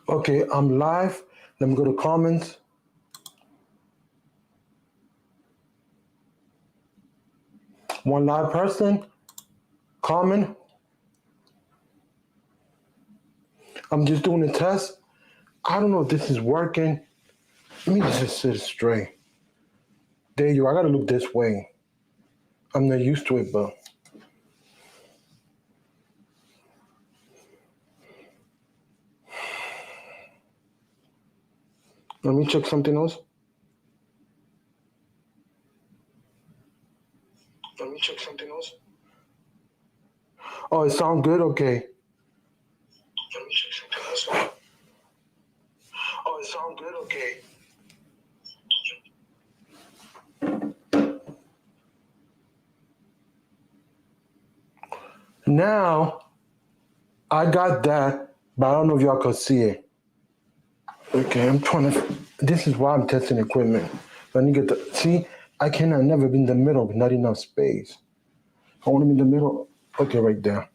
Okay, I'm live. Let me go to comments. One live person. Comment. I'm just doing a test. I don't know if this is working. Let me just sit straight. There you are. I gotta look this way. I'm not used to it, but let me check something else. Let me check something else. Oh, it sounds good? Okay. Let me check something else. Oh, it sounds good? Okay. Now, I got that, but I don't know if y'all could see it. Okay, I'm trying to. This is why I'm testing equipment. Let me get the. See, I cannot never be in the middle, not enough space. I want to be in the middle. Okay, right there.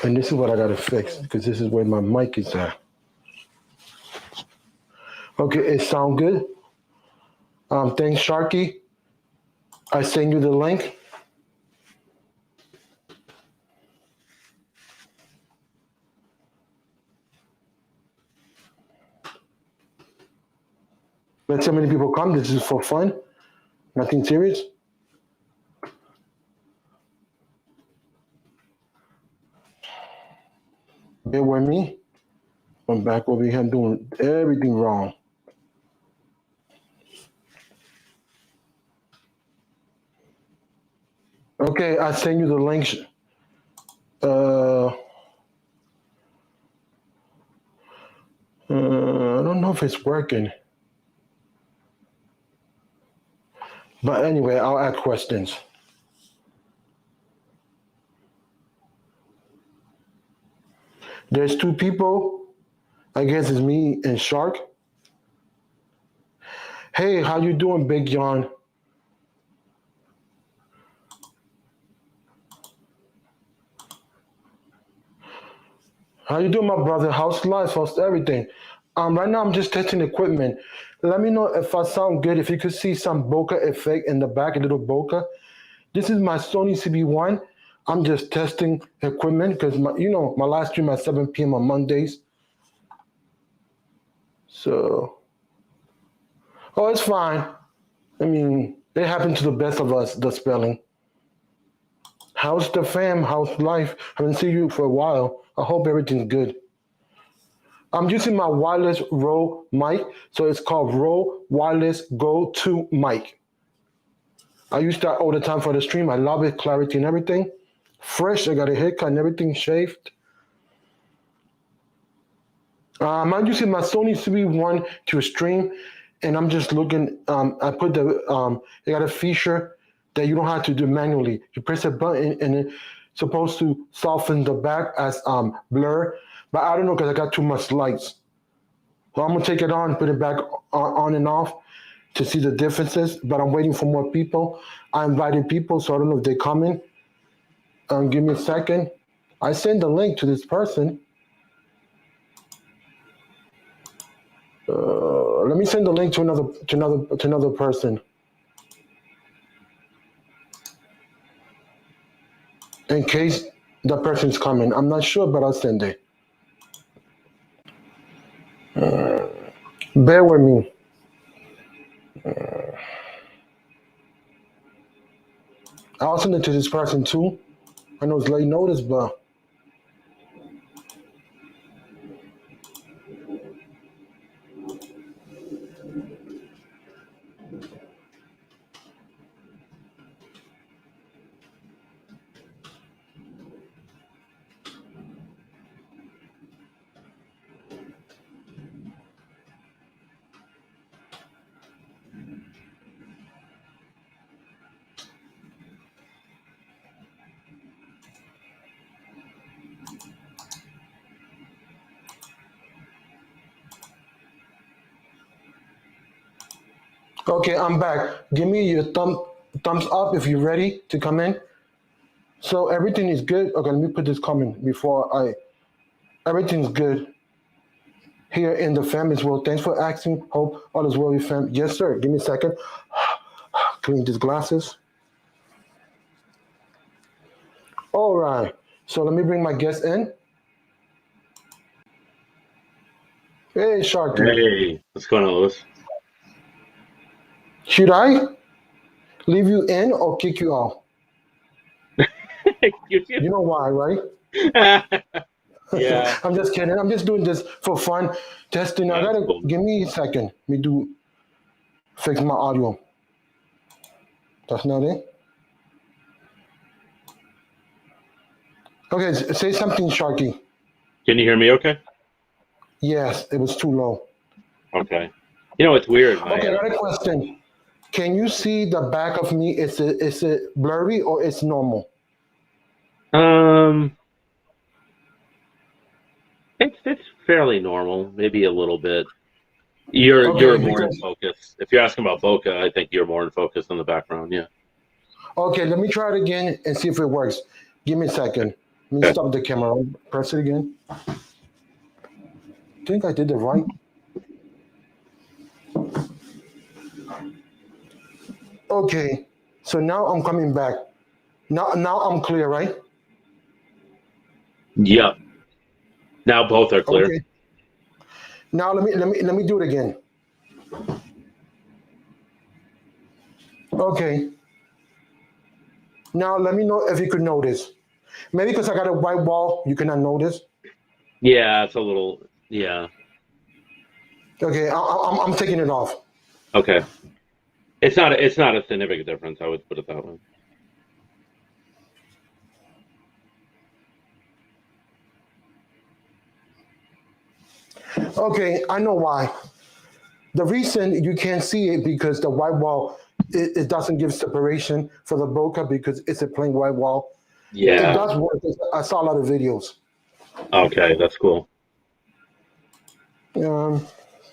And this is what I gotta fix because this is where my mic is at. Okay, it sound good. Thanks, Sharky. I send you the link. Let's see how many people come. This is for fun. Nothing serious. Bear with me. I'm back over here. I'm doing everything wrong. Okay, I send you the link. I don't know if it's working. But anyway, I'll ask questions. There's two people. I guess it's me and Shark. Hey, how you doing, Big John? How you doing, my brother? How's life? How's everything? Right now I'm just testing equipment. Let me know if I sound good. If you could see some bokeh effect in the back, a little bokeh. This is my Sony CB1. I'm just testing equipment because my last stream at 7 p.m. on Mondays. So, oh, it's fine. I mean, it happened to the best of us, the spelling. How's the fam? How's life? Haven't seen you for a while. I hope everything's good. I'm using my wireless Rode mic, so it's called Rode Wireless Go 2 mic. I use that all the time for the stream. I love it, clarity and everything. Fresh, I got a haircut and everything shaved. I'm using my Sony CB1 to stream, and I'm just looking. I put it got a feature that you don't have to do manually. You press a button, and it's supposed to soften the back as blur. But I don't know because I got too much lights. So I'm gonna take it on, put it back on and off to see the differences. But I'm waiting for more people. I invited people, so I don't know if they're coming. Give me a second. I send the link to this person. Let me send the link to another person. In case the person's coming. I'm not sure, but I'll send it. Bear with me. I'll send it to this person too. I know it's late notice, but okay, I'm back. Give me your thumbs up if you're ready to come in. So everything is good. Okay, let me put this comment before I. Everything's good here in the family's world. Thanks for asking. Hope all is well with fam. Yes, sir. Give me a second. Clean these glasses. All right. So let me bring my guest in. Hey, Sharky. Hey, what's going on, Lewis? Should I leave you in or kick you out? You know why, right? Yeah, I'm just kidding. I'm just doing this for fun, testing. I that's gotta cool. give me a second. Let me do fix my audio. That's not it. Okay, say something, Sharky. Can you hear me okay? Yes, it was too low. Okay. You know, it's weird. Okay, I got a question. Can you see the back of me? Is it blurry or it's normal? Um, it's fairly normal, maybe a little bit. You're Okay, more in because focus. If you're asking about bokeh, I think you're more in focus on the background. Yeah. okay, let me try it again and see if it works. Give me a second. Let me Okay. stop the camera. Press it again. Think I did it right. Okay, so now I'm coming back. Now I'm clear, right? Yep. Now both are clear. Okay. Now let me do it again. Okay. Now let me know if you could notice. Maybe because I got a white wall, you cannot notice. Yeah, it's a little. Yeah. Okay, I'm taking it off. Okay. It's not a significant difference. I would put it that way. Okay, I know why. The reason you can't see it because the white wall it doesn't give separation for the bokeh because it's a plain white wall. It Yeah. does work. I saw a lot of videos. Okay, that's cool. Um,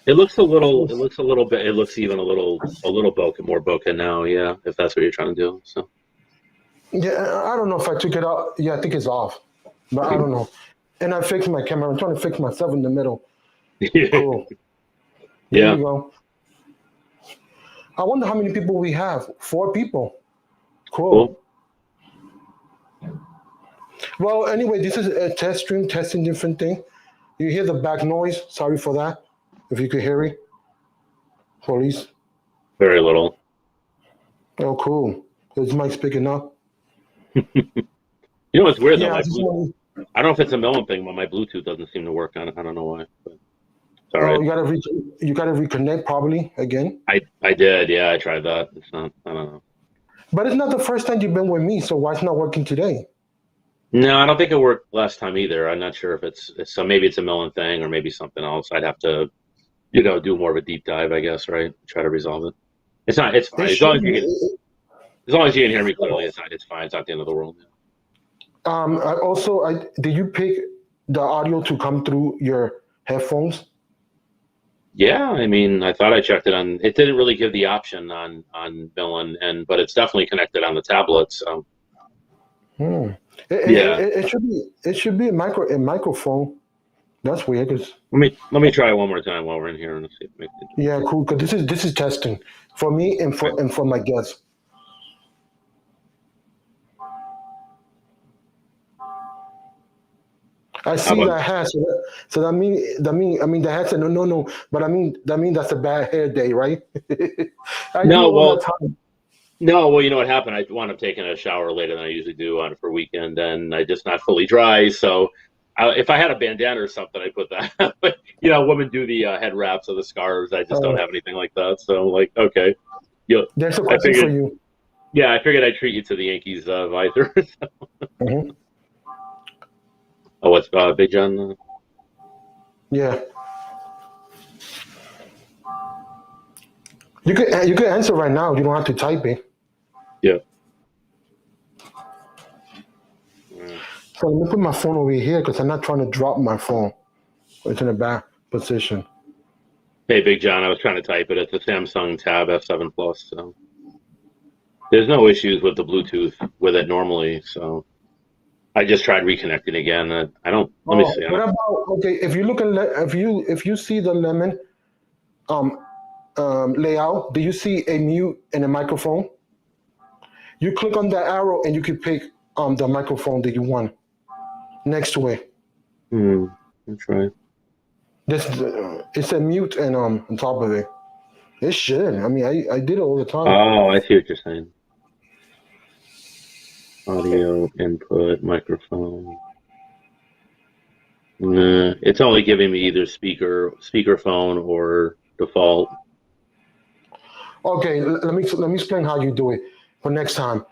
It looks a little. It looks a little bit. It looks even a little bokeh, more bokeh now. Yeah, if that's what you're trying to do. So yeah, I don't know if I took it out. Yeah, I think it's off, but I don't know. And I fixed my camera. I'm trying to fix myself in the middle. Cool. There yeah, you go. I wonder how many people we have. 4 people. cool. Cool. Well, anyway, this is a test stream, testing different thing. You hear the back noise. Sorry for that. If you could hear it, police. Very little. Oh, cool. Is Mike speaking up? You know what's weird though? Yeah, I just want. I don't know if it's a Millen thing, but my Bluetooth doesn't seem to work on it. I don't know why, but it's all Oh, right. you gotta reconnect probably again. I did. Yeah, I tried that. It's not. I don't know. But it's not the first time you've been with me, so why it's not working today? No, I don't think it worked last time either. I'm not sure if it's so maybe it's a Millen thing or maybe something else. I'd have to do more of a deep dive, I guess, right? Try to resolve it. It's not. It's It fine should. as long as you can hear me clearly. It's not. It's fine. It's not the end of the world. I did you pick the audio to come through your headphones? Yeah, I mean, I thought I checked it on. It didn't really give the option on Millen, but it's definitely connected on the tablet. So Hmm. yeah, It should be a microphone. That's weird. 'Cause- let me try it one more time while we're in here and see if it makes a difference. yeah, cool. Because this is testing for me and Okay. for my guests. I How see about that hat. So that mean that hat said no. But I mean that mean that's a bad hair day, right? I do it no? all the Well, time. no. Well, you know what happened? I wound up taking a shower later than I usually do on for weekend, and I just not fully dry. So if I had a bandana or something, I put that. But women do the head wraps or the scarves. I just don't Uh, have anything like that. So like, okay, you. there's a I question for figured. you. Yeah, I figured I'd treat you to the Yankees visor. Hmm. Oh, what's Big John? Yeah, you can answer right now. You don't have to type it. Yeah. Mm. So let me put my phone over here because I'm not trying to drop my phone. It's in a bad position. Hey, Big John, I was trying to type it. It's a Samsung Tab F7 Plus, so there's no issues with the Bluetooth with it normally. So I just tried reconnecting again. I don't. Let me see. I What don't, about okay? If you look at if you see the lemon um, layout, do you see a mute and a microphone? You click on that arrow and you can pick the microphone that you want next to it. I'll try. This it's a mute and on top of it. It should. I mean, I did it all the time. Oh, I see what you're saying. Audio input microphone. Nah, it's only giving me either speakerphone or default. Okay, let me explain how you do it for next time.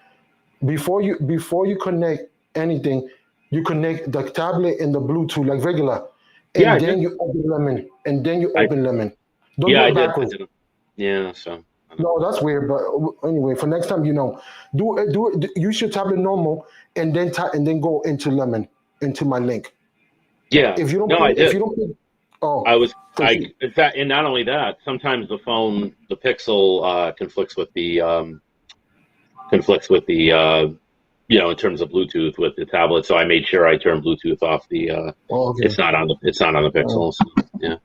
Before you connect anything, you connect the tablet and the Bluetooth like regular, Yeah, I and did. then you open lemon, and then you I open lemon. Don't yeah, do I it did. I backwards. did. Yeah, so I don't know. No, that's weird. But anyway, for next time, do it. Use your tablet normal, and then go into lemon into my link. Yeah, If you don't, no, I if did. you don't, I oh, was cause I in fact, and not only that, sometimes the phone, the Pixel conflicts with the in terms of Bluetooth with the tablet. So I made sure I turned Bluetooth off. okay. It's not on the Uh, Pixel. So, yeah,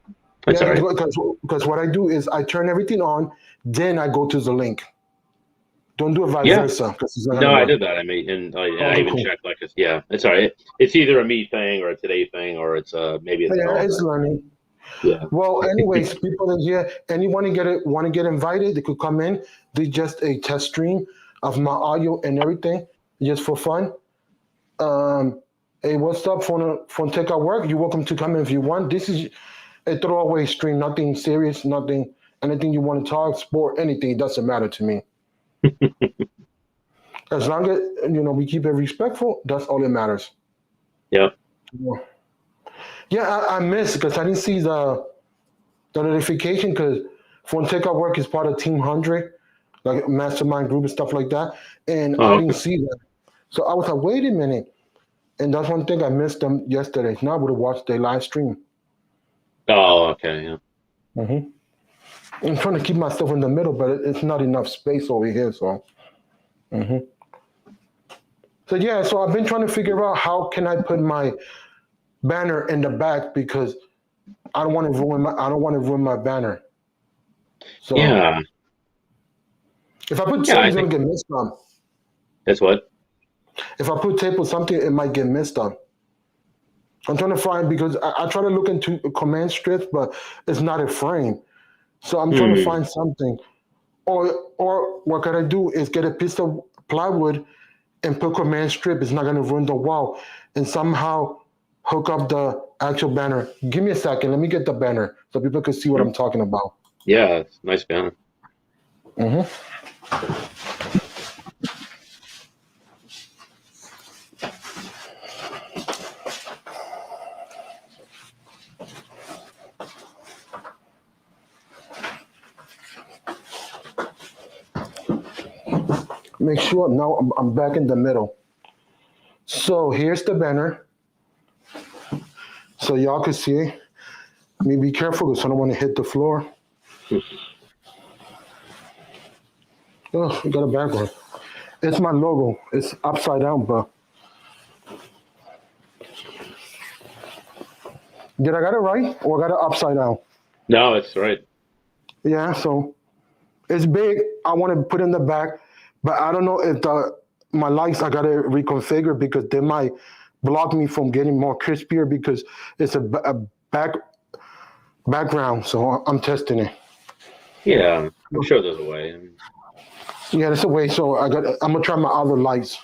that's yeah, all right. because what I do is I turn everything on, then I go to the link. Don't do it vice Yeah, versa because it's not no, gonna I work. did that. I mean, and I Okay, even cool. checked yeah, it's all right. It's either a me thing or a today thing, or it's maybe it's an Yeah, all it's day. learning. Yeah. Well, anyways, people that here, anyone want to get invited, they could come in. Do just a test stream of my audio and everything, just for fun. Um, hey, what's up, phone tech at work? You're welcome to come in if you want. This is a throwaway stream, nothing serious, nothing, anything you want to talk, sport, anything. It doesn't matter to me. As long as we keep it respectful, that's all that matters. Yeah. Yeah, I missed because I didn't see the notification because Phone Tech at Work is part of Team 100, like mastermind group and stuff like that, and Oh, I didn't okay. see that. So I was like, wait a minute, and that's one thing I missed them yesterday. Now I would have watched their live stream. Oh, okay. Yeah. hmm I'm trying to keep myself in the middle, but it's not enough space over here. hmm so yeah, so I've been trying to figure out how can I put my banner in the back because I don't want to ruin my banner. So Yeah. if I put Yeah. tape, I it's gonna think get missed on. that's what. If I put tape or something, it might get missed on. I'm trying to find because I try to look into command strips, but it's not a frame. So I'm trying to Hmm. find something. Or what could I do is get a piece of plywood and put command strip. It's not gonna ruin the wall, and somehow hook up the actual banner. Give me a second. Let me get the banner so people can see what I'm talking about. Yeah. It's a nice banner. hmm Make sure now I'm back in the middle. So here's the banner, so y'all can see it. Me be careful because I don't want to hit the floor. Oh, we got a background. It's my logo. It's upside down, but did I got it right or I got it upside down? No, it's right. Yeah, so it's big. I want to put in the back, but I don't know if the my lights I gotta reconfigure because they might block me from getting more crispier because it's a background. So I'm testing it. Yeah. I'm sure there's a way. I mean, Yeah, that's a way. So I'm gonna try my other lights.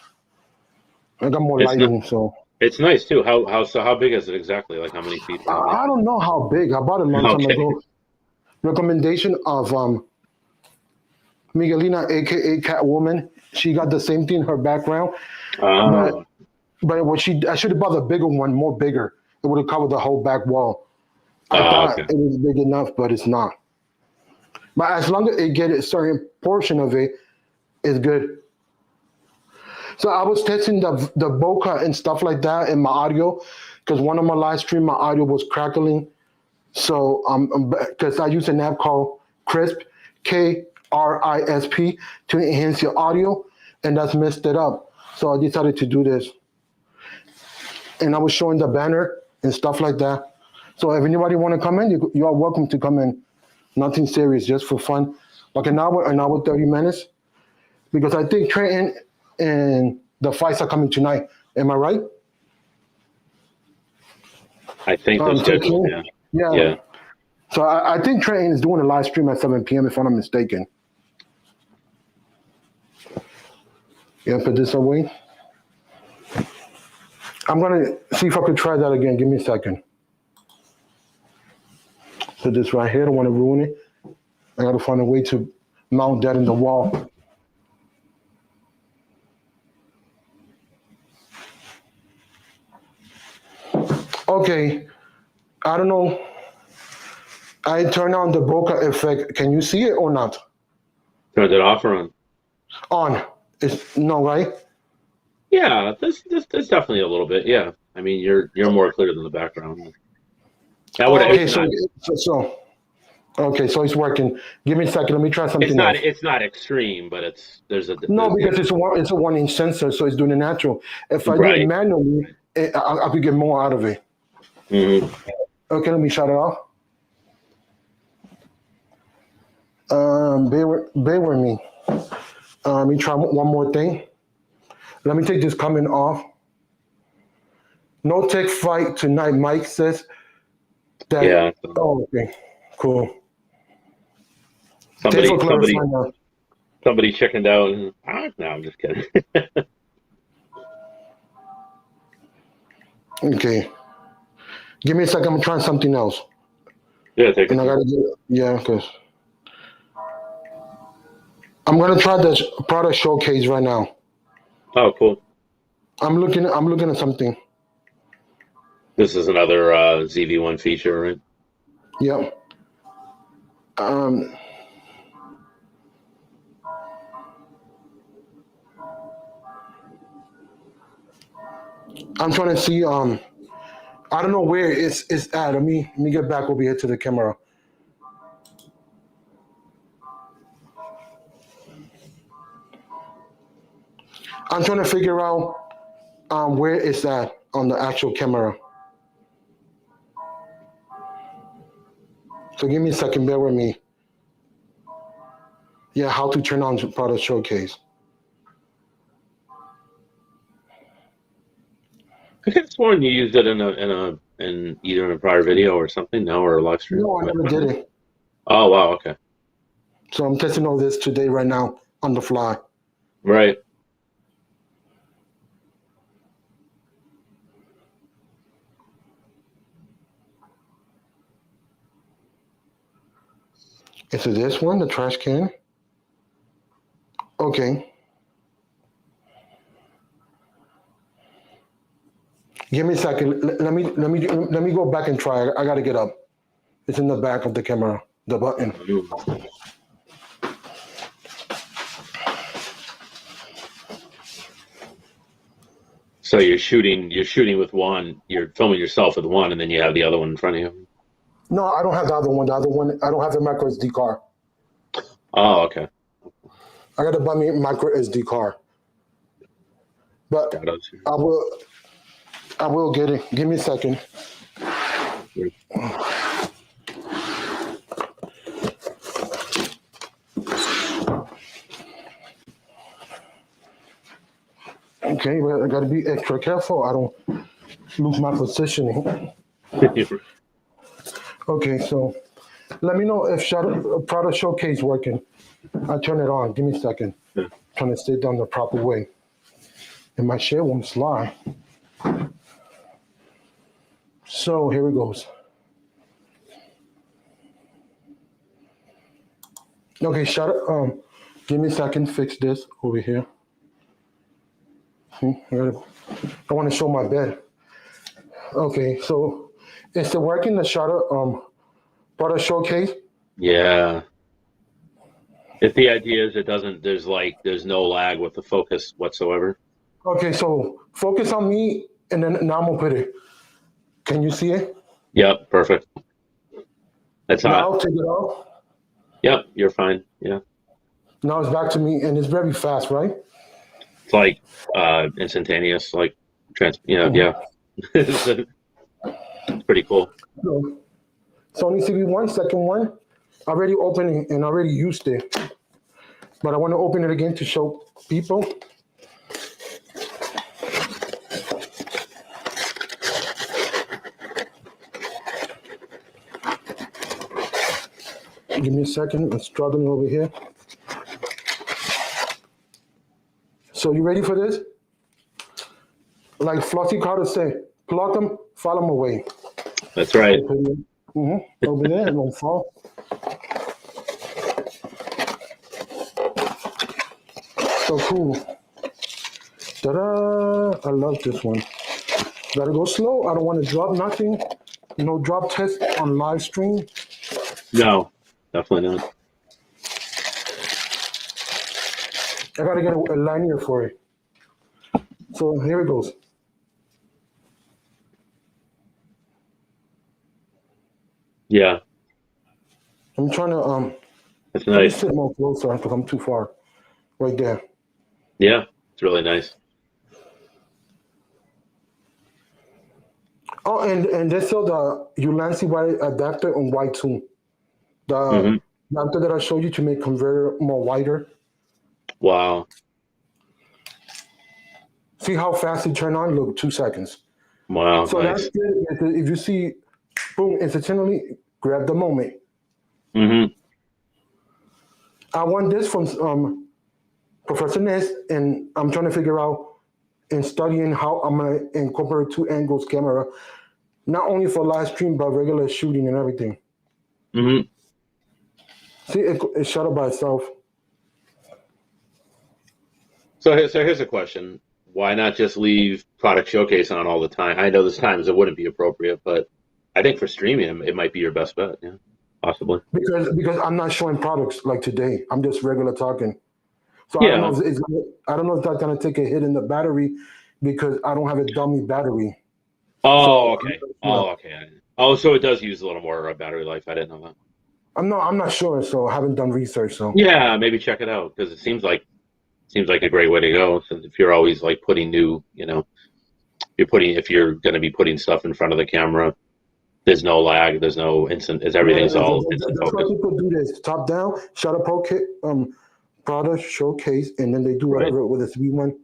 I got more it's not. lighting, so It's nice too. How big is it exactly? Like how many feet by how many I feet? don't know how big. I bought it a long time Okay. ago. Recommendation of Miguelina, aka Catwoman. She got the same thing in her background, but Oh. what I should have bought the bigger one, more bigger. It would have covered the whole back wall. I Oh, thought okay. it was big enough, but it's not. But as long as it get a certain portion of it, it's good. So I was testing the bokeh and stuff like that in my audio because one of my live stream, my audio was crackling. So because I use an app called Crisp, KRISP, to enhance your audio, and that's messed it up. So I decided to do this. and I was showing the banner and stuff like that. So if anybody want to come in, you are welcome to come in. Nothing serious, just for fun. Like an hour 30 minutes. Because I think Trenton and the fights are coming tonight. Am I right? I think that's good. Yeah. Yeah. Yeah. So I think Trenton is doing a live stream at 7 p.m. if I'm not mistaken. Yeah, put this away. I'm gonna see if I could try that again. Give me a second. Put this right here. I don't want to ruin it. I gotta find a way to mount that in the wall. Okay. I don't know. I turn on the bokeh effect. Can you see it or not? Turned it off or on? On. It's no, right? Yeah, there's definitely a little bit. Yeah, I mean you're more clear than the background. That would Okay, okay, so it's working. Give me a second. Let me try something else. It's not extreme, but there's No, because it's a 1-inch sensor, so it's doing it natural. If I do Right. it manually, I could get more out of it. Mm-hmm. Okay, let me shut it off. Bear with me. Let me try one more thing. Let me take this comment off. No tech fight tonight, Mike says. That, Yeah. Oh, okay. Cool. Somebody Thanks for clarifying that. somebody chickened out. And, no, I'm just kidding. Okay. Give me a second. I'm trying something else. Yeah, take And I it. gotta get, yeah, because I'm gonna try the product showcase right now. Oh, cool. I'm looking at something. This is another ZV1 feature, right? Yep. I'm trying to see. I don't know where it's at. Let me get back over here to the camera. I'm trying to figure out where it's at on the actual camera. So give me a second. Bear with me. Yeah, how to turn on product showcase. I could have sworn you used it in either in a prior video or something. No, or a live stream. No, I never did it. Oh wow, okay. So I'm testing all this today right now on the fly. Right. Is it this one, the trash can? Okay. Give me a second. Let me go back and try. I gotta get up. It's in the back of the camera, the button. So you're shooting with one. You're filming yourself with one, and then you have the other one in front of you. No, I don't have the other one. The other one, I don't have the micro SD card. Oh, okay. I gotta buy me a micro SD card. But Got it. I will get it. Give me a second. Okay, but I gotta be extra careful. I don't lose my positioning. Okay, so let me know if product showcase working. I'll turn it on. Give me a second. Yeah. Trying to sit down the proper way. And my share won't slide. So here it goes. Okay, give me a second, fix this over here. I want to show my bed. Okay, so is it working, the shutter product showcase? Yeah. If the idea is there's no lag with the focus whatsoever. Okay, so focus on me, and then now I'm gonna put it. Can you see it? Yep, perfect. That's Now hot. take it off. Yep, you're fine. Yeah. Now it's back to me, and it's very fast, right? It's like instantaneous, like yeah. It's pretty cool. So, Sony CV1, second one. I already opened it and already used it, but I want to open it again to show people. Give me a second. I'm struggling over here. So you ready for this? Like Flossie Carter say, plug them, follow them away. That's right. Over there, it won't fall. So cool. Ta-da! I love this one. Gotta go slow. I don't want to drop nothing. No drop test on live stream. No, definitely not. I gotta get a lanyard for it. So here it goes. Yeah, I'm trying to it's let me nice. sit more closer because I'm too far. Right there. Yeah, it's really nice. Oh, and they sell the Ulanzi wire adapter on white too. The adapter that I showed you to make converter more wider. Wow. See how fast it turned on? Look, 2 seconds. Wow. So Nice. that's good. If you see, boom, instantly grab the moment. Mm-hmm. I want this from Professor Ness, and I'm trying to figure out and studying how I'm gonna incorporate 2 angles camera, not only for live stream but regular shooting and everything. Mm-hmm. See, it shut up by itself. So here's a question. Why not just leave product showcase on all the time? I know there's times it wouldn't be appropriate, but I think for streaming, it might be your best bet. Yeah, possibly. Because I'm not showing products like today. I'm just regular talking. So Yeah. I don't know if that's gonna take a hit in the battery because I don't have a dummy battery. Oh, So, okay. Oh, okay. Oh, so it does use a little more battery life. I didn't know that. I'm not sure, so I haven't done research. So Yeah, maybe check it out because it seems like a great way to go. Since if you're always like putting new, if you're going to be putting stuff in front of the camera, there's no lag, there's no instant. Everything's all instant that's why focus. people do this: top down, shutter pro kit, product showcase, and then they do whatever with a CV1. And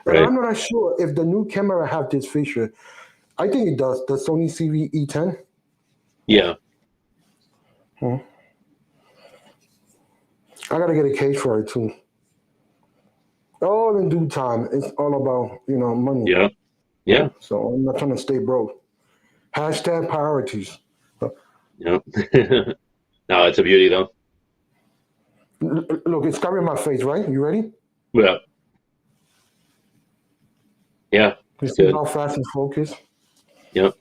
Right. I'm not sure if the new camera have this feature. I think it does. The Sony CV E10. Yeah. I gotta get a case for it too. All in due time. It's all about money. Yeah. Yeah. So I'm not trying to stay broke. Hashtag priorities. Yeah. No, it's a beauty though. Look, it's covering my face, right? You ready? Yeah. Yeah. You It's see good. how fast it's focused? Yep.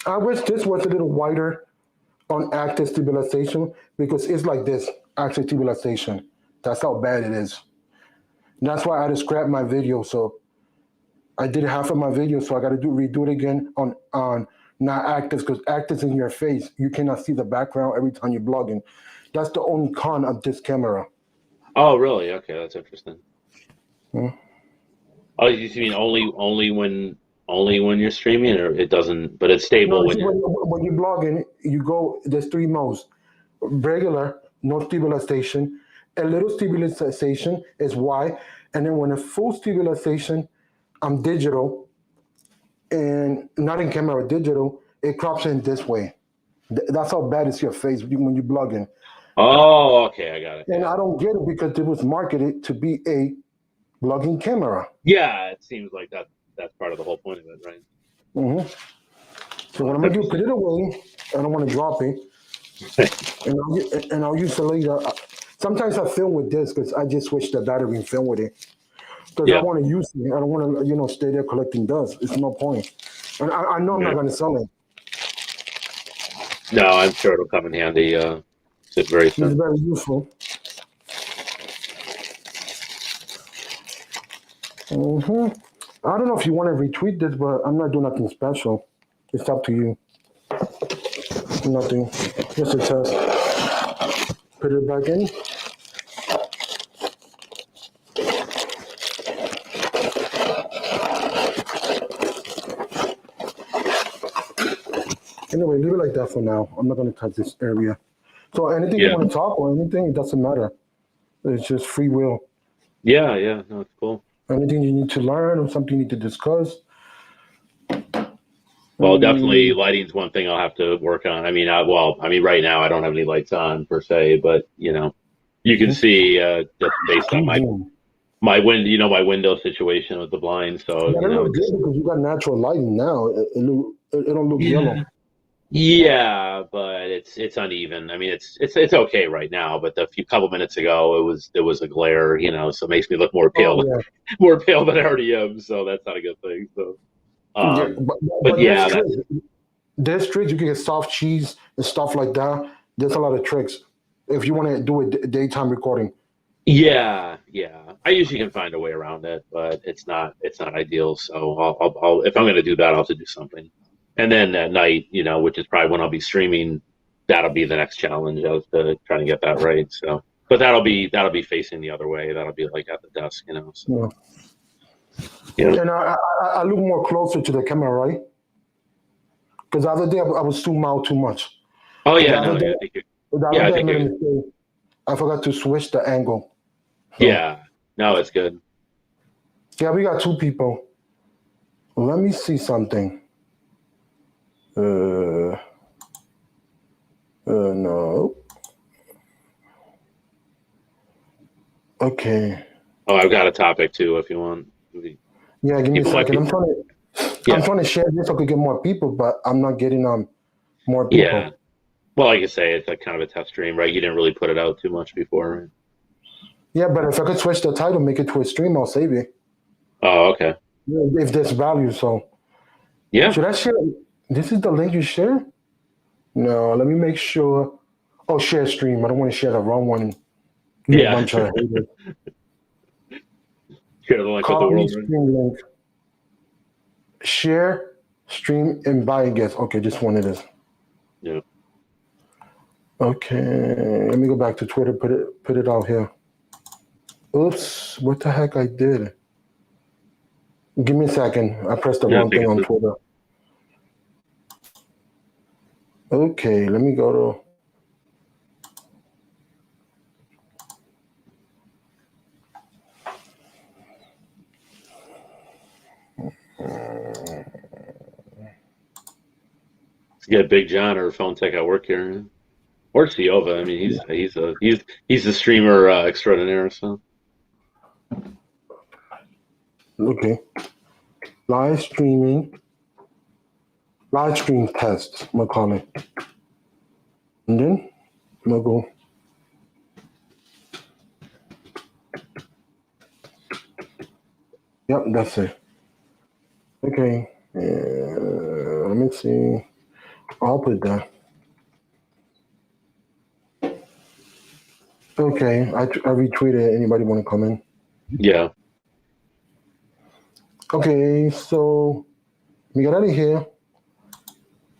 I wish this was a little wider on active stabilization because it's like this, active stabilization. That's how bad it is. And that's why I had to scrap my video. So I did half of my video, so I got to redo it again on not active because active's in your face. You cannot see the background every time you're blogging. That's the only con of this camera. Oh, really? Okay, that's interesting. Oh, you mean only when you're streaming, or it doesn't? But it's stable when you're. When you're blogging, you go. There's 3 modes: regular, no stabilization. A little stabilization is Y, and then when a full stabilization, I'm digital, and not in camera, digital. It crops in this way. That's how bad it's your face when you're blogging. Oh, okay, I got it. And I don't get it because it was marketed to be a blogging camera. Yeah, it seems like that's part of the whole point of it, right? So what I'm gonna do, put it away. I don't want to drop it, and I'll use it later. Sometimes I film with this because I just switch the battery and film with it because I want to use it. I don't want to stay there collecting dust. It's no point. And I know I'm not gonna sell it. No, I'm sure it'll come in handy. It's very soon. It's very useful. I don't know if you want to retweet this, but I'm not doing nothing special. It's up to you. Nothing. Just a test. Put it back in. Anyway, leave it like that for now. I'm not going to touch this area. So anything you Yeah. want to talk or anything, it doesn't matter. It's just free will. Yeah. No, it's cool. Anything you need to learn or something you need to discuss. Well, definitely lighting's one thing I'll have to work on. I mean, right now I don't have any lights on per se, but you can see just based on my window situation with the blinds. So Yeah, look good because you got natural lighting now. It don't look yellow. Yeah, but it's uneven. I mean, it's okay right now, but a couple minutes ago there was a glare, so it makes me look more pale, more pale than I already am. So that's not a good thing. So, but yeah, there's tricks. You can get soft cheese and stuff like that. There's a lot of tricks if you want to do a daytime recording. Yeah. I usually can find a way around it, but it's not ideal. So I'll if I'm going to do that, I'll have to do something. And then at night, which is probably when I'll be streaming, that'll be the next challenge of trying to get that right. So, but that'll be facing the other way. That'll be like at the desk, So. Yeah. And I look more closer to the camera, right? Because the other day I was zoomed out too much. Oh yeah, I forgot to switch the angle. So. Yeah, no, it's good. Yeah, we got two people. Let me see something. No. Okay. Oh, I've got a topic too, if you want. Yeah, give me a second. I'm trying to share this so I could get more people, but I'm not getting more people. Yeah. Well, like you say, it's like kind of a test stream, right? You didn't really put it out too much before, right? Yeah, but if I could switch the title, make it to a stream, I'll save it. Oh, okay. If there's value, so. Yeah. Should I share? This is the link you share? No, let me make sure. Oh, share stream. I don't want to share the wrong one. Yeah. Bunch of haters. Share the link with the world. Stream link. Share, stream, invite guest. Okay, just one of this. Yeah. Okay, let me go back to Twitter. Put it out here. Oops, what the heck I did? Give me a second. I pressed the wrong thing on Twitter. Okay, let me go to. Get Big John or Phone Tech at work here, or Ciova. I mean, he's the streamer extraordinaire. So. Okay. Live stream test, I'm gonna call it. And then I'm gonna go. Yep, that's it. Okay. Let me see. I'll put that. Okay, I retweeted. Anybody want to come in? Yeah. Okay, so we got out of here.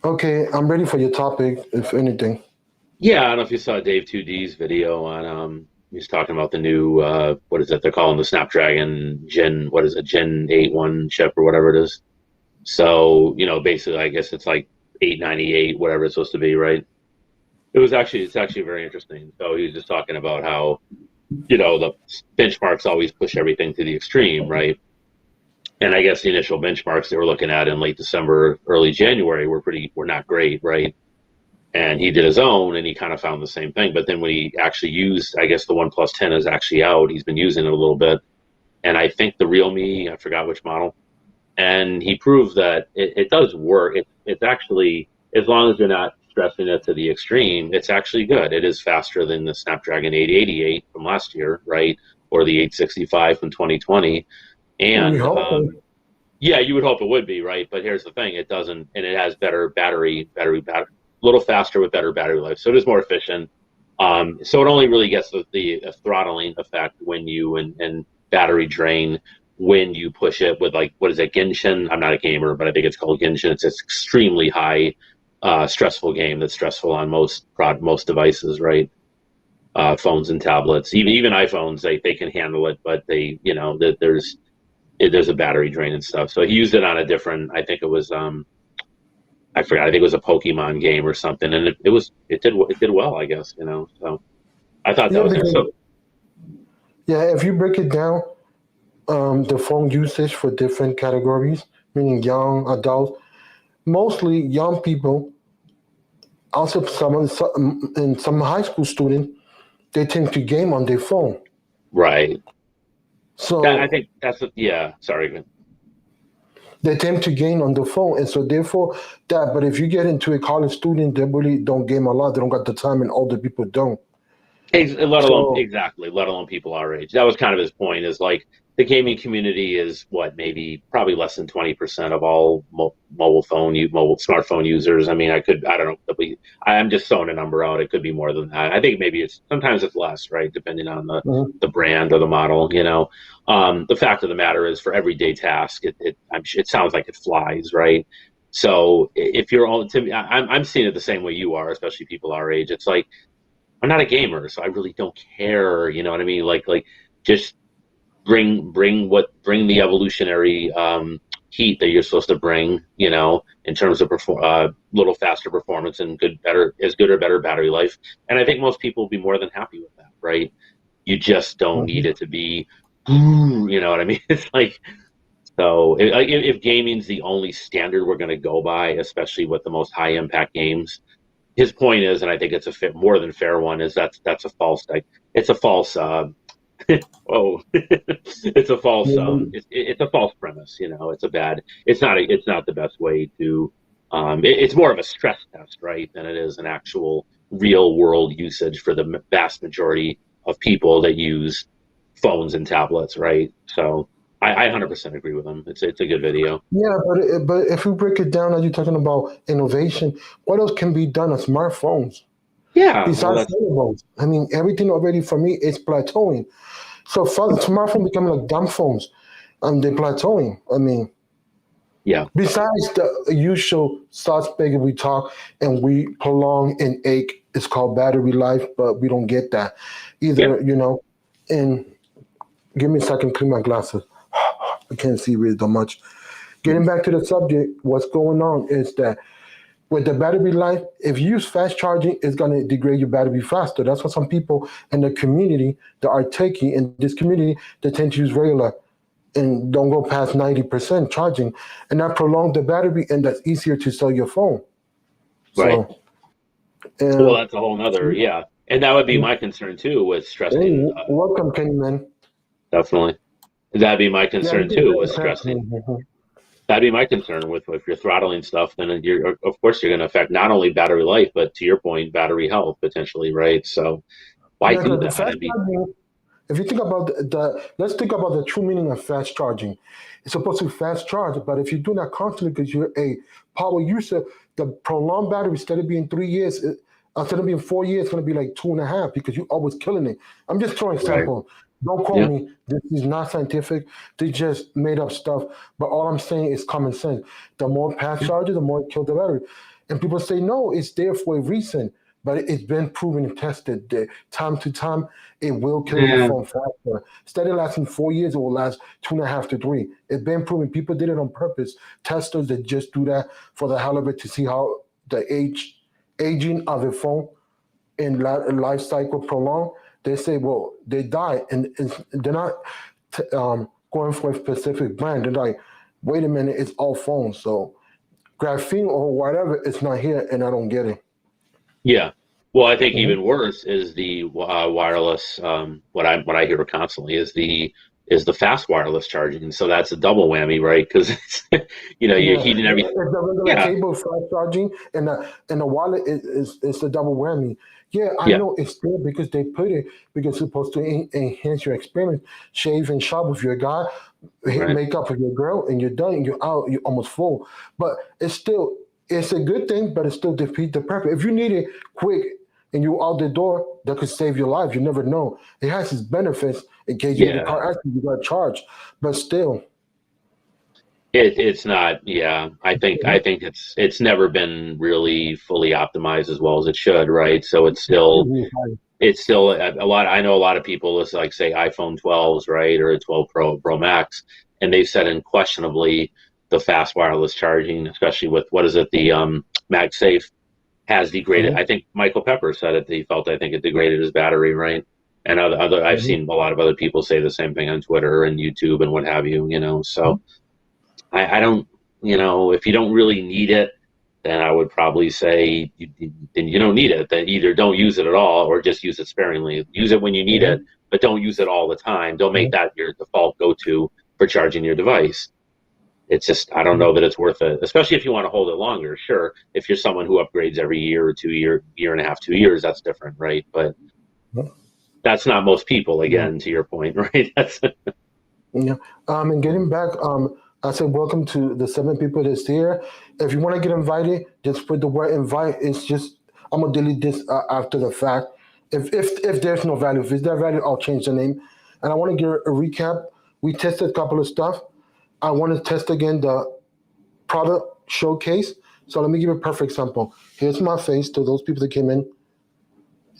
Okay, I'm ready for your topic, if anything. Yeah, I don't know if you saw Dave 2D's video on he's talking about the new what is it they're calling the Snapdragon Gen 8 chip or whatever it is. So, basically I guess it's like 898, whatever it's supposed to be, right? It's actually very interesting. So he was just talking about how, the benchmarks always push everything to the extreme, right? And I guess the initial benchmarks they were looking at in late December, early January were not great, right? And he did his own and he kind of found the same thing. But then when he actually used, I guess the OnePlus 10 is actually out. He's been using it a little bit. And I think the Realme, I forgot which model. And he proved that it does work. It's actually, as long as you're not stressing it to the extreme, it's actually good. It is faster than the Snapdragon 888 from last year, right? Or the 865 from 2020. And yeah, you would hope it would be, right? But here's the thing: it doesn't, and it has better battery, a little faster with better battery life, so it is more efficient. So it only really gets the throttling effect when you and battery drain when you push it with what is it, Genshin? I'm not a gamer, but I think it's called Genshin. It's an extremely high, stressful game that's stressful on most devices, right? Phones and tablets, even iPhones, they can handle it, but there's a battery drain and stuff. So he used it on a different, I think it was I forgot. I think it was a Pokemon game or something, and it did well, I guess. So I thought that Yeah, was it. because So yeah, if you break it down, the phone usage for different categories, meaning young adults, mostly young people, also some and some high school students, they tend to game on their phone. right, I So think yeah. Sorry. they tend to game on the phone, and so therefore that. But if you get into a college student, they really don't game a lot. They don't got the time, and older people don't. Let alone So exactly, let alone people our age. That was kind of his point. Is like the gaming community is what maybe probably less than 20% of all mobile smartphone users. I mean, I don't know. I'm just throwing a number out. It could be more than that. I think maybe sometimes it's less, right, depending on mhm, the brand or the model. The fact of the matter is, for everyday task, it sounds like it flies, right? So if you're all to me, I'm seeing it the same way you are, especially people our age. It's like I'm not a gamer, so I really don't care. You know what I mean? Like just bring the evolutionary heat that you're supposed to bring. In terms of little faster performance and good or better battery life. And I think most people will be more than happy with that, right? You just don't need mhm. it to be, you know what I mean? It's like so if gaming's the only standard we're going to go by, especially with the most high impact games, his point is, and I think it's more than fair one, is that's a false like it's a false oh it's a false Yeah, it's a false premise. It's not the best way to it's more of a stress test, right, than it is an actual real world usage for the vast majority of people that use phones and tablets, right? So I 100% agree with him. It's a good video. yeah, but if we break it down, as you're talking about innovation, what else can be done on smartphones Yeah, well, besides that's phones? I mean, everything already for me is plateauing. So smartphone becoming like dumb phones, they're plateauing. I mean, yeah, besides the usual suspect we talk and we prolong and ache, it's called battery life, but we don't get that yeah, either. And give me a second, clean my glasses. I can't see really that much. Getting back to the subject, what's going on is that with the battery life, if you use fast charging, it's going to degrade your battery faster. That's what some people in the community that are taking in this community, they tend to use regular and don't go past 90% charging. And that prolongs the battery, and that's easier to sell your phone. right. So, Well, uh, that's a whole nother, yeah. And that would be my concern too, with hey, stressing, welcome, Kenny, man. definitely. That'd be my Yeah, concern you can too, say with that. stressing. That'd be my concern with if you're throttling stuff, then of course, you're going to affect not only battery life, but to your point, battery health potentially, right? So why Yeah, do because the that? fast charging, if you think about let's think about the true meaning of fast charging. It's supposed to be fast charge, but if you do that constantly because you're a power user, the prolonged battery instead of being 3 years, instead of being 4 years, it's going to be like 2.5 because you're always killing it. I'm just throwing Right. example. Don't quote Yeah. me. This is not scientific. They just made up stuff. But all I'm saying is common sense. The more fast charger, the more it kills the battery. And people say, no, it's there for a reason. But it's been proven and tested that time to time it will kill your Yeah. phone faster. Instead of lasting 4 years, it will last 2.5 to 3. It's been proven. People did it on purpose. Testers that just do that for the hell of it to see how the aging of a phone and life cycle prolong. They say, well, they die, and they're not going for a specific brand. They're like, wait a minute, it's all phones. So graphene or whatever, it's not here, and I don't get it. Yeah. Well, I think Mhm. even worse is the wireless. What I hear constantly is the fast wireless charging. So that's a double whammy, right? Because you're Yeah, heating everything. it's the regular Yeah. cable fast charging, and the wallet is the double whammy. Yeah, I Yeah. know it's there because they put it because it's supposed to enhance your experience. Shave and shop with your guy, hit Right. makeup with your girl, and you're done. You're out. You're almost full. But it's a good thing, but it still defeats the purpose. If you need it quick and you're out the door, that could save your life. You never know. It has its benefits in case you get a Yeah. car accident, you got charged. But still. It's not. Yeah, I think it's never been really fully optimized as well as it should, right? So it's still a lot. I know a lot of people, let's like say iPhone 12s, right, or a 12 Pro Max, and they've said unquestionably. the fast wireless charging, especially with what is it, the MagSafe has degraded. I think Michael Pepper said it. He felt, I think it degraded his battery, right? And other I've seen a lot of other people say the same thing on Twitter and YouTube and what have you. So I don't, if you don't really need it, then I would probably say then you don't need it. Then either don't use it at all or just use it sparingly. Use it when you need it, but don't use it all the time. Don't make that your default go-to for charging your device. It's just, I don't know that it's worth it, especially if you want to hold it longer. Sure, if you're someone who upgrades every year or year and a half, 2 years, that's different, right? But that's not most people, again, to your point, right? That's and getting back, I said welcome to the 7 people that's here. If you want to get invited, just put the word invite. It's just, I'm gonna delete this after the fact. If there's no value, if it's there value, I'll change the name. And I want to give a recap. We tested a couple of stuff. I want to test again the product showcase. So let me give you a perfect example. Here's my face to those people that came in.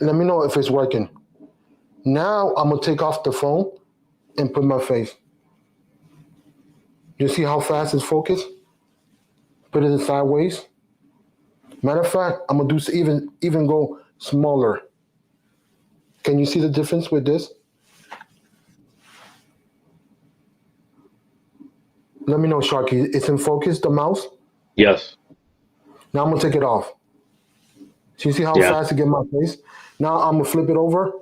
Let me know if it's working. Now I'm gonna take off the phone and put my face. You see how fast it's focused? Put it sideways. Matter of fact, I'm gonna do even go smaller. Can you see the difference with this? Let me know, Sharky. It's in focus, the mouse? yes. Now I'm gonna take it off. So you see how fast it get my face? Now I'm gonna flip it over.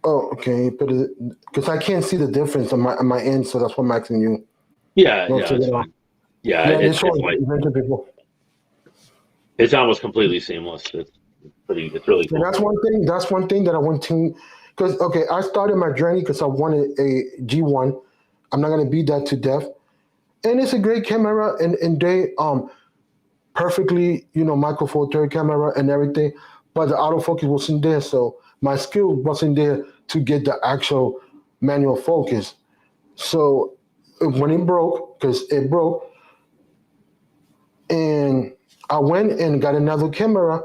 Oh, okay. Because I can't see the difference on my end, so that's what I'm asking you. Yeah, Don't yeah, take it's it off. fine. Yeah, Yeah, it's this one like invented people. it's almost completely seamless. It's really And cool. that's one thing. That's one thing that I want to. Because okay, I started my journey because I wanted a G1. I'm not gonna beat that to death. And it's a great camera, and they perfectly, micro four third camera and everything, but the autofocus wasn't there, so my skill wasn't there to get the actual manual focus. So when it broke, because it broke, and I went and got another camera,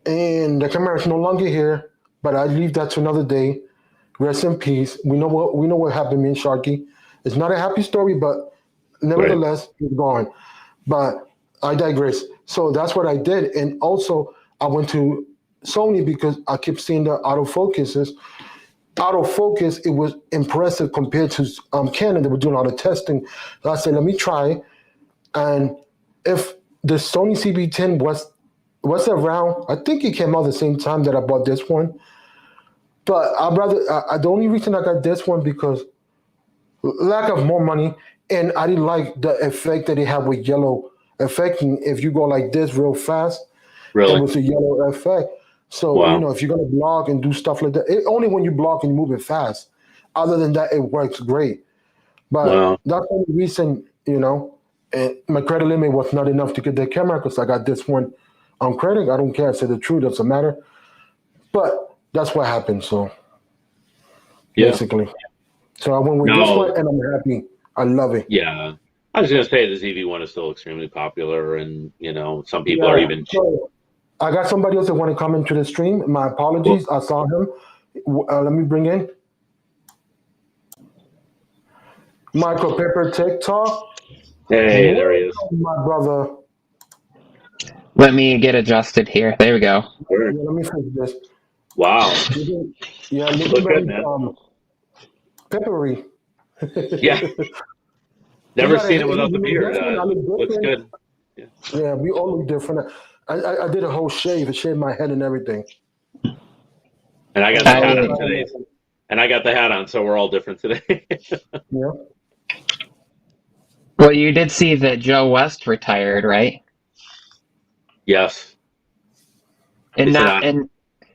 and the camera is no longer here, but I leave that to another day. Rest in peace. We know what happened, me and Sharky. It's not a happy story, but nevertheless, it's gone. But I digress. So that's what I did. And also, I went to Sony because I kept seeing the autofocuses. Autofocus, it was impressive compared to Canon. They were doing all the testing. So I said, let me try. And if the Sony CB10 was around, I think it came out the same time that I bought this one. But the only reason I got this one because lack of more money, and I didn't like the effect that it had with yellow affecting. If you go like this real fast, Really? it was a yellow effect. So Wow. if you're gonna block and do stuff like that, only when you block and you move it fast. Other than that, it works great. But Wow. that's the only reason, and my credit limit was not enough to get the camera because I got this one on credit. I don't care. I said the truth, doesn't matter. But that's what happened. So Yeah. basically, so I went with this one, and I'm happy. I love it. Yeah. I was gonna say the ZV-1 is still extremely popular, and some people are even. So I got somebody else that want to come into the stream. My apologies. I saw him. Let me bring in Michael Pepper TikTok. Hey, there he is. My brother. Let me get adjusted here. There we go. Sure. Yeah, let me fix this. Wow. Yeah, Look looking good, very man. peppery. Yeah. Never gotta- seen it without the you look beard. different, I look Looks different. good. Yeah, we all look different. I did a whole shave. I shaved my head and everything. And I got the I- hat on today. And I got the hat on, so we're all different today. Yeah. Well, you did see that Joe West retired, right? Yes. And Is it not on?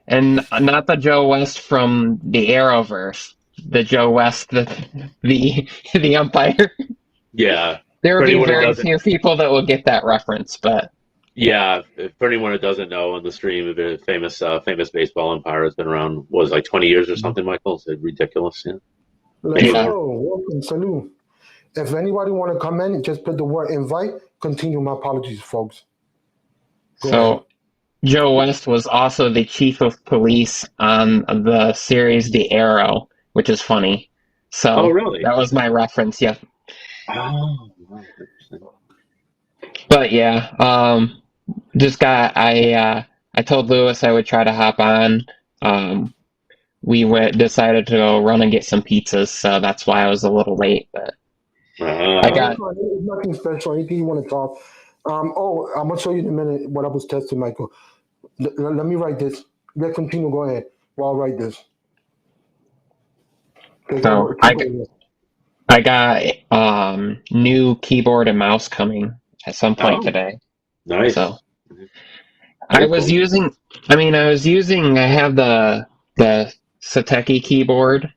and not the Joe West from the Arrowverse, the Joe West, the umpire. Yeah. There For will be anyone who very doesn't- few people that will get that reference, but Yeah. For anyone who doesn't know, on the stream, a famous baseball umpire has been around, was like 20 years or something, Michael? It's ridiculous. Yeah. Let's Yeah. go. Welcome. Salute. If anybody want to come in, just put the word invite. Continue. My apologies, folks. Go ahead. so Joe West was also the chief of police on the series The Arrow, which is funny. So Oh, really? that was my reference. Yeah. Oh, wow, interesting. But yeah, just got I told Lewis I would try to hop on. We decided to go run and get some pizzas, so that's why I was a little late. But I No, Uh, got it's fine. It's nothing special. Anything you want to talk. I'm gonna show you in a minute what I was testing, Michael. Let me write this. Let's continue. Go ahead. While I write this. Okay, so keep going. I got new keyboard and mouse coming at some point oh, today. So nice. I Very was cool. using I have the Sateki keyboard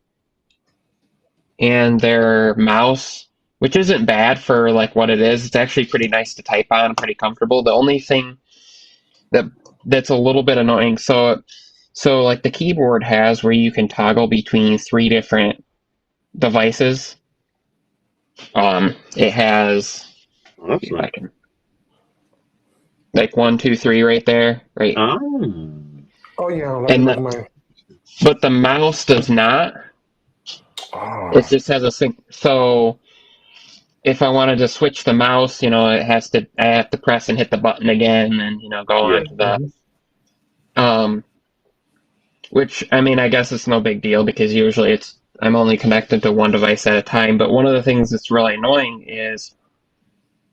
and their mouse, which isn't bad for like what it is. It's actually pretty nice to type on, pretty comfortable. The only thing that that's a little bit annoying. So like the keyboard has where you can toggle between three different devices. It has, Oh, that's if I nice. can, like one, two, three right there, right? Oh, Oh yeah, And like mine. but the mouse does not. It Oh, just has a sync. So if I wanted to switch the mouse, I have to press and hit the button again, and go yeah. on to the mhm. um. Which I mean, I guess it's no big deal because usually I'm only connected to one device at a time. But one of the things that's really annoying is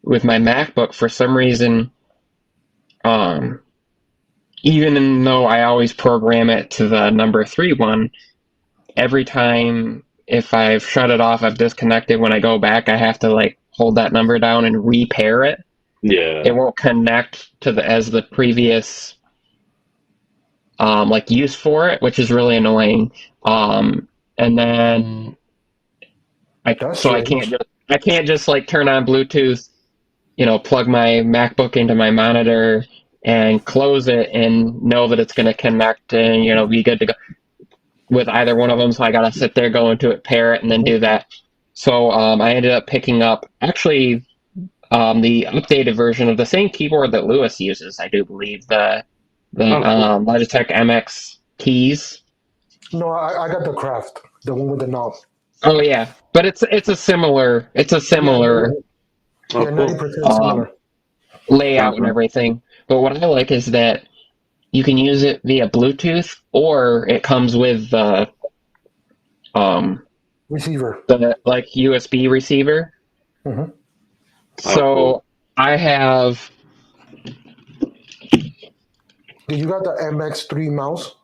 with my MacBook, for some reason, um, even though I always program it to the number 3 one, every time if I've shut it off, I've disconnected. When I go back, I have to like hold that number down and repair it. Yeah. It won't connect to the previous like use for it, which is really annoying. And then That's so strange. I can't just like turn on Bluetooth, plug my MacBook into my monitor and close it and know that it's going to connect and be good to go with either one of them. So I got to sit there, go into it, pair it, and then do that. So I ended up picking up actually the updated version of the same keyboard that Lewis uses. I do believe the Oh, cool. Logitech MX keys. No, I got the craft, the one with the knob. Oh yeah, but it's a Yeah, similar Oh, yeah, cool. 90% um, similar. layout and Uh-huh. everything. But what I like is that you can use it via Bluetooth, or it comes with um, Receiver. the like USB receiver. Hmm. Oh, cool. So I have You got the MX3 mouse?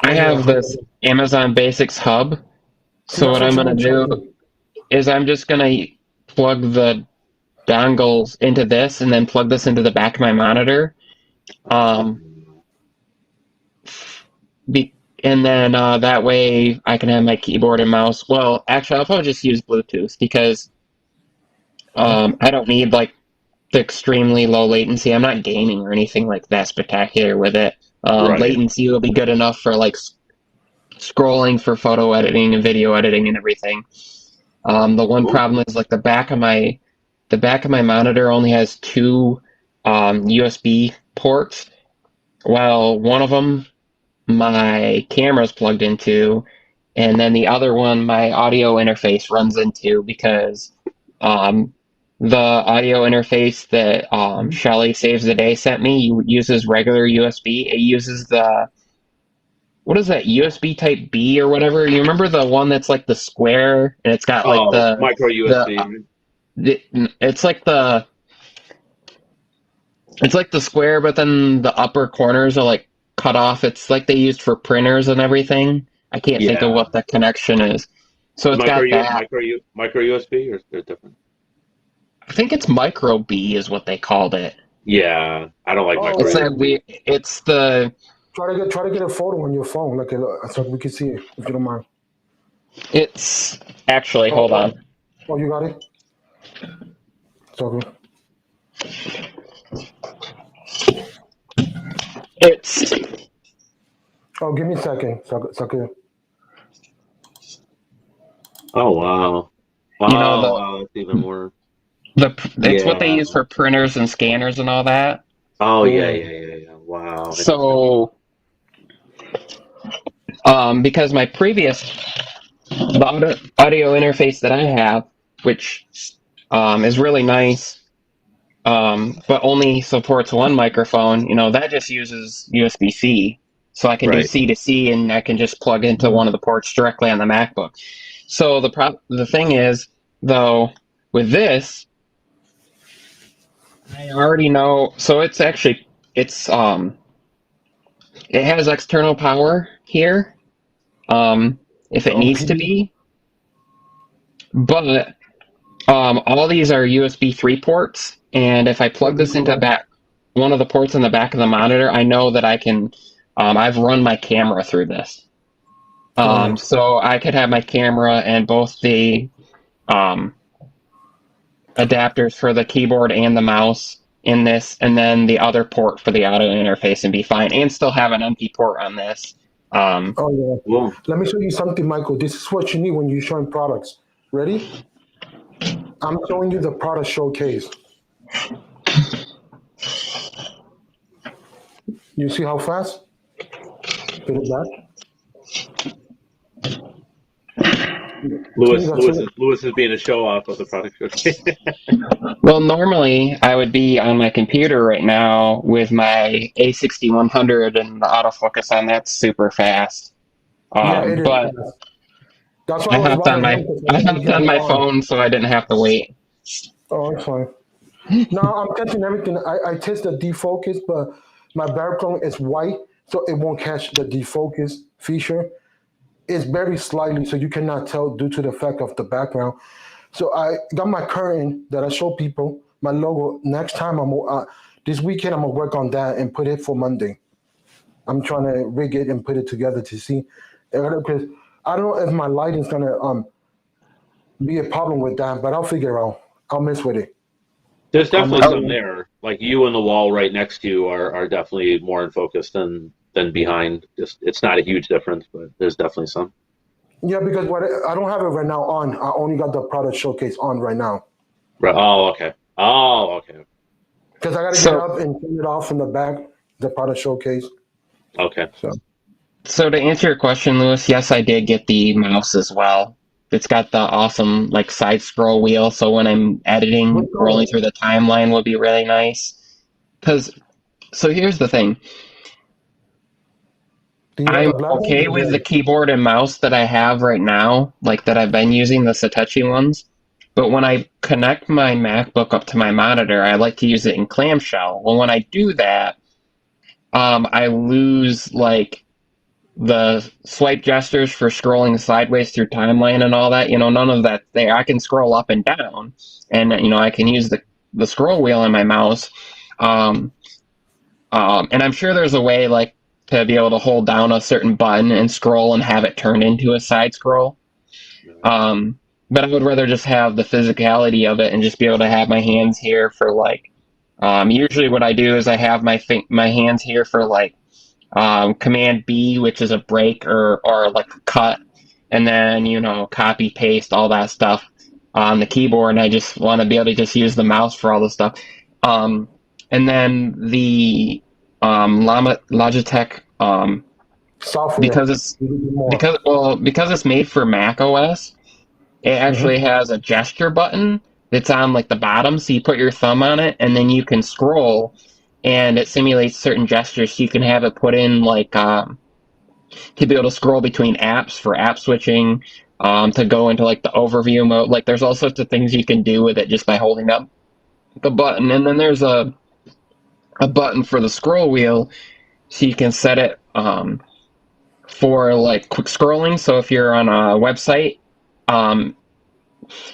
I Oh yeah. have this Amazon Basics hub. See, So that's what what I'm you gonna want to do check. is I'm just gonna plug the dongles into this and then plug this into the back of my monitor. Um, and then that way I can have my keyboard and mouse. Well, actually, I'll probably just use Bluetooth because Uh-huh. I don't need like the extremely low latency. I'm not gaming or anything like that spectacular with it. Right. Latency will be good enough for like scrolling for photo editing and video editing and everything. The one Cool. problem is like the back of my monitor only has two USB ports. Well, one of them my camera's plugged into, and then the other one my audio interface runs into because um, the audio interface that Mhm. Shelly Saves the Day sent me uses regular USB. It uses the what is that USB Type B or whatever? You remember the one that's like the square and it's got like Oh, micro the, USB. the it's like the square, but then the upper corners are like cut off. It's like they used for printers and everything. I can't think of Yeah. what the connection is. So The it's got that. micro USB, or they're different? I think it's micro B is what they called it. Yeah. I don't like Oh, micro It's that USB. we. It's the. try to get a photo on your phone, like so we can see it, if you don't mind. It's actually. Oh, Hold oh, on. oh, you got it. It's all good. It's. Oh, give me a second. So good. Oh, wow. You know Oh, wow. That's even more. the. It's what they Yeah. use for printers and scanners and all that. Oh, yeah, Mm. yeah, yeah, yeah. Wow. Interesting. So. Because my previous the audio interface that I have, which is really nice, but only supports one microphone, that just uses USB-C. So I can do Right. C to C, and I can just plug into one of the ports directly on the MacBook. So the thing is, though, with this, I already know. So it has external power here, if it needs to PD. be, but all these are USB 3 ports, and if I plug this into one of the ports in the back of the monitor, I know that I can. I've run my camera through this, Right. so I could have my camera and both the um, adapters for the keyboard and the mouse in this, and then the other port for the audio interface, and be fine, and still have an empty port on this. Oh yeah. Well, Let me show you something, Michael. This is what you need when you're showing products. Ready? I'm showing you the product showcase. You see how fast? Put it back. Lewis is being a show off of the product. Well, normally I would be on my computer right now with my A6100, and the autofocus on that's super fast. Yeah, it is. But That's why I was I bothering him because I wanted to hopped get on it my on. phone, so I didn't have to wait. Oh, it's fine. No, I'm testing everything. I test the defocus, but my background is white, so it won't catch the defocus feature. It's very slightly, so you cannot tell due to the fact of the background. So I got my curtain that I show people, my logo. Next time this weekend I'm gonna work on that and put it for Monday. I'm trying to rig it and put it together to see, because I don't know if my lighting's gonna be a problem with that, but I'll figure out. I'll mess with it. There's I'm definitely not, some there. Like you and the wall right next to you are definitely more in focus than behind. Just it's not a huge difference, but there's definitely some. yeah, because I don't have it right now on. I only got the product showcase on right now Right. Oh, okay. Oh, okay. because I got to get So, up and turn it off from the back, the product showcase. Okay. So so to answer your question, Lewis, yes, I did get the mouse as well. It's got the awesome like side scroll wheel, so when I'm editing, what rolling color? through the timeline will be really nice. So here's the thing. Do you want I'm the black one or okay the with the gray? keyboard and mouse that I have right now, like that I've been using, the Satechi ones. But when I connect my MacBook up to my monitor, I like to use it in clamshell. Well, when I do that, I lose like the swipe gestures for scrolling sideways through timeline and all that. None of that there. I can scroll up and down, and I can use the scroll wheel on my mouse. Um, and I'm sure there's a way like to be able to hold down a certain button and scroll and have it turn into a side scroll. Um, but I would rather just have the physicality of it and just be able to have my hands here for like. Usually, what I do is I have my hands here for like Command B, which is a break or like a cut, and then copy paste all that stuff on the keyboard. And I just want to be able to just use the mouse for all this stuff. Um, and then the Logitech, Software. because it's You need more. because it's made for Mac OS, it actually Hmm. has a gesture button that's on like the bottom, so you put your thumb on it, and then you can scroll, and it simulates certain gestures. So you can have it put in like to be able to scroll between apps for app switching, to go into like the overview mode. Like there's all sorts of things you can do with it just by holding up the button, and then there's a button for the scroll wheel, so you can set it for like quick scrolling. So if you're on a website, um,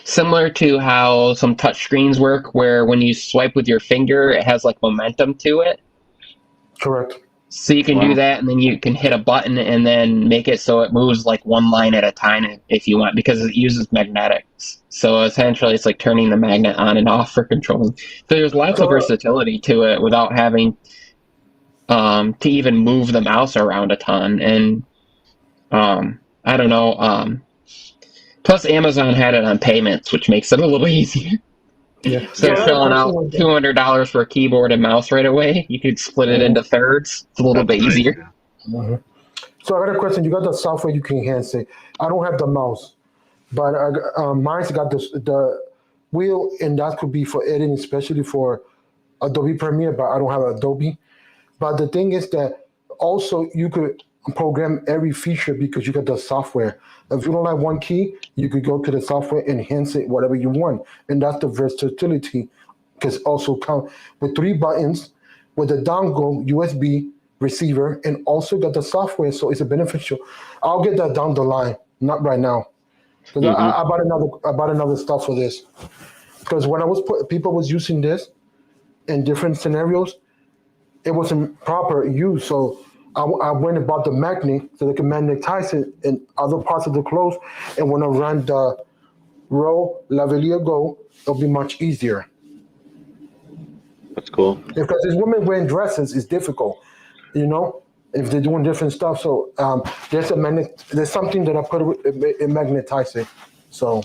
similar to how some touch screens work, where when you swipe with your finger, it has like momentum to it. Correct. So you can do Wow. that, and then you can hit a button and then make it so it moves like one line at a time if you want, because it uses magnetics. So essentially, it's like turning the magnet on and off for controlling. So there's lots of So versatility to it without having to even move the mouse around a ton. And I don't know. Plus, Amazon had it on payments, which makes it a little easier. yeah. Instead So of I got a shelling question out with that. $200 for a keyboard and mouse right away, you could split it into Mhm. thirds. It's a little That's bit nice. easier. Yeah. Mhm. So I got a question. You got the software you can enhance it. I don't have the mouse, but mine's got the wheel, and that could be for editing, especially for Adobe Premiere. But I don't have Adobe. But the thing is that also you could program every feature because you got the software. If you don't like one key, you could go to the software, enhance it, whatever you want, and that's the versatility. Because also come with 3 buttons, with a dongle, USB receiver, and also got the software, so it's a beneficial. I'll get that down the line, not right now, because Mhm. I bought another stuff for this. Because when people was using this in different scenarios, it wasn't proper use. So I went and bought the magnet so they can magnetize it in other parts of the clothes. And when I run the Row Lavalier Go, it'll be much easier. That's cool. Because these women wearing dresses is difficult, if they're doing different stuff. So there's a magnet. There's something that I put it magnetize it. So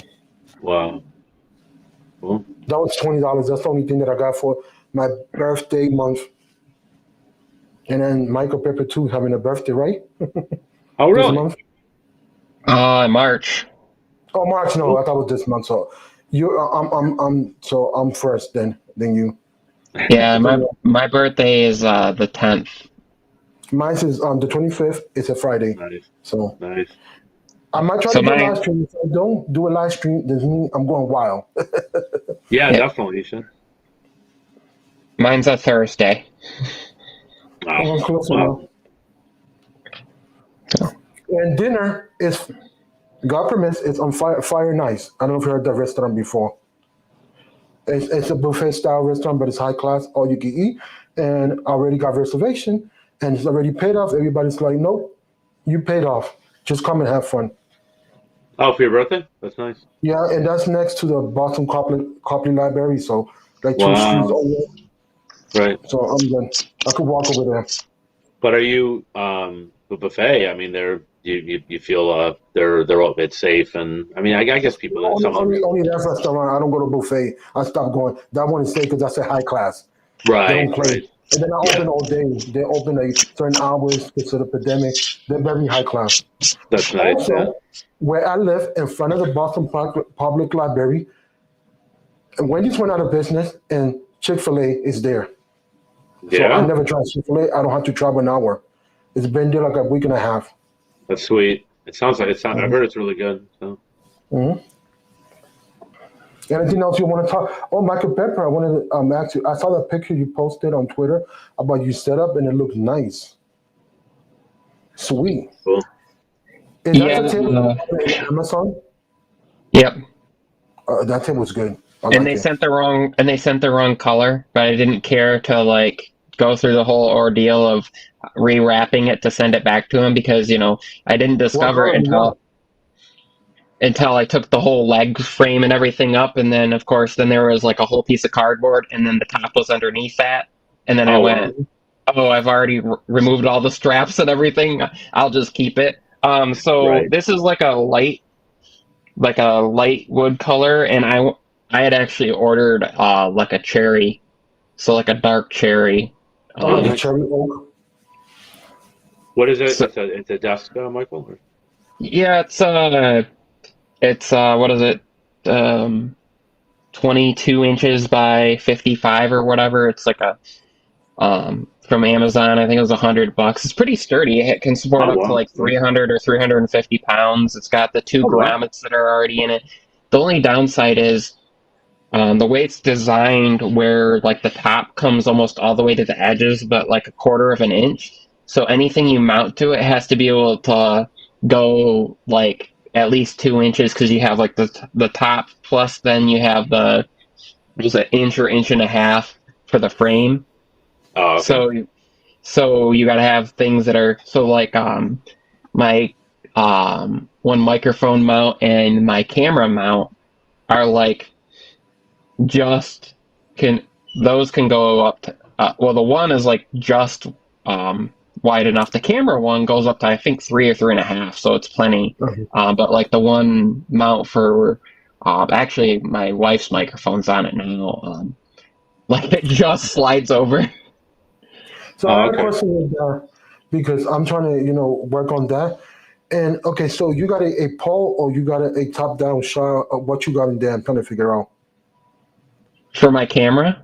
Wow. Cool. that was $20. That's the only thing that I got for my birthday month. And then Michael Pepper too having a birthday, right? Oh, This really? month. March. Oh, March. No, I thought it was this month. So I'm first then you. Yeah, my birthday is the 10th. Mine is the 25th. It's a Friday. Nice. So Nice. I might try So to do a mine- live stream. If I don't do a live stream, doesn't mean I'm going wild. Yeah, Yeah. definitely. You should. Mine's a Thursday. Wow. I'm close Wow. enough. And dinner is, God permits, it's on Fire Nice. I don't know if you heard that restaurant before. It's a buffet style restaurant, but it's high class, all you can eat. And I already got reservation, and it's already paid off. Everybody's like, nope, you paid off. Just come and have fun. Oh, for your birthday? That's nice. Yeah, and that's next to the Boston Copley Library, so like 2 Wow. streets over. Right. So I'm good. I could walk over there. But are you the buffet? I mean, you feel they're all it's safe, and I mean, I guess people some of them, Only that restaurant. I don't go to buffet. I stopped going. That one is safe because that's a high class. They right, don't play. right. And they're not open all day. They open at certain hours because of the pandemic. They're very high class. That's nice. Also, Yeah. where I live, in front of the Boston Public Library, Wendy's went out of business, and Chick-fil-A is there. So I Yeah, never tried Chick-fil-A. I don't have to travel an hour. It's been there like a week and a half. that's sweet. It sounds like I've heard it's really good. So. Mhm. Anything else you want to talk? Oh, Michael Pepper, I wanted to ask you. I saw the picture you posted on Twitter about your setup, and it looked nice. Sweet. Cool. Is Yeah, that the table on Amazon? Yep. That table's good. I And like they it. sent the wrong color, but I didn't care to like go through the whole ordeal of rewrapping it to send it back to him because I didn't discover color it do you want? until I took the whole leg frame and everything up, and then of course then there was like a whole piece of cardboard, and then the top was underneath that, and then I Oh, went, oh, I've already removed all the straps and everything. I'll just keep it. So Right. this is like a light wood color, and I had actually ordered like a cherry, so like a dark cherry. Oh, The nice. cherry oak. What is it? So- It's a desk, Michael. Or? Yeah, it's what is it? 22 inches by 55 or whatever. It's like a from Amazon. I think it was $100. It's pretty sturdy. It can support Oh, up wow. to like 300 or 350 pounds. It's got the 2 Oh, wow. grommets that are already in it. The only downside is the way it's designed, where like the top comes almost all the way to the edges, but like a quarter of an inch. So anything you mount to it has to be able to go like at least 2 inches, because you have like the top, plus then you have the was an inch or inch and a half for the frame. Oh, okay. So you got to have things that are so like my one microphone mount and my camera mount are like just those can go up to well, the one is like just wide enough. The camera one goes up to I think 3 or 3.5, so it's plenty. Mhm. But like the one mount for actually my wife's microphone's on it now. Like it just slides over. So I have okay. a question with because I'm trying to, work on that. And okay, so you got a pole or you got a top down shot of what you got in there? I'm trying to figure out. For my camera,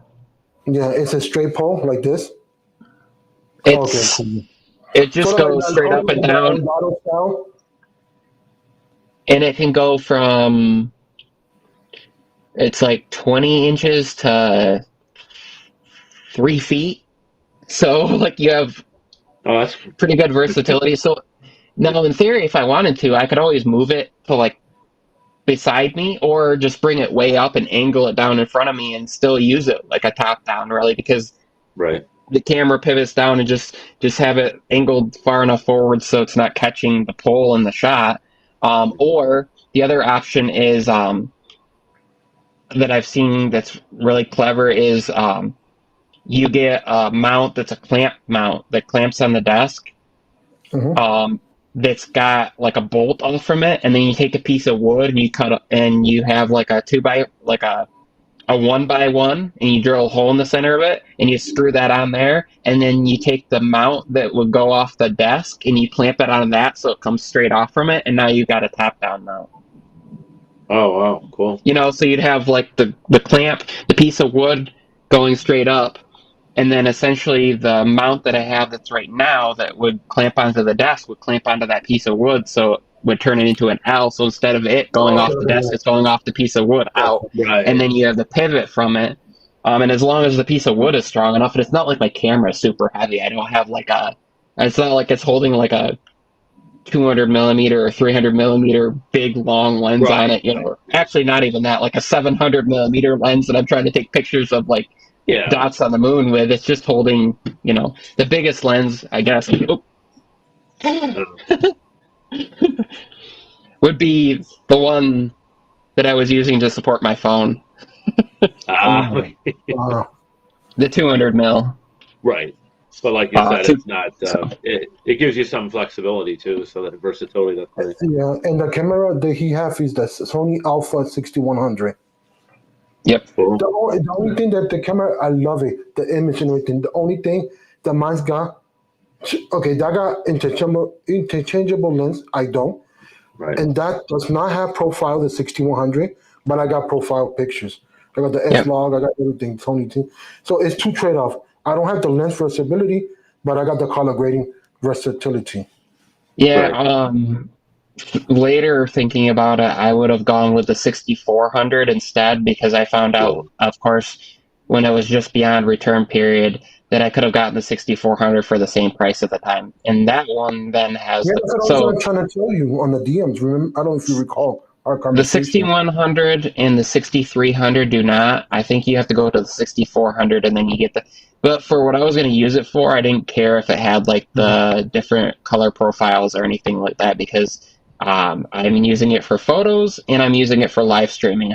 Yeah, it's a straight pole like this. Okay, it's cool. it Sort just of like goes that, straight up and like the down, Elgato style. and it can go from it's like 20 inches to 3 feet. So like you have Oh, that's pretty good versatility. So now in theory, if I wanted to, I could always move it to like beside me or just bring it way up and angle it down in front of me and still use it like a top down, really, because right. the camera pivots down and just have it angled far enough forward so it's not catching the pole in the shot. Or the other option is that I've seen that's really clever is you get a mount that's a clamp mount that clamps on the desk. Hmm. That's got like a bolt off from it, and then you take a piece of wood and you cut up, and you have like a a 1 by 1, and you drill a hole in the center of it, and you screw that on there, and then you take the mount that would go off the desk and you clamp it on that so it comes straight off from it, and now you've got a top down mount. Oh, wow, cool. So you'd have like the clamp, the piece of wood going straight up, and then essentially the mount that I have that's right now that would clamp onto the desk would clamp onto that piece of wood, so it would turn it into an L. So instead of it going Okay, off the desk, it's going off the piece of wood out, and Right. then you have the pivot from it. And as long as the piece of wood is strong enough, and it's not like my camera is super heavy. I don't have like it's not like it's holding like a 200 millimeter or 300 millimeter big long lens on Right. it. Actually not even that, like a 700 millimeter lens that I'm trying to take pictures of like Yeah. dots on the moon with. It's just holding, the biggest lens, I guess, would be the one that I was using to support my phone, Ah, oh, wow. the 200 mil. right. But like you said, Two, it's not. so, It gives you some flexibility too, so that versatility. That's great. Yeah, and the camera that he have is the Sony Alpha 6100. yep. Cool. The only thing that the camera, I love it, the image and everything. The only thing that mine's got, okay, that got interchangeable lens. I don't, Right. and that does not have profile, the 6100, but I got profile pictures. I got the S Yep. log, I got everything, Sony too. So it's two trade off. I don't have the lens versatility, but I got the color grading versatility. Yeah. Right. Later thinking about it, I would have gone with the 6400 instead, because I found out, Cool. of course, when it was just beyond return period, that I could have gotten the 6400 for the same price at the time. And that one then has Yeah, that's what I was trying to tell you on the DMs. Remember, I don't know if you recall our the conversation. 6100 and the 6300 do not. I think you have to go to the 6400 and then you get but for what I was going to use it for, I didn't care if it had like the different color profiles or anything like that, because I'm using it for photos and I'm using it for live streaming.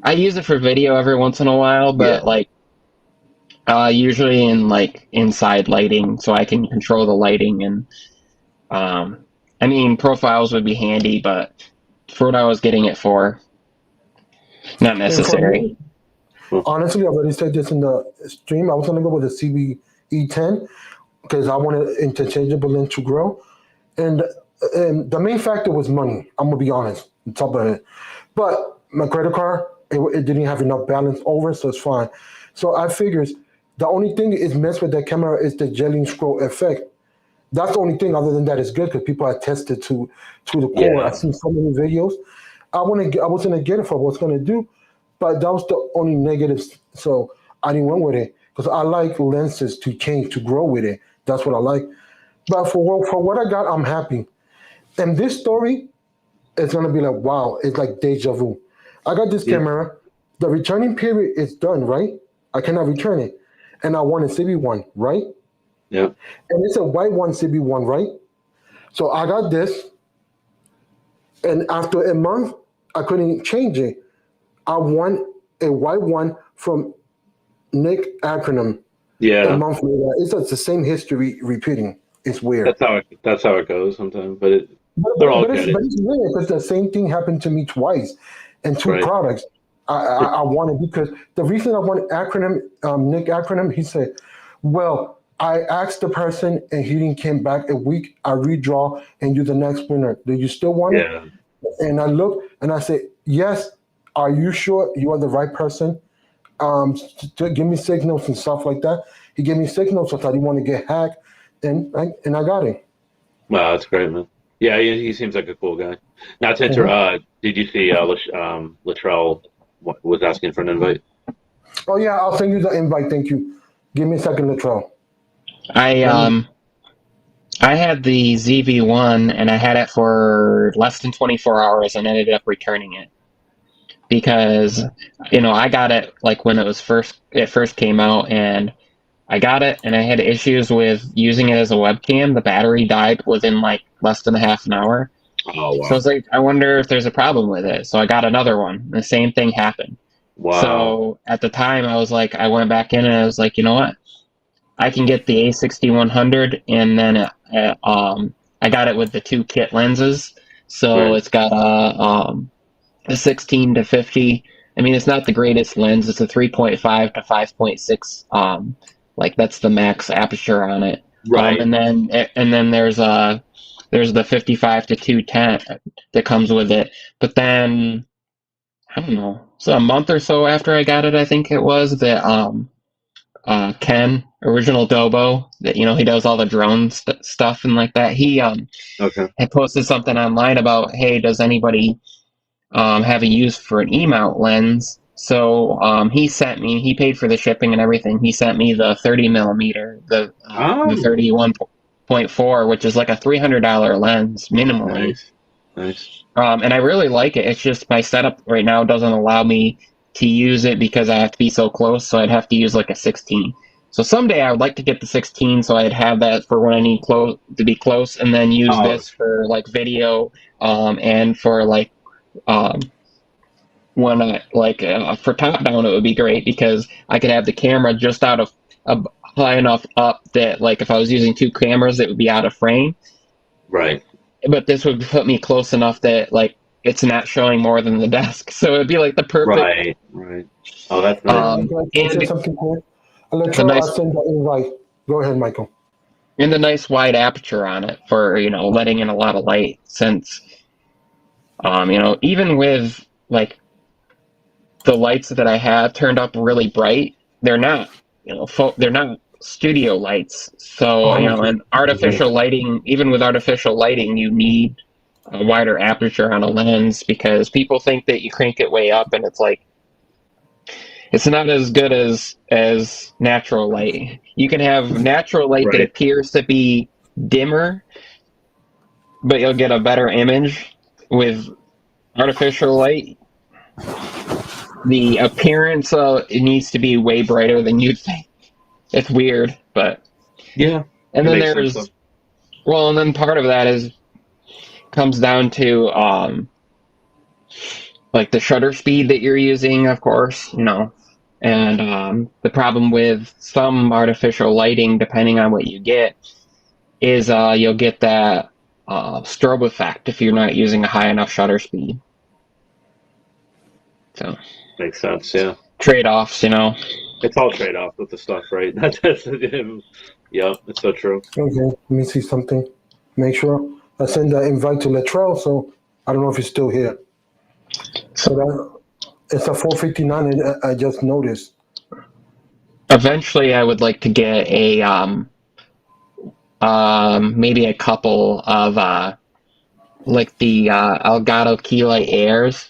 I use it for video every once in a while, Yeah. but like usually in like inside lighting, so I can control the lighting. And profiles would be handy, but for what I was getting it for, not And for necessary. me, honestly, I already said this in the stream. I was going to go with the CBE10 because I wanted interchangeable lens to grow. And the main factor was money. I'm going to be honest, on top of it. But my credit card, it didn't have enough balance over, so it's fine. So I figures the only thing is messed with that camera is the gelling scroll effect. That's the only thing. Other than that, it's good because people are tested to the core. Yeah. I've seen so many videos. I was gonna get it for what's gonna do, but that was the only negatives. So I didn't went with it because I like lenses to change to grow with it. That's what I like. But for what I got, I'm happy. And this story is gonna be like wow. It's like deja vu. I got this Yeah. camera. The returning period is done, right? I cannot return it, and I want a CB1, right? Yeah. And it's a white one CB1, right? So I got this, and after a month, I couldn't change it. I want a white one from Nick Acronym. A Yeah. month later, it's just the same history repeating. It's weird. That's how it goes sometimes. But But, they're all but, but, it's, good. but it's weird because the same thing happened to me twice and two Right. products. I wanted because the reason I wanted Acronym, Nick Acronym, he said, well, I asked the person and he didn't came back a week. I redraw and you the next winner. Do you still want it? Yeah. And I look and I say, yes. Are you sure you are the right person? To give me signals and stuff like that. He gave me signals. So I thought he wanted to get hacked, and I got it. Wow, that's great, man. Yeah, he seems like a cool guy. Not to enter. Mhm. Did you see Latrell was asking for an invite? Oh yeah, I'll send you the invite. Thank you. Give me a second, Latrell. I Let me. I had the ZV1 and I had it for less than 24 hours and ended up returning it because I got it like when it first came out, and I got it and I had issues with using it as a webcam. The battery died within like less than a half an hour. Oh So I wow, was like, I wonder if there's a problem with it. So I got another one. The same thing happened. wow, So at the time I was like, I went back in and I was like, you know what? I can get the A6100, and then I got it with the two kit lenses. So right, it's got a 16 to 50. I mean, it's not the greatest lens. It's a 3.5 to 5.6. Like that's the max aperture on it. right, And then there's the 55 to 210 that comes with it. But then I don't know. So a month or so after I got it, I think it was that Ken, original Dobo, that he does all the drone stuff and like that. He okay, had posted something online about, hey, does anybody have a use for an E-mount lens? So he paid for the shipping and everything. He sent me the 30 millimeter, the oh, 31.4, which is like a $300 lens minimally. nice, nice, And I really like it. It's just my setup right now doesn't allow me to use it because I have to be so close. So I'd have to use like a 16. So someday I would like to get the 16, so I'd have that for when I need to be close, and then use oh, this for like video, and for like um, when for top down, it would be great because I could have the camera just out of high enough up that like if I was using two cameras, it would be out of frame. right, But this would put me close enough that like it's not showing more than the desk. So it'd be like the perfect right, right. Oh, that's nice. Can I say and something quick? the Latrell, I'll nice send the invite. Go ahead, Michael. and the nice wide aperture on it for letting in a lot of light. Since even with like the lights that I have turned up really bright, they're not they're not studio lights. So and artificial lighting, even with artificial lighting, you need a wider aperture on a lens because people think that you crank it way up and it's like it's not as good as natural light. You can have natural light that Right, appears to be dimmer, but you'll get a better image. With artificial light, the appearance it needs to be way brighter than you'd think. It's weird, but yeah, and it then makes sense though. and then part of that is comes down to like the shutter speed that you're using, of course, and the problem with some artificial lighting, depending on what you get, is you'll get that strobe effect if you're not using a high enough shutter speed. So Makes sense. Yeah, trade-offs. it's all trade off with the stuff, right? That's yeah, it's so true. Okay, let me see something. Make sure I send the invite to Latrell. So I don't know if he's still here. So that it's a 4:59. And I just noticed. Eventually, I would like to get a maybe a couple of like the Elgato Keylight Airs.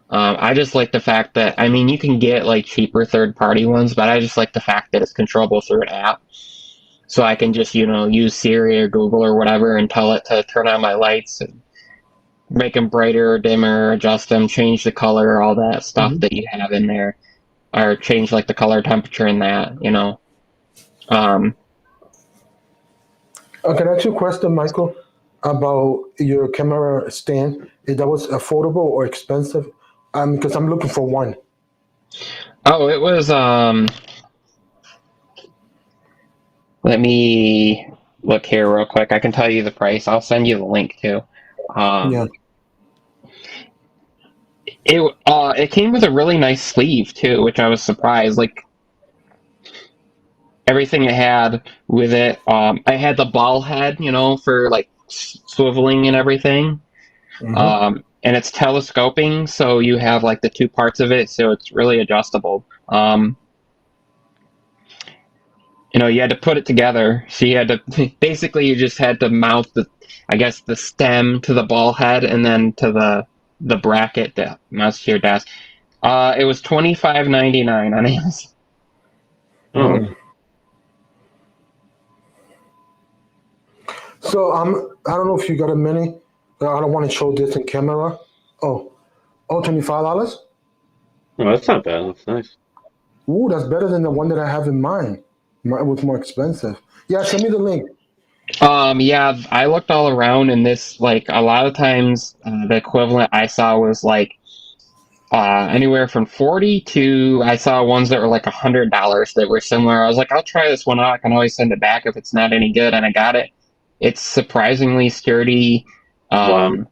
I just like the fact that I mean you can get like cheaper third-party ones, but I just like the fact that it's controllable through an app, so I can just use Siri or Google or whatever and tell it to turn on my lights and make them brighter or dimmer, adjust them, change the color, all that stuff Mhm. that you have in there, or change like the color temperature in that. Um, Can I ask you a question, Michael, about your camera stand? If that was affordable or expensive? Because I'm looking for one. oh, it was. Let me look here real quick. I can tell you the price. I'll send you the link too. Um, Yeah. it came with a really nice sleeve too, which I was surprised. Like everything it had with it. I had the ball head, for like swiveling and everything. And it's telescoping, so you have like the two parts of it, so it's really adjustable. You had to put it together. So you had to basically you just had to mount the stem to the ball head and then to the bracket that mounts to your desk. It was $25.99 on Amazon. Oh, So I don't know if you got a minute. I don't want to show this in camera. Oh, $25. no, that's not bad. That's nice. Ooh, that's better than the one that I have in mind. Mine was more expensive. Yeah, send me the link. Yeah, I looked all around, and this, like, a lot of times the equivalent I saw was like anywhere from 40 to I saw ones that were like $100 that were similar. I was like, I'll try this one out. I can always send it back if it's not any good, and I got it. It's surprisingly sturdy. Wow.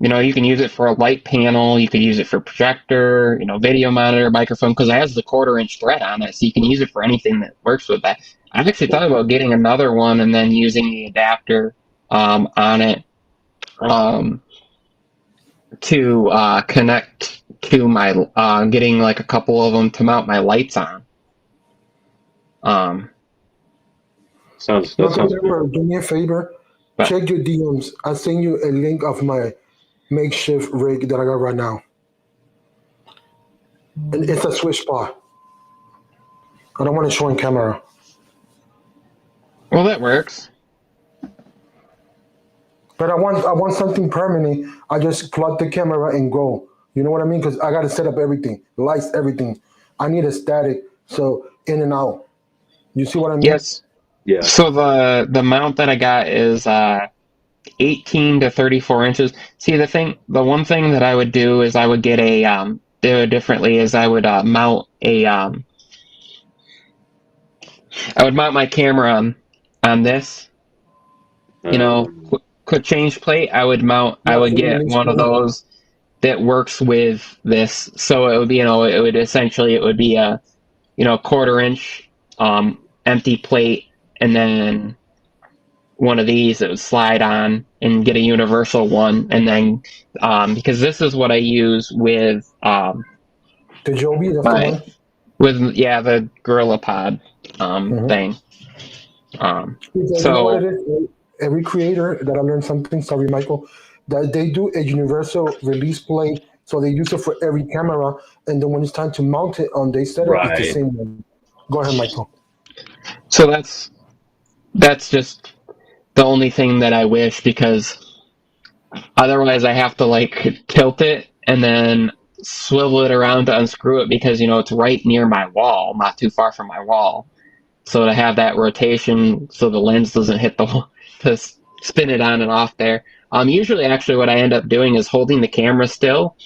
You can use it for a light panel. You could use it for projector, video monitor, microphone, because it has the 1/4-inch thread on it, so you can use it for anything that works with that. I've actually thought about getting another one and then using the adapter on it to connect to my, getting like a couple of them to mount my lights on. That sounds Remember, do me a favor. What? Check your DMs. I'll send you a link of my makeshift rig that I got right now. And it's a switch bar. I don't want to show in camera. Well, that works. But I want something permanent. I just plug the camera and go. You know what I mean? Because I got to set up everything, lights, everything. I need a static, so in and out. You see what I mean? Yes. Yeah. So the mount that I got is 18 to 34 inches. See, the one thing that I would do is I would get do it differently is I would mount I would mount my camera on this, quick change plate. I would get one of those that works with this. So it would be, it would be a, 1/4-inch empty plate, and then one of these that would slide on and get a universal one. And then, because this is what I use with, The Joby, that's the one? the Gorilla Pod, thing. Because you know what it is? Every creator that I learned something, sorry, Michael, that they do a universal release plate. So they use it for every camera. And then when it's time to mount it on, they set it, it's the Right. same one. Go ahead, Michael. So that's just the only thing that I wish, because otherwise I have to like tilt it and then swivel it around to unscrew it, because it's right near my wall, not too far from my wall. So to have that rotation so the lens doesn't hit the wall, to spin it on and off there. Usually actually what I end up doing is holding the camera still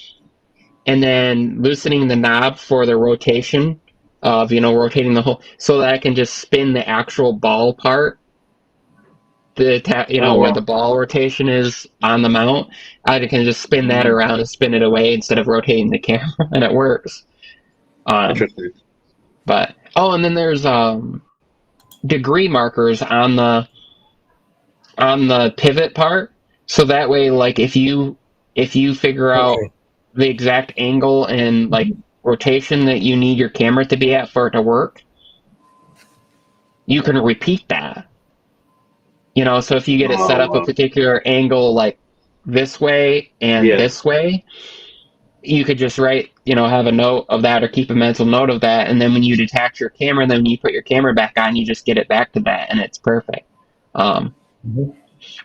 and then loosening the knob for the rotation of, rotating the whole, so that I can just spin the actual ball part, where the ball rotation is on the mount. I can just spin that around and spin it away instead of rotating the camera, and it works. Interesting. But and then there's degree markers on the pivot part, so that way, like, if you figure out the exact angle and like rotation that you need your camera to be at for it to work, you can repeat that. So if you get it set up a particular angle, like this way and this way, you could just write, have a note of that or keep a mental note of that. And then when you detach your camera, then when you put your camera back on, you just get it back to that, and it's perfect. But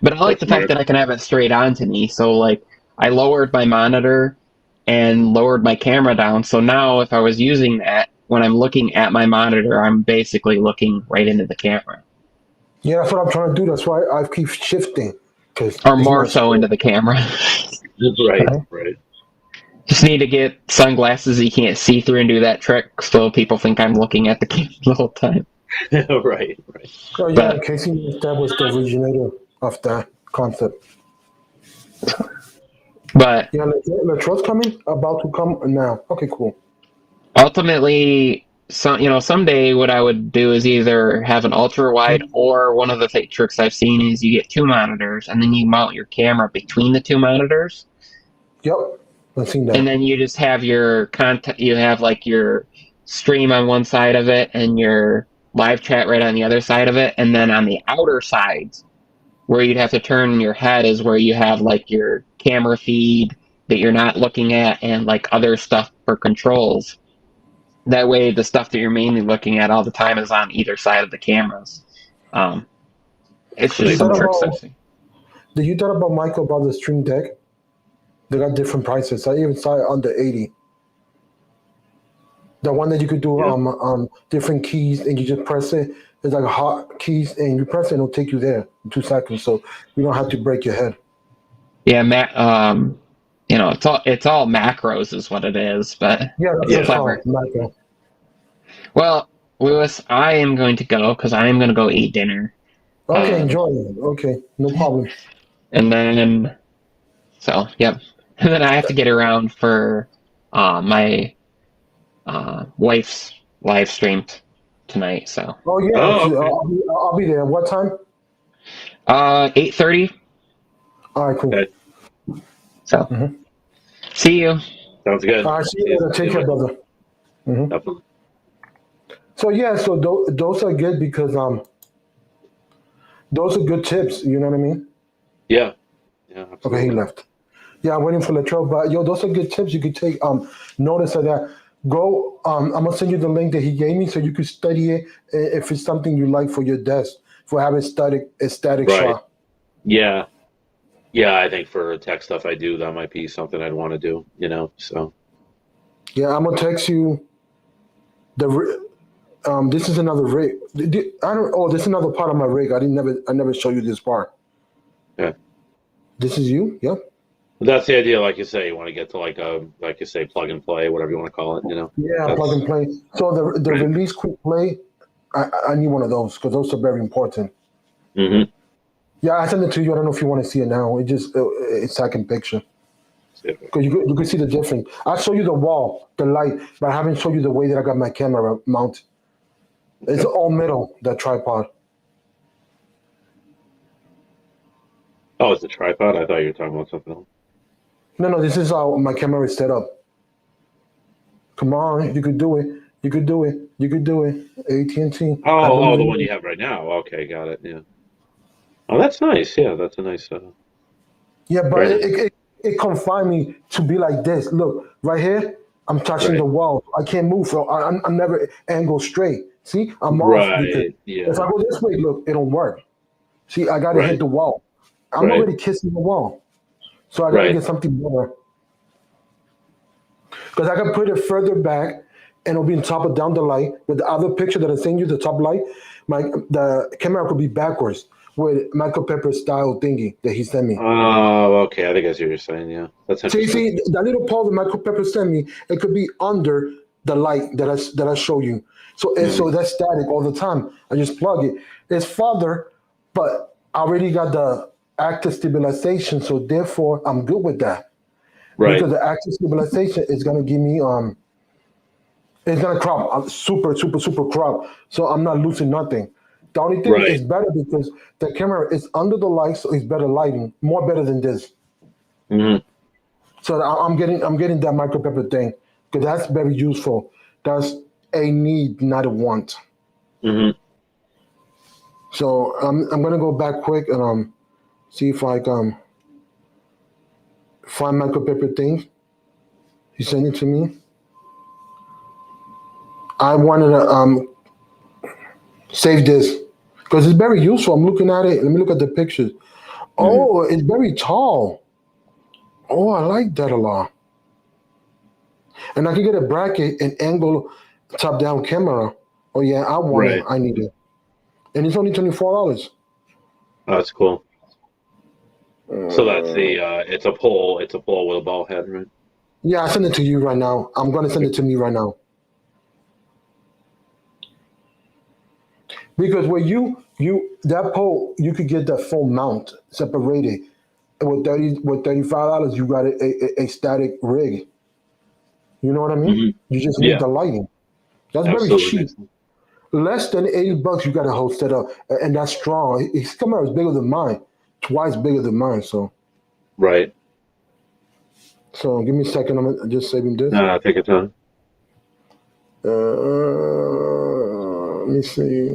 I like the fact that I can have it straight on to me. So like I lowered my monitor and lowered my camera down. So now if I was using that, when I'm looking at my monitor, I'm basically looking right into the camera. Yeah, that's what I'm trying to do. That's why I keep shifting. Or more so into the camera. Right. Just need to get sunglasses you can't see through and do that trick, so people think I'm looking at the camera the whole time. Right. So yeah, Casey Neistat was the originator of that concept. But yeah, Latro's coming, about to come now. Okay, cool. Ultimately, someday what I would do is either have an ultra wide, or one of the tricks I've seen is you get two monitors and then you mount your camera between the two monitors, Yep, I've seen and that. then you just have your content. You have like your stream on one side of it and your live chat right on the other side of it, and then on the outer sides where you'd have to turn your head is where you have like your camera feed that you're not looking at and like other stuff for controls. That way, the stuff that you're mainly looking at all the time is on either side of the cameras. Um, it's Did just you some thought tricks I've about seen. did you thought about Michael about the Stream Deck? They got different prices. I even saw it under 80. The one that you could do Yeah. different keys and you just press it. It's like hot keys and you press it and it'll take you there in 2 seconds. So you don't have to break your head. Yeah, it's all macros is what it is, but Yeah, that's it's what it's clever. called. Michael. Well, Lewis, I am going to go because I am going to go eat dinner. Okay, Um, enjoy it. Okay, no problem. and then, yep. And then I have to get around for my wife's live stream tonight. So, Oh yeah, Oh, okay. I'll be there. What time? 8:30. All right, cool. Okay. So, see you. Sounds good. All right, see you later. Take care, brother. Definitely. So yeah, so those are good because those are good tips. You know what I mean? Yeah. Yeah. Okay, Absolutely. he left. Yeah, I'm waiting for Latrell, but yo, those are good tips. You could take notice of that. Go. I'm gonna send you the link that he gave me so you could study it if it's something you like for your desk for having static Right. shot. Yeah. Yeah. I think for tech stuff I do, that might be something I'd want to do. So. Yeah, I'm gonna text you this is another rig. I don't. Oh, this is another part of my rig. I never show you this part. Yeah. This is you. Yep. That's the idea. Like you say, you want to get to like you say, plug and play, whatever you want to call it. Yeah, That's plug and play. So the right. release quick play, I need one of those because those are very important. hmm Yeah, I sent it to you. I don't know if you want to see it now. It's second picture because you could see the difference. I show you the wall, the light, but I haven't shown you the way that I got my camera mounted. It's all metal, that tripod. Oh, it's a tripod. I thought you were talking about something else. No, this is how my camera is set up. Come on, you could do it. You could do it. You could do it. AT&T. Oh, the one you have right now. Okay, got it. Yeah. Oh, that's nice. Yeah, that's a nice. Yeah, but Very nice. it confined me to be like this. Look, right here, I'm touching Right. the wall. I can't move. So I'm never angled straight. See, I'm off because Right. Yeah. if I go this way, look, it don't work. See, I got to hit Right. the wall. I'm Right. already kissing the wall. So I got to Right. get something better. Because I can put it further back and it'll be on top of down the light. With the other picture that I sent you, the top light, the camera could be backwards with Michael Pepper style thingy that he sent me. Oh, okay. I think I see what you're saying. Yeah, that's So you interesting. see, that little pole that Michael Pepper sent me, it could be under the light that I show you. So so that's static all the time. I just plug it. It's farther, but I already got the active stabilization, so therefore I'm good with that. Right. Because the active stabilization is gonna give me it's gonna crop super crop, so I'm not losing nothing. The only thing Right. is better because the camera is under the light, so it's better lighting, more better than this. hmm So I'm getting that Michael Pepper thing because that's very useful. That's a need, not a want. hmm So I'm gonna go back quick and see if I can find Michael Pepper thing. He sent it to me. I wanted to save this because it's very useful. I'm looking at it. Let me look at the pictures. Oh, it's very tall. Oh, I like that a lot. And I can get a bracket and angle top down camera. Oh yeah, I want it. Right. I need it. And it's only $24. Oh, that's cool. So that's the it's a pole with a ball head, right? Yeah, I send it to you right now. I'm gonna send it to me right now. Because with that pole, you could get that full mount separated. And with $35, you got a static rig. You know what I mean? hmm You just need Yeah. the lighting. That's very Absolutely. cheap. Less than $80, you got a whole setup, and that's strong. His camera is bigger than mine, twice bigger than mine. Right. So give me a second. I'm just saving this. Take your time. Let me see.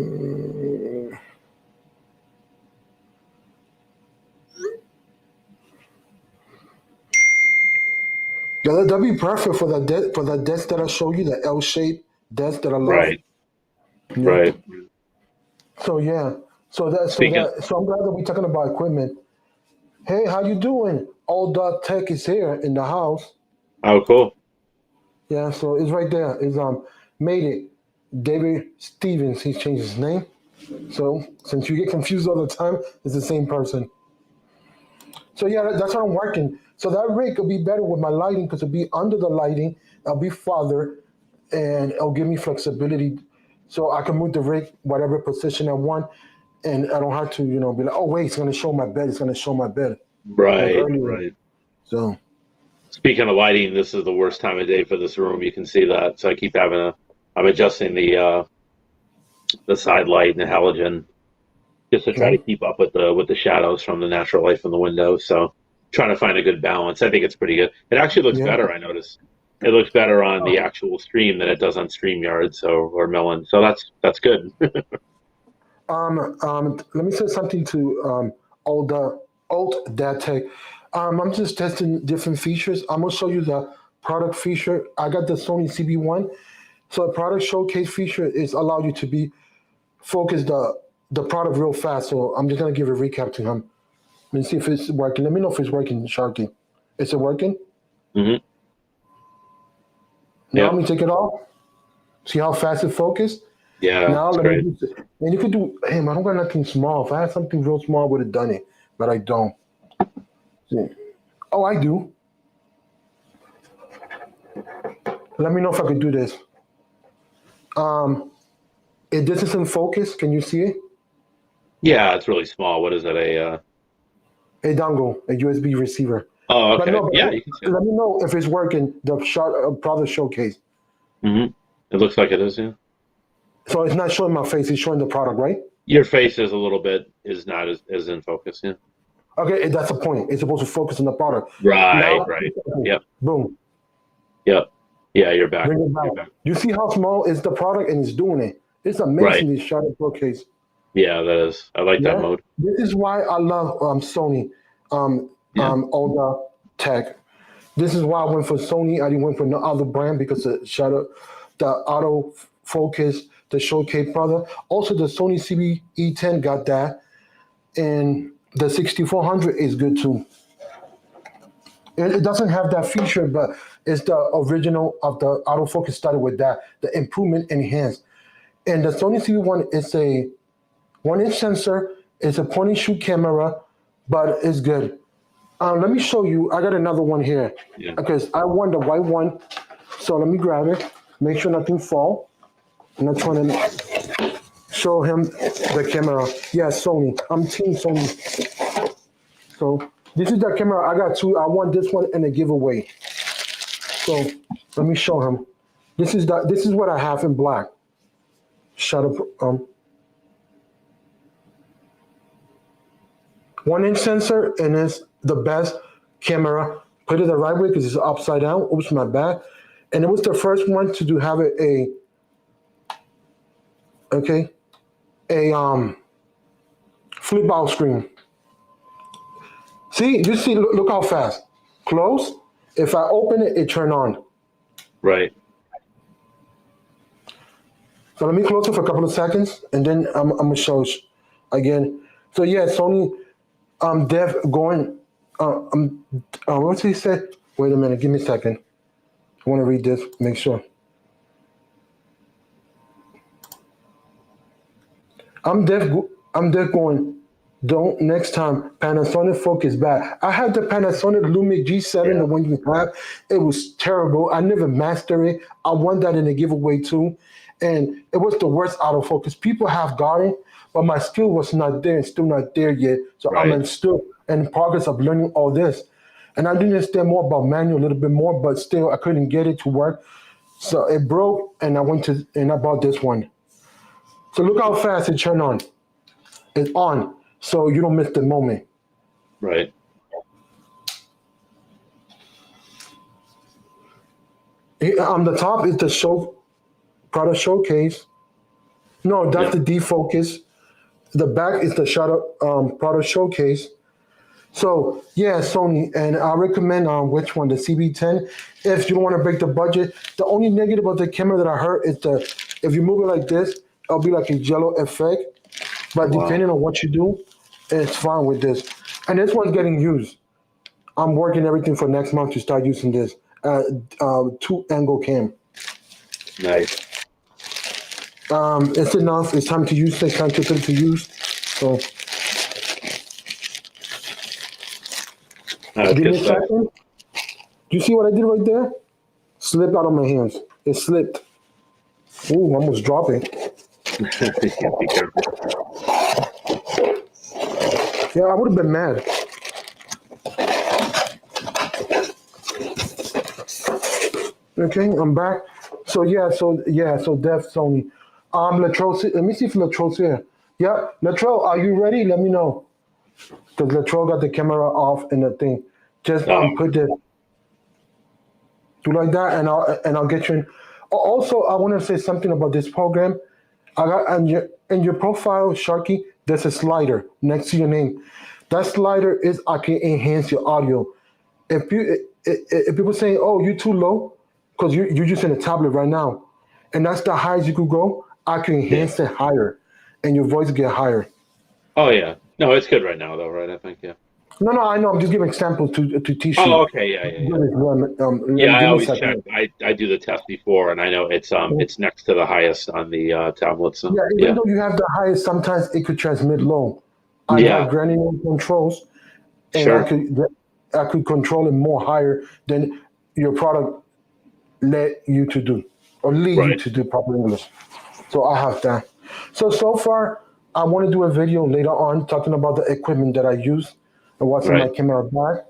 Yeah, that'd be perfect for that desk that I showed you, the L-shaped desk that I love. Right. Yeah. Right. So yeah. Speaking. So I'm glad that we're talking about equipment. Hey, how you doing? All Dot Tech is here in the house. Oh, cool. Yeah, so it's right there. It's made it. David Stevens, he changed his name. So since you get confused all the time, it's the same person. So yeah, that's how I'm working. So that rig will be better with my lighting because it'll be under the lighting. I'll be farther, and it'll give me flexibility, so I can move the rig whatever position I want, and I don't have to, be like, oh wait, it's gonna show my bed. It's gonna show my bed like Right. earlier. Right. So Speaking of lighting, this is the worst time of day for this room. You can see that. So I keep I'm adjusting the side light and the halogen just to try to keep up with the shadows from the natural light from the window. So trying to find a good balance. I think it's pretty good. It actually looks yeah. better. I noticed it looks better on the actual stream than it does on StreamYard or Melon. So that's good. Let me say something to Alt Dad Tech. I'm just testing different features. I'm gonna show you the product feature. I got the Sony CB1. So the product showcase feature is allow you to focus the product real fast. So I'm just gonna give a recap to him. Let me see if it's working. Let me know if it's working, Sharky. Is it working? hmm Now Yeah. let me take it off. See how fast it focused? Yeah. Now That's let great. me use it. And you could do, damn, I don't got nothing small. If I had something real small, I would have done it, but I don't. See. Oh, I do. Let me know if I could do this. This is in focus. Can you see it? Yeah, it's really small. What is it? A dongle, a USB receiver. Oh, But okay. no, Yeah, you can see it. let me know if it's working. The product showcase. hmm It looks like it is. Yeah. So it's not showing my face. It's showing the product, right? Your face is a little bit is not as in focus. Yeah. Okay, that's the point. It's supposed to focus on the product. Right. Now, Right. Yep. boom, Yep. Yeah, you're back. bring it You're back. back. You see how small is the product, and it's doing it. It's amazing. This shutter showcase. Yeah, that is. I like that Yeah, mode. this is why I love Sony, Yeah. Olga Tech. This is why I went for Sony. I didn't went for no other brand because the shutter, the auto focus, the showcase product. Also, the Sony CB-E10 got that, and the 6400 is good too. It doesn't have that feature, but it's the original of the autofocus started with that. The improvement enhanced. And the Sony CB1 is a 1-inch sensor. It's a point and shoot camera, but it's good. Let me show you. I got another one here Yeah. because I want the white one. So let me grab it. Make sure nothing fall. I'm not trying to show him the camera. Yeah, Sony. I'm team Sony. So this is the camera. I got two. I want this one and a giveaway. So let me show him. This is what I have in black. Shut up. 1-inch sensor, and it's the best camera. Put it the right way because it's upside down. Oops, my bad. And it was the first one to have a flip out screen. See, you see, look how fast. Close. If I open it, it turn on. Right. So let me close it for a couple of seconds, and then I'm gonna show again. So yeah, Sony, Dev going. What's he said? Wait a minute, give me a second. I want to read this. Make sure. I'm Dev going. Don't next time Panasonic focus back. I had the Panasonic Lumix G7, the one you have. It was terrible. I never mastered it. I won that in a giveaway too, and it was the worst autofocus. People have got it, but my skill was not there and still not there yet. So Right. I'm still in progress of learning all this, and I didn't understand more about manual a little bit more, but still I couldn't get it to work. So it broke, and I bought this one. So look how fast it turned on. It's on, so you don't miss the moment. Right. On the top is the product showcase. No, that's Yeah. the defocus. The back is the shutter product showcase. So yeah, Sony, and I recommend which one, the CB10. If you don't want to break the budget, the only negative of the camera that I heard is if you move it like this, it'll be like a jello effect. But Wow. depending on what you do, it's fine with this. And this one's getting used. I'm working everything for next month to start using this 2-angle cam. Nice. It's enough. It's time to use. It's time to put it to use. So That's give me good a stuff. second. You see what I did right there? Slipped out of my hands. It slipped. Ooh, almost dropping. Be careful. Yeah, I would have been mad. Okay, I'm back. So Def Sony. Latrell, let me see if Latrell's here. Yeah, Latrell, are you ready? Let me know. Because Latrell got the camera off and the thing. Just put the do like that, and I'll get you in. Also, I want to say something about this program. I got in your profile, Sharky. There's a slider next to your name. That slider is I can enhance your audio. If people saying, "Oh, you're too low," because you're using a tablet right now, and that's the highest you could go, I can enhance it higher, and your voice get higher. Oh yeah. No, it's good right now though, right? I think, yeah. No, I know. I'm just giving examples to teach you. Oh, okay, yeah. Yeah, I always check. I do the test before, and I know it's next to the highest on the tablet. So Yeah, even though you have the highest, sometimes it could transmit low. I got granular controls, and Sure. I could control it more higher than your product let you to do, or lead you Right. to do proper English. So I have that. So far, I want to do a video later on talking about the equipment that I use and what's in my Right. camera bag,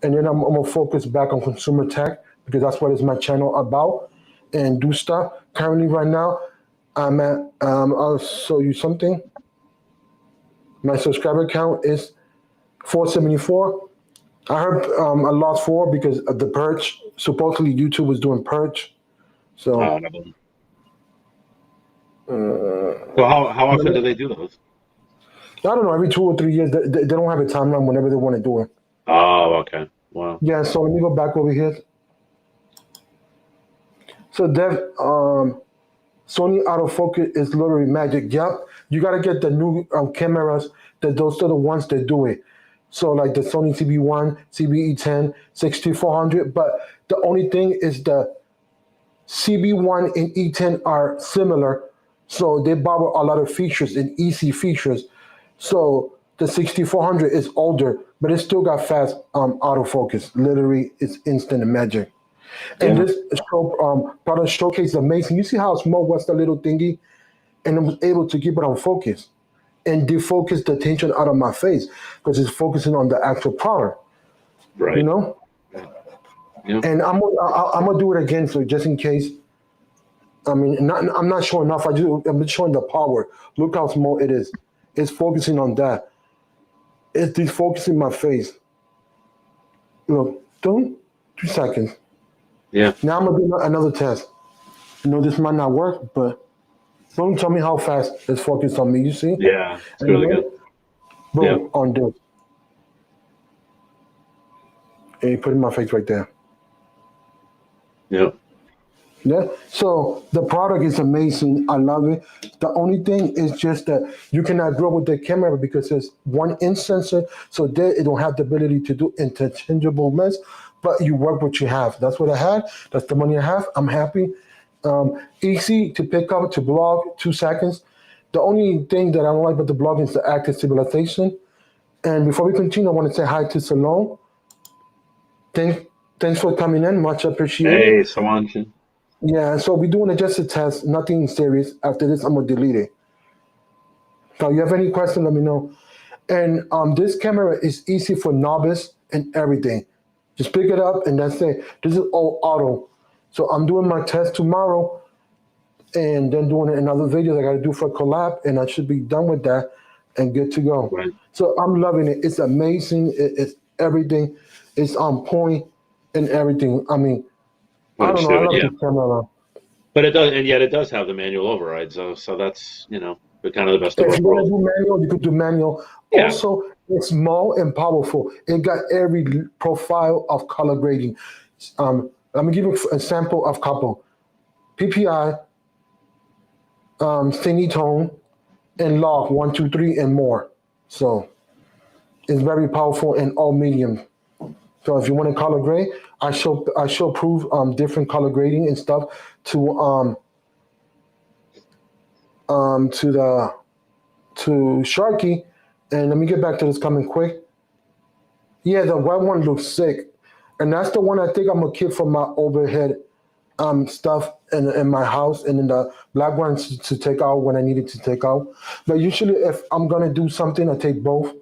and then I'm gonna focus back on consumer tech because that's what is my channel about, and do stuff. Currently, right now, I'm at. I'll show you something. My subscriber count is 474. I heard I lost 4 because of the purge. Supposedly YouTube was doing purge. So So how often do they do those? I don't know. Every 2 or 3 years, they don't have a timeline whenever they want to do it. Oh, okay. Wow. Yeah. So let me go back over here. So Sony autofocus is literally magic. Yep. You got to get the new cameras. Those are the ones that do it. So like the Sony CB1, CBE10, 6400. But the only thing is the CB1 and E10 are similar. So they borrow a lot of features and easy features. So the 6400 is older, but it still got fast autofocus. Literally, it's instant and magic. And this product showcase is amazing. You see how small was the little thingy? And it was able to keep it on focus and defocus the attention out of my face because it's focusing on the actual product, Right. you know? Yeah. And I'm gonna do it again, so just in case. I mean, I'm not showing off. I'm just showing the power. Look how small it is. It's focusing on that. It's defocusing my face. Look, 2 seconds. Yeah. Now I'm gonna do another test. You know, this might not work, but don't tell me how fast it's focused on me. You see? Yeah. It's really good. Boom, Yeah. on this. And you put it in my face right there. Yeah. Yeah. So the product is amazing. I love it. The only thing is just that you cannot grow with the camera because it's 1-inch sensor. So there it don't have the ability to do interchangeable lens, but you work what you have. That's what I had. That's the money I have. I'm happy. Easy to pick up, to blog, 2 seconds. The only thing that I don't like about the blog is the active stabilization. And before we continue, I want to say hi to Salon. Thanks for coming in. Much appreciated. Hey, Solange. Yeah, so we're doing just a test, nothing serious. After this, I'm gonna delete it. So you have any question, let me know. And this camera is easy for novice and everything. Just pick it up and that's it. This is all auto. So I'm doing my test tomorrow, and then doing another video that I got to do for collab, and I should be done with that and good to go. Right. So I'm loving it. It's amazing. It's everything. It's on point and everything. I mean, I don't know. I Understood. love Yeah. the camera. But it does, and yet it does have the manual override. So that's the kind of the best of If both you want worlds. to do manual, you could do manual. Yeah. Also, it's small and powerful. It got every profile of color grading. Let me give you a sample of couple: PPI, thingy tone, and log 1, 2, 3, and more. So it's very powerful and all medium. So if you want to color grade, I show prove different color grading and stuff to Sharky. And let me get back to this coming quick. Yeah, the white one looks sick. And that's the one I think I'm gonna keep for my overhead stuff in my house, and then the black one to take out when I need it to take out. But usually if I'm gonna do something, I take both,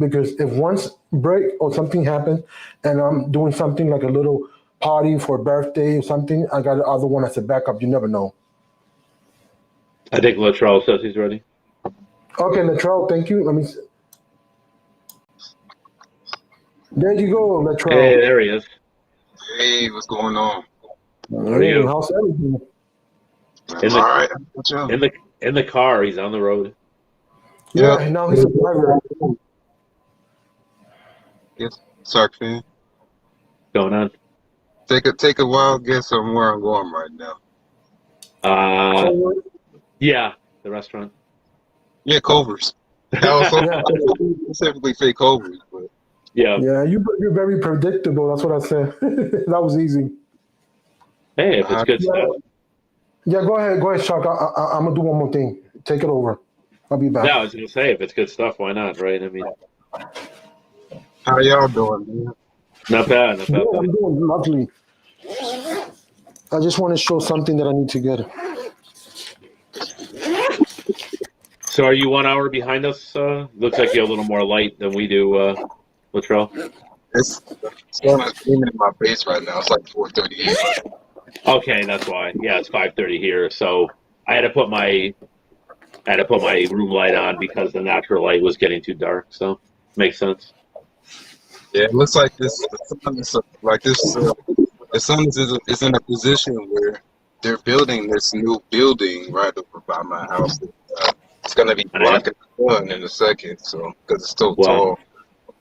because if one's break or something happens and I'm doing something like a little party for a birthday or something, I got the other one as a backup. You never know. I think Latrell says he's ready. Okay, Latrell, thank you. Let me. There you go, Hey, Latrell. there he is. Hey, what's going on? are you? How's everything? In All the right. What's up? in the car, he's on the road. Yeah, now he's a driver. Yes, Sark fan. Going on. Take a wild guess on where I'm going right now. Yeah, the restaurant. Yeah, Culver's. I was Yeah, specifically say Culver's, but Yeah. yeah, you're very predictable. That's what I said. That was easy. Hey, if it's good Yeah, stuff. yeah. Go ahead, Chuck. I'm gonna do one more thing. Take it over. I'll be back. Yeah, I was gonna say if it's good stuff, why not? Right? I mean, how y'all doing, man? not bad. Not Yeah, bad. I'm doing lovely. I just want to show something that I need to get. So, are you 1 hour behind us? Looks like you're a little more light than we do, Latrell. It's going in my face right now. It's like 4:38. Okay, that's why. Yeah, it's 5:30 here. So I had to put my room light on because the natural light was getting too dark. So makes sense. Yeah, it looks like the sun is like this. The sun is in a position where they're building this new building right over by my house. It's gonna be blocking the sun in a second, so because it's so Wow. tall.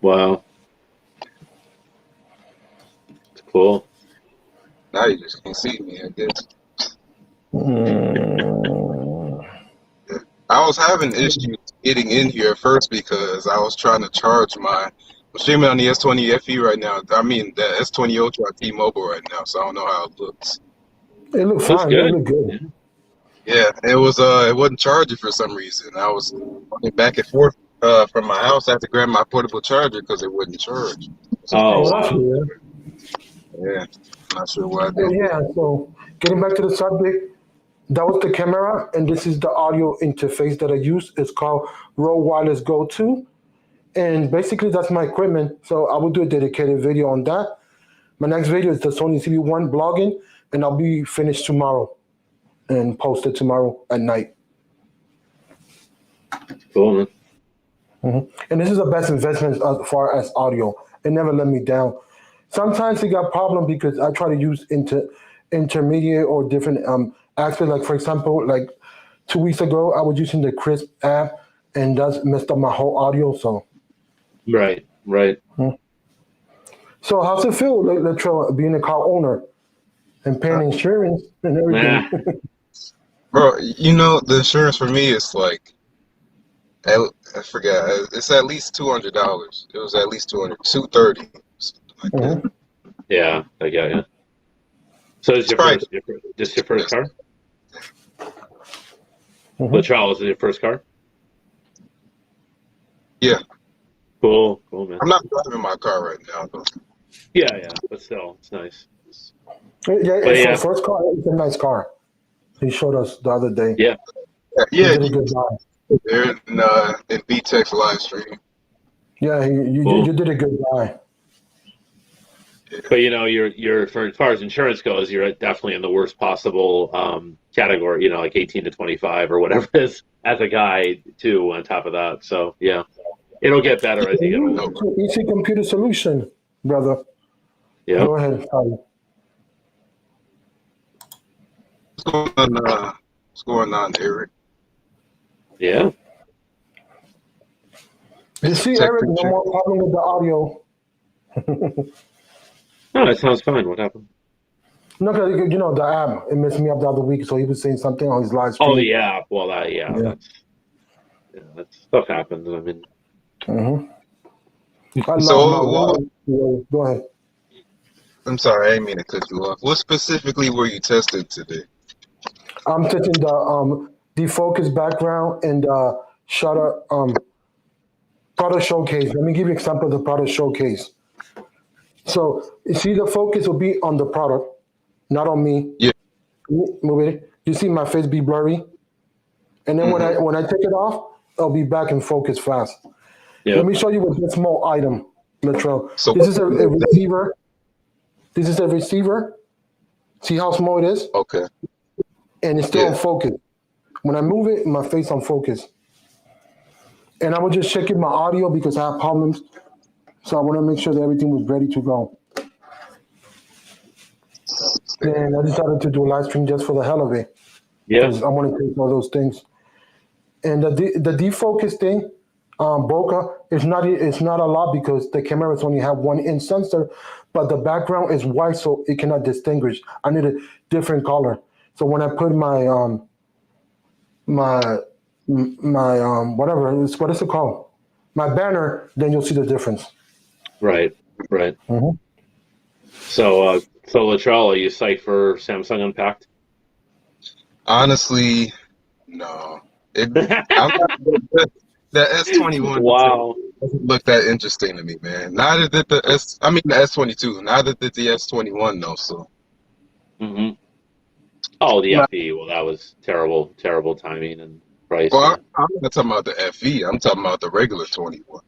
Wow, it's cool. Now you just can't see me, I guess. I was having issues getting in here at first because I was trying to charge I'm streaming on the S20 FE right now. I mean the S20 Ultra on T-Mobile right now, so I don't know how it looks. It looked Looks fine. good. It looked good. Yeah, it wasn't charging for some reason. I was running back and forth from my house. I had to grab my portable charger because it wouldn't charge. Oh, Oh, that's wow. weird. Yeah, I'm not sure what I Yeah, did. yeah. So getting back to the subject, that was the camera, and this is the audio interface that I use. It's called Rode Wireless Go 2. And basically that's my equipment. So I will do a dedicated video on that. My next video is the Sony CV1 blogging, and I'll be finished tomorrow and posted tomorrow at night. Cool, man. And this is the best investment as far as audio. It never let me down. Sometimes it got problem because I try to use intermediate or different aspects. Like for example, like 2 weeks ago, I was using the Crisp app, and that's messed up my whole audio. So Right. So how's it feel, Latrell, being a car owner and paying insurance and everything? Bro, you know the insurance for me is like I forgot. It's at least $200. It was at least $230, something like that. Yeah, I got you. So this is Right. your first car? Mhm. Latrell, is it your first car? Yeah, Cool, man. I'm not driving my car right now, though. Yeah, but still, it's nice. Yeah, But it's yeah. our first car. It's a nice car. He showed us the other day. Yeah. Yeah, He did a good job. they're in VTech's live stream. Yeah, Cool. you did a good guy. But you're for as far as insurance goes, you're definitely in the worst possible category. Like 18 to 25 or whatever it is as a guy too. On top of that, so yeah, it'll get better as you get older. Easy computer solution, brother. Yeah. Go ahead, Charlie. What's going on, Eric? Yeah. You see, Tech Eric, no picture. more problem with the audio. No, that sounds fine. What happened? No, because the app, it messed me up the other week, so he was saying something on his live stream. Oh, the app. Well, Yeah. that stuff happens. I mean, I love So, Go ahead. I'm sorry, I didn't mean to cut you off. What specifically were you testing today? I'm touching the defocus background and shutter product showcase. Let me give you an example of the product showcase. So you see the focus will be on the product, not on me. Yeah. Move it. You see my face be blurry, and then when I take it off, it'll be back in focus fast. yeah. Let me show you with this small item, Latrell. So This is a receiver. This is a receiver. See how small it is? Okay. And it's still Yeah. on focus. When I move it, my face on focus. And I was just checking my audio because I have problems. So I want to make sure that everything was ready to go. And I decided to do a live stream just for the hell of it. Yeah. Because I want to take all those things. And the defocus thing, bokeh, it's not a lot because the cameras only have 1 inch sensor, but the background is white, so it cannot distinguish. I need a different color. So when I put my whatever, what is it called? My banner, then you'll see the difference. Right. Mhm. So Latrell, are you psyched for Samsung Unpacked? Honestly, no. I'm not, the S21 Wow. doesn't look that interesting to me, man. Neither did the S22. Neither did the S21 though. So hmm Oh, the Nah. FE. Well, that was terrible timing and price. well, I'm not talking about the FE. I'm talking about the regular 21.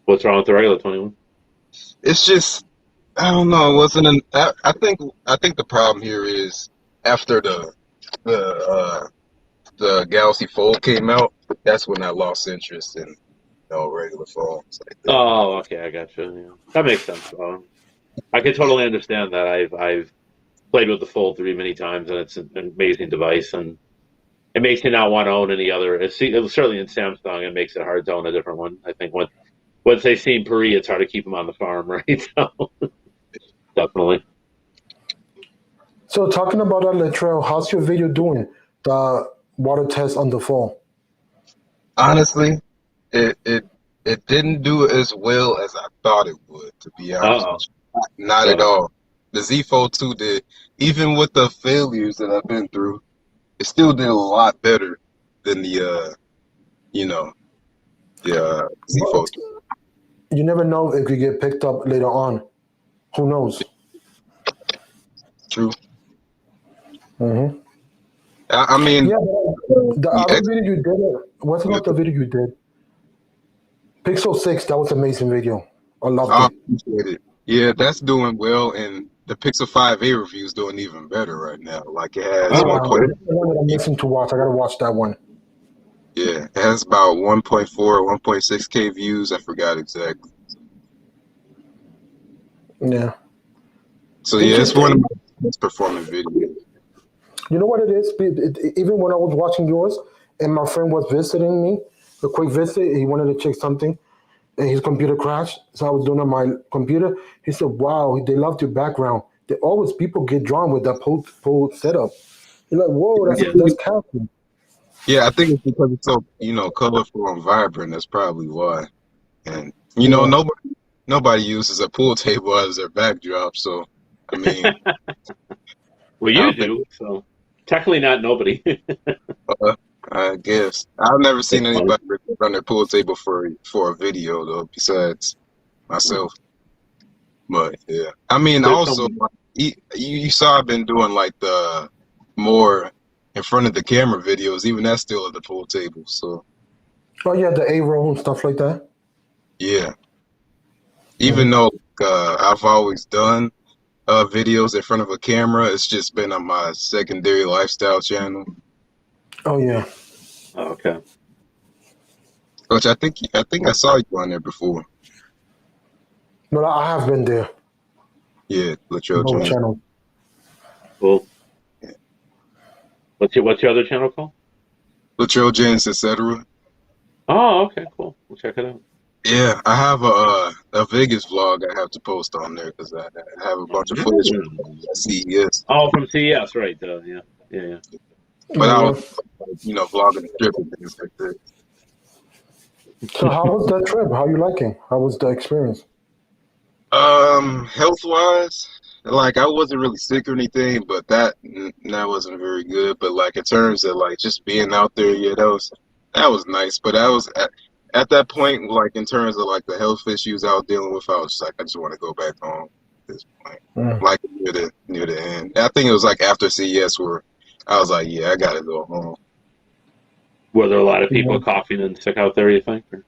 What's wrong with the regular 21? It's just I don't know. It wasn't an. I think the problem here is after the Galaxy Fold came out. That's when I lost interest in regular phones like that. Oh, okay, I got you. Yeah. That makes sense. I can totally understand that. I've played with the Fold 3 many times, and it's an amazing device, and it makes you not want to own any other. It was certainly in Samsung, it makes it hard to own a different one. I think once they see Paris, it's hard to keep them on the farm, right? So definitely. So talking about that, Latrell, how's your video doing? The water test on the phone. Honestly, it didn't do as well as I thought it would. To be honest, Uh-oh. with you. Not at all. The Z Fold 2 did, even with the failures that I've been through, it still did a lot better than the Z Fold 2. You never know if you get picked up later on. Who knows? True. Mm-hmm. I mean, Yeah, but the other video you did, what's about the video you did? Pixel 6, that was an amazing video. I loved I it. appreciate it. Yeah, that's doing well, and the Pixel 5a review is doing even better right now. Like it has Oh, Wow, 1. that's the one that I'm missing to watch. I gotta watch that one. Yeah, it has about 1.4 or 1.6K views. I forgot exactly. Yeah. So yeah, it's one of my best performing videos. You know what it is? Even when I was watching yours and my friend was visiting me, a quick visit, he wanted to check something and his computer crashed. So I was doing it on my computer. He said, wow, they loved your background. People get drawn with that pole setup. You're like, whoa, that's Captain. Yeah, I think it's because it's so colorful and vibrant. That's probably why. And nobody uses a pool table as their backdrop. So I mean, Well, you do. So technically, not nobody. I guess I've never seen anybody run their pool table for a video though, besides myself. But yeah, I mean, There's also you saw I've been doing like the more in front of the camera videos. Even that's still at the pool table. So Oh, yeah, the A-roll and stuff like that. yeah, Even though I've always done videos in front of a camera, it's just been on my secondary lifestyle channel, Oh yeah. Oh, okay. which I think I saw you on there before. No, I have been there. Yeah, Latrell No Jones. channel. Cool. What's your other channel called? Latrell Jones, etc. Oh, okay, cool. We'll check it out. Yeah, I have a Vegas vlog I have to post on there because I have a bunch of footage from CES. Oh, from CES, right? Yeah. But I Yeah. was, vlogging the trip and things like that. So how was that trip? How you liking? How was the experience? Health wise, like I wasn't really sick or anything, but that wasn't very good. But like in terms of like just being out there, yeah, that was nice. But I was at that point, like in terms of like the health issues I was dealing with, I was just like, I just want to go back home at this point. Mm. Like near the end. I think it was like after CES where I was like, yeah, I gotta go home. Were there a lot of people coughing and sick out there, you think? Or?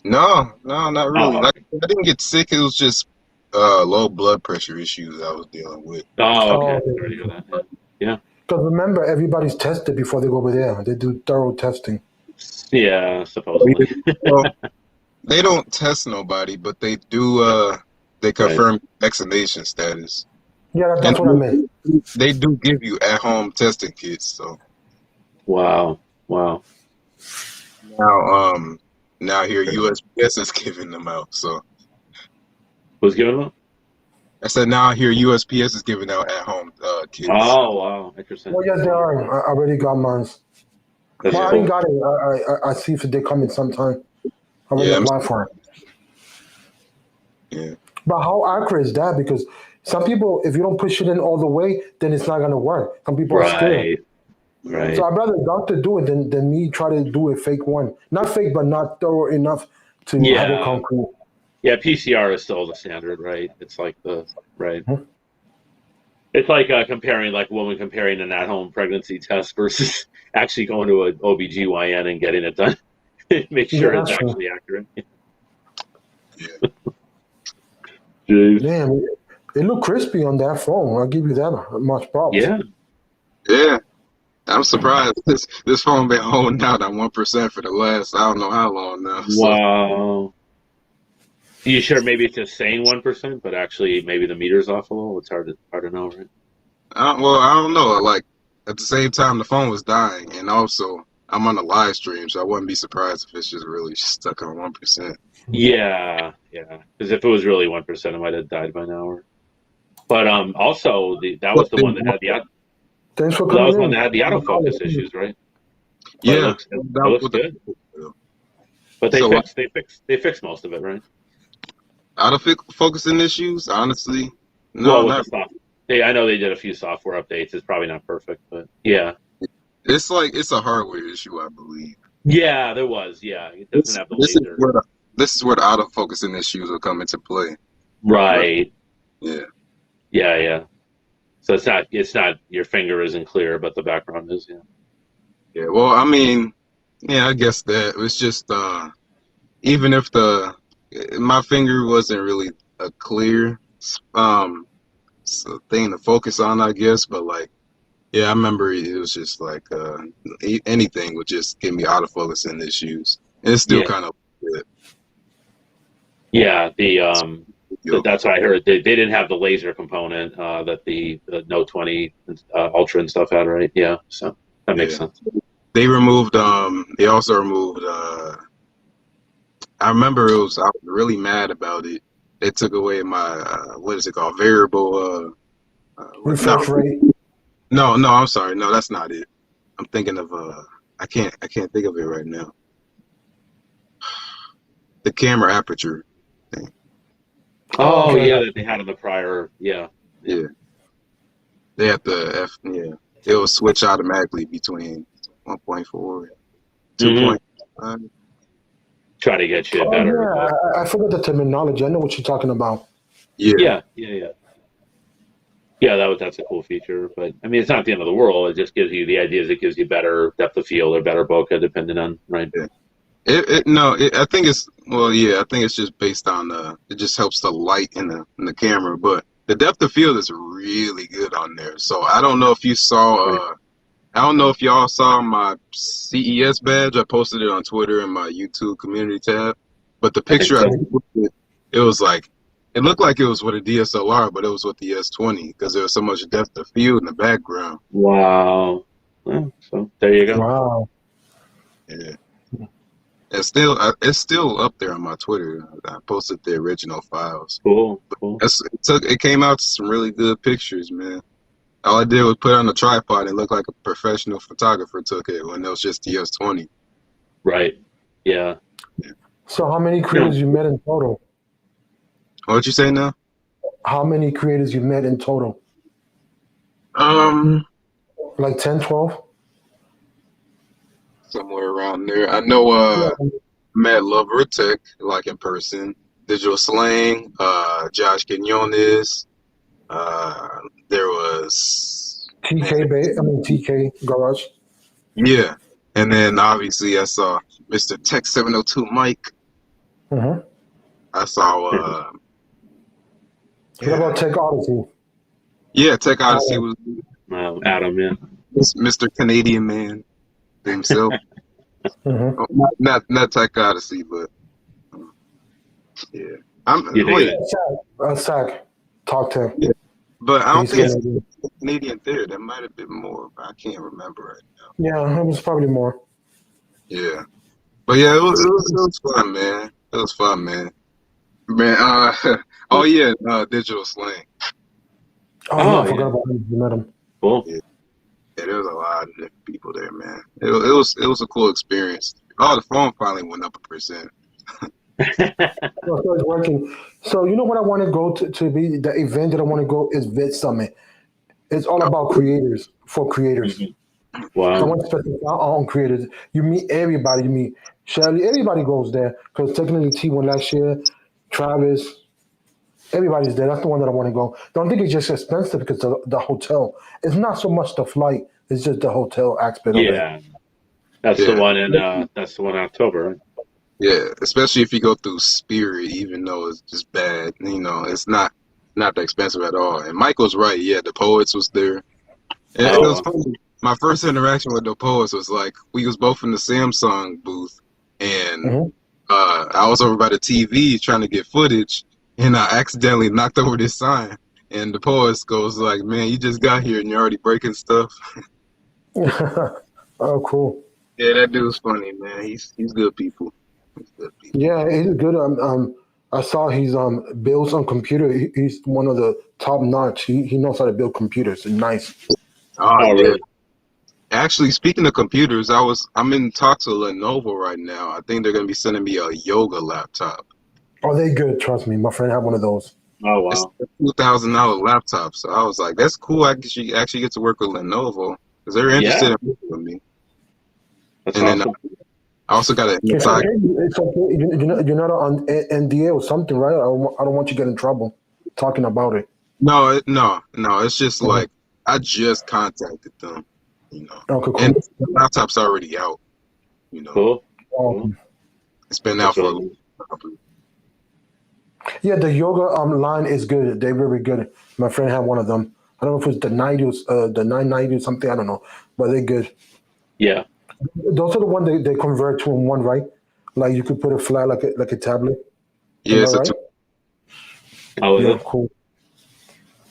No, not really. Oh. Like I didn't get sick. It was just low blood pressure issues I was dealing with. Oh, okay. Oh. Sorry to hear that. Yeah. Because remember, everybody's tested before they go over there. They do thorough testing. Yeah, supposedly. Well, they don't test nobody, but they do. They confirm vaccination status. Yeah, that's what I meant. They do give you at-home testing kits. So Wow. now here USPS is giving them out. So Who's giving them? I said now here USPS is giving out at-home kits. Oh, wow. Interesting. Well, yes, they are. I already got mine. That's Well, I cool. ain't got it. I see if they come in sometime. I already Yeah, applied for it. Yeah. But how accurate is that? Because some people, if you don't push it in all the way, then it's not going to work. Some people are scared. Right. So I'd rather a doctor do it than me try to do a fake one. Not fake, but not thorough enough to have Yeah. it concrete. Yeah, PCR is still the standard, right? It's like right. Hmm. It's like comparing an at-home pregnancy test versus actually going to an OBGYN and getting it done. Make sure Yeah, it's that's true. actually accurate. Yeah. Jeez. Damn, it looked crispy on that phone. I'll give you that much props. Yeah. Yeah. I'm surprised this phone been holding out at 1% for the last I don't know how long now. So, Wow. You sure maybe it's just saying 1%, but actually maybe the meter's off a little? It's hard to know, right? I don't know. Like at the same time, the phone was dying, and also I'm on a live stream, so I wouldn't be surprised if it's just really stuck on 1%. Yeah. Because if it was really 1%, it might have died by now. But also that was the one that had Thanks for that coming was the one in. that had the autofocus issues, right? But Yeah, it looks good. But So, they fixed most of it, right? out of focusing issues, honestly, no, Well, with not. the soft, I know they did a few software updates. It's probably not perfect, but yeah. It's like it's a hardware issue, I believe. Yeah, there was. Yeah, it doesn't have the This is laser. this is where the out of focusing issues will come into play. Right. Yeah. Yeah. So it's not your finger isn't clear, but the background is. Yeah. Yeah. Well, I mean, yeah, I guess that it's just even if my finger wasn't really a clear thing to focus on, I guess, but like, yeah, I remember it was just like anything would just give me autofocusing issues, and it's still Yeah. kind of good. Yeah. That's what I heard. They didn't have the laser component that the Note 20 Ultra and stuff had, right? Yeah. So that makes sense. They removed. They also removed. I remember I was really mad about it. They took away my what is it called? Variable. Refresh rate. No, I'm sorry. No, that's not it. I'm thinking of I can't think of it right now. The camera aperture thing. Oh, Okay. yeah, that they had in the prior. Yeah. Yeah. They had the it will switch automatically between 1.4 and 2.5. Try to get you Oh, better. yeah, I forgot the terminology. I know what you're talking about. Yeah. Yeah, that's a cool feature, but I mean, it's not the end of the world. It just gives you the idea. It gives you better depth of field or better bokeh, depending on right. I think it's I think it's just based on it just helps the light in the camera, but the depth of field is really good on there. So I don't know if you saw I don't know if y'all saw my CES badge. I posted it on Twitter in my YouTube community tab. But the picture I posted, it was like it looked like it was with a DSLR, but it was with the S20 because there was so much depth of field in the background. Wow. Well, so there you go. Wow. Yeah. It's still up there on my Twitter. I posted the original files. Cool. It came out to some really good pictures, man. All I did was put it on a tripod and look like a professional photographer took it when it was just the S20. Right. Yeah. So how many creators you met in total? What'd you say now? How many creators you met in total? Like 10, 12? Somewhere around there. I know Matt Lovertech, like in person. Digital Slang, Josh Quinones. There was TK Garage. Yeah. And then obviously I saw Mr. Tech 702 Mike. Mm-hmm. I saw What about Tech Odyssey? Yeah, Tech Odyssey was Adam, yeah. Mr. Canadian Man himself. Mm-hmm. Not Tech Odyssey, but yeah. Zach, talk to him. Yeah. But I don't He's think Canadian. it's Canadian Theater. There might have been more, but I can't remember right now. Yeah, it was probably more. Yeah. But yeah, it was fun, man. It was fun, man. Man, Digital Slang. I forgot about him. You met him. Cool. Yeah, there was a lot of different people there, man. It was a cool experience. Oh, the phone finally went up 1%. So it's working. So you know what I want to go to be the event that I want to go is Vid Summit. It's all about creators for creators. I Wow. want to specify on creators. You meet everybody. You meet Shelly. Everybody goes there because technically T1 last year, Travis, everybody's there. That's the one that I want to go. Don't think it's just expensive because the hotel. It's not so much the flight. It's just the hotel aspect of it. Yeah. That's the one in October, right? Yeah, especially if you go through Spirit, even though it's just bad, it's not that expensive at all. And Michael's right. Yeah, the Poets was there. And it was funny. My first interaction with the Poets was like we was both in the Samsung booth, and I was over by the TV trying to get footage, and I accidentally knocked over this sign. And the Poets goes like, "Man, you just got here and you're already breaking stuff." Oh, cool. Yeah, that dude's funny, man. He's good people. Yeah, he's good. I saw he's builds on computer. He's one of the top notch. He knows how to build computers. Nice. Oh, yeah. Really? Actually, speaking of computers, I'm in talks with Lenovo right now. I think they're gonna be sending me a yoga laptop. Oh, they good. Trust me. My friend had one of those. Oh, It's wow. a $2,000 laptop. So I was like, that's cool. I actually get to work with Lenovo because they're interested in working with me. That's And then awesome. I also got It's a okay. It's okay. You're not on NDA or something, right? I don't want you to get in trouble talking about it. no. It's just like I just contacted them, Okay, cool. and the laptop's already out. Cool. It's been out That's for a really while. Yeah, the yoga line is good. They're very good. My friend had one of them. I don't know if it's the 90s, the 990 or something. I don't know, but they're good. Yeah. Those are the ones they convert to in one, right? Like you could put it flat like a tablet. Yeah, Am I it's right? Oh, is Yeah, it? cool.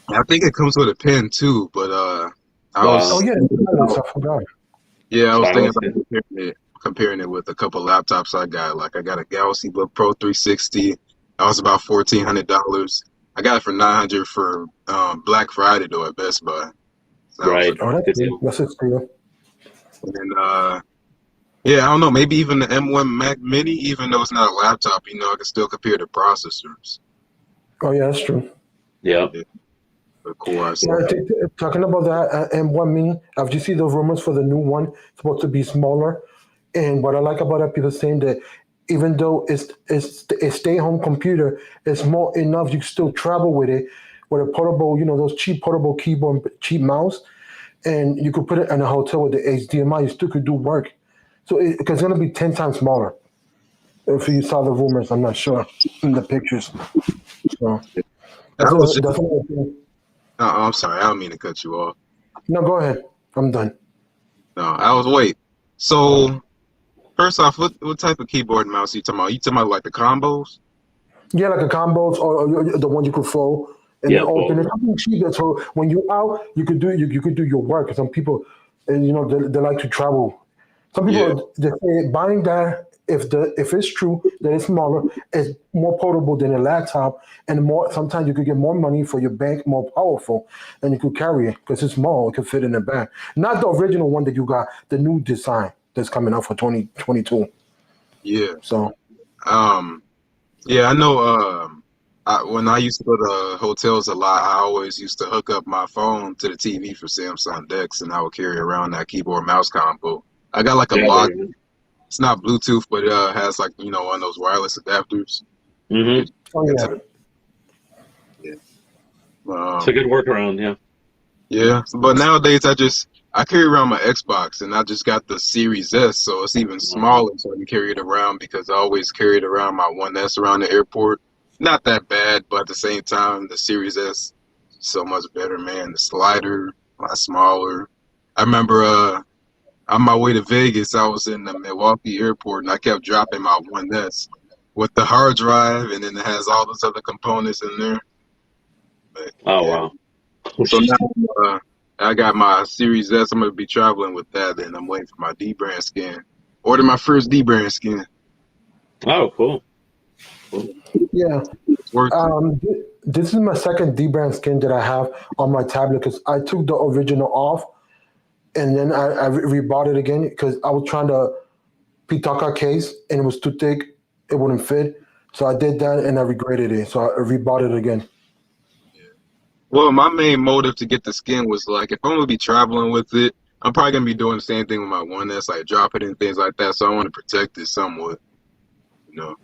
I think it comes with a pen too, but Wow. Oh yeah, I forgot. I was Stylus, thinking about comparing it with a couple laptops I got. Like I got a Galaxy Book Pro 360. That was about $1,400. I got it for $900 for Black Friday though at Best Buy. So Right. Oh, that's Good good. deal. That's a steal. And I don't know. Maybe even the M1 Mac Mini, even though it's not a laptop, I can still compare the processors. Oh yeah, that's true. Yeah. The Core Yeah, i7. talking about that M1 Mini, have you seen those rumors for the new one? It's supposed to be smaller. And what I like about it, people saying that even though it's a stay-home computer, it's more enough. You can still travel with it, with a portable, those cheap portable keyboard, cheap mouse, and you could put it in a hotel with the HDMI. You still could do work. So it's going to be 10 times smaller. If you saw the rumors, I'm not sure in the pictures. So that's I was just, that's another thing. I'm sorry, I don't mean to cut you off. No, go ahead. I'm done. No, I was wait. So first off, what type of keyboard and mouse are you talking about? You talking about like the combos? Yeah, like a combos or the one you could fold and then Yeah, open. both. It's something cheaper. So when you're out, you could do you could do your work. Some people, they like to travel. Some Yeah, people they say buying that if it's true that it's smaller, it's more portable than a laptop, and more sometimes you could get more money for your bank, more powerful, and you could carry it because it's small. It could fit in the bag. Not the original one that you got, the new design that's coming out for 2022. yeah. So Yeah, I know. When I used to go to hotels a lot, I always used to hook up my phone to the TV for Samsung Dex, and I would carry around that keyboard mouse combo. I got like a Yeah, log. It's not Bluetooth, but it has like one of those wireless adapters. mm-hmm. oh Into yeah. the, yeah. It's a good workaround. Yeah. Yeah. But nowadays, I carry around my Xbox, and I just got the Series S, so it's even smaller, so I can carry it around because I always carried around my 1S around the airport. Not that bad, but at the same time, the Series S so much better, man. The slider, a lot smaller. I remember on my way to Vegas, I was in the Milwaukee airport, and I kept dropping my 1S with the hard drive, and then it has all those other components in there. But, Oh yeah. wow. So now I got my Series S. I'm gonna be traveling with that, and I'm waiting for my D brand skin. Ordered my first D brand skin. Oh, cool. Yeah. It's working. This is my second D-brand skin that I have on my tablet because I took the original off and then I rebought it again because I was trying to Pitaka case and it was too thick. It wouldn't fit. So I did that and I regretted it. So I rebought it again. Well, my main motive to get the skin was like, if I'm gonna be traveling with it, I'm probably gonna be doing the same thing with my 1S, like drop it and things like that. So I want to protect it somewhat. You know,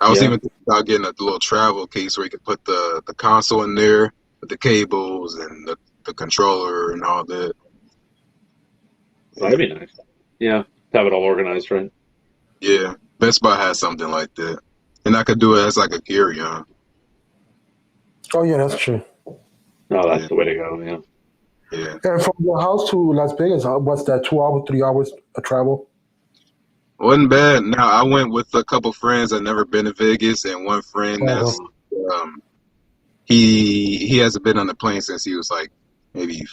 I was Yeah. even thinking about getting a little travel case where you could put the console in there with the cables and the controller and all that. That'd be nice. Yeah. Have it all organized, right? Yeah, Best Buy has something like that, and I could do it as like a carry-on. Oh yeah, that's true. No, that's Yeah. the way to go. Yeah. Yeah. And from your house to Las Vegas, what's that? 2 hours, 3 hours of travel? Wasn't bad. Now I went with a couple friends that never been to Vegas, and one friend that's he hasn't been on the plane since he was like maybe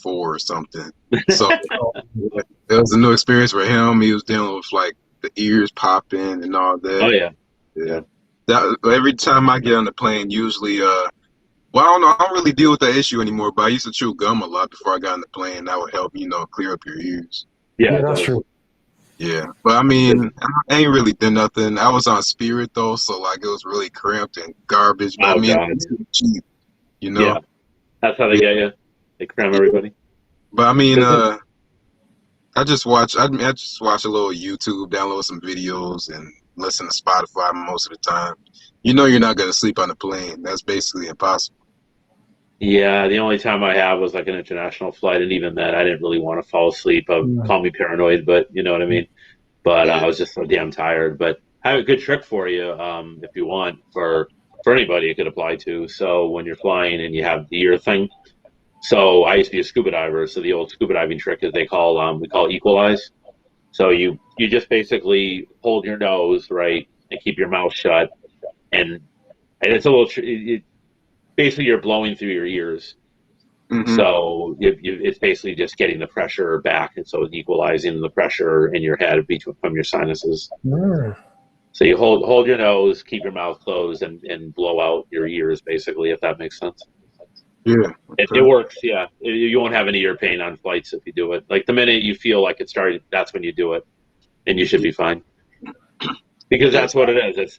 4 or something. So it was a new experience for him. He was dealing with like the ears popping and all that. Oh yeah. Yeah. Every time I get on the plane, usually well, I don't know. I don't really deal with that issue anymore, but I used to chew gum a lot before I got on the plane. That would help, clear up your ears. Yeah, Yeah, it that's does. true. Yeah, but I mean, I ain't really did nothing. I was on Spirit though, so like it was really cramped and garbage. But I Oh, mean, God. it's cheap, Yeah. That's how they get you. They cram everybody. But I mean, Mhm. I just watch a little YouTube, download some videos, and listen to Spotify most of the time. You're not gonna sleep on the plane. That's basically impossible. Yeah, the only time I have was like an international flight, and even then, I didn't really want to fall asleep. Call me paranoid, but you know what I mean. But I was just so damn tired. But I have a good trick for you, if you want, for anybody it could apply to. So when you're flying and you have the ear thing. So I used to be a scuba diver. So the old scuba diving trick is we call equalize. So you just basically hold your nose right and keep your mouth shut, and it's a little. Basically, you're blowing through your ears. Mhm. So it's basically just getting the pressure back, and so it's equalizing the pressure in your head from your sinuses. Mm. So you hold your nose, keep your mouth closed, and blow out your ears, basically, if that makes sense. Yeah. It works, yeah. You won't have any ear pain on flights if you do it. Like the minute you feel like it's starting, that's when you do it, and you should be fine. Because that's what it is. It's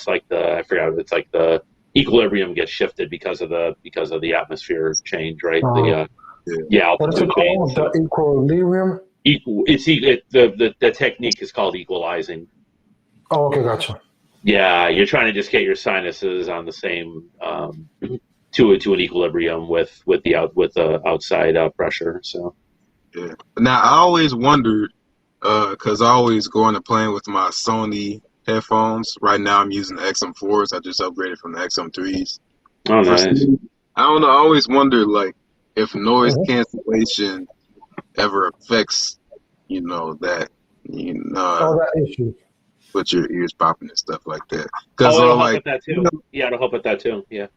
like the equilibrium gets shifted because of the atmosphere change, right? What is it Altitude change. called? So The equilibrium? the technique is called equalizing. Oh, okay, gotcha. Yeah, you're trying to just get your sinuses on the same to an equilibrium with the outside pressure. So Yeah. Now I always wondered Cause I always go on the plane with my Sony headphones. Right now I'm using the XM4s. I just upgraded from the XM3s. Oh, For nice. I don't know. I always wonder like if noise Mhm. cancellation ever affects, that, All that issue. with your ears popping and stuff like that. Cause Oh, it'll help like with that too. Yeah, it'll help with that too. Yeah.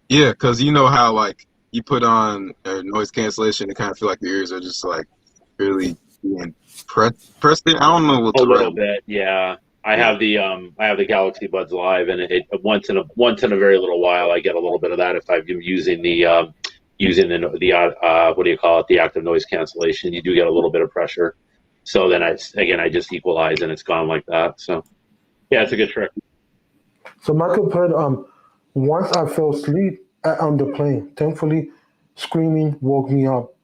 yeah, cause you know how like you put on noise cancellation, it kind of feel like your ears are just like really being pressed in. I don't know what A the right little bit, yeah. I Yeah. have the Galaxy Buds Live, and it once in a very little while I get a little bit of that if I'm using the what do you call it, the active noise cancellation. You do get a little bit of pressure, so then I just equalize and it's gone like that. So yeah, it's a good trick. So Michael put once I fell asleep on the plane. Thankfully, screaming woke me up.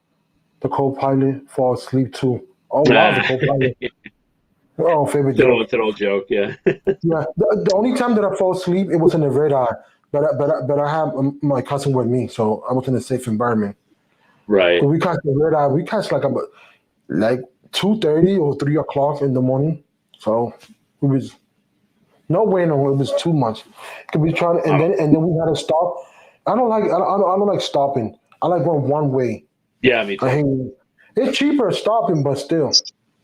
The co-pilot fall asleep too. Oh wow, the co-pilot. it's Oh, favorite an old, joke. it's an old joke, yeah. Yeah, the only time that I fall asleep, it was in the red eye. But I have my cousin with me, so I was in a safe environment. Right. But we catch the red eye. We catch like about like 2:30 or 3 o'clock in the morning. So it was no way, no, it was too much. 'Cause we trying, Oh, and then we had to stop. I don't like stopping. I like going one way. yeah, me I too. hate it's cheaper stopping, but still.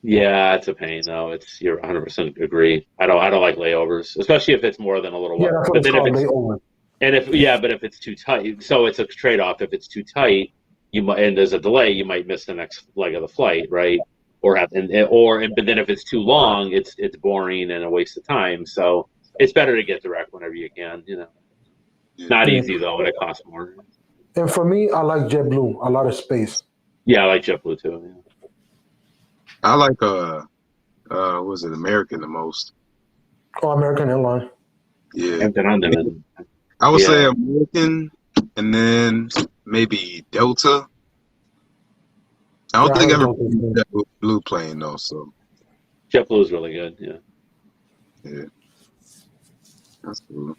Yeah, it's a pain though. You're 100% agree. I don't like layovers, especially if it's more than a little Yeah, while. that's what But it's then if called, it's layover. And but if it's too tight, so it's a trade-off. If it's too tight, you might, and there's a delay, you might miss the next leg of the flight, right? But then if it's too long, it's boring and a waste of time. So it's better to get direct whenever you can. Yeah. Not Yeah. easy though, and it costs more. And for me, I like JetBlue. A lot of space. Yeah, I like JetBlue too. Yeah. I like was it American the most? Oh, American Airlines. Yeah. I've been on them, and I would say yeah, American and then maybe Delta. I Yeah, don't I think I like ever those been things. that blue plane though, so JetBlue is really good. Yeah. yeah, that's cool.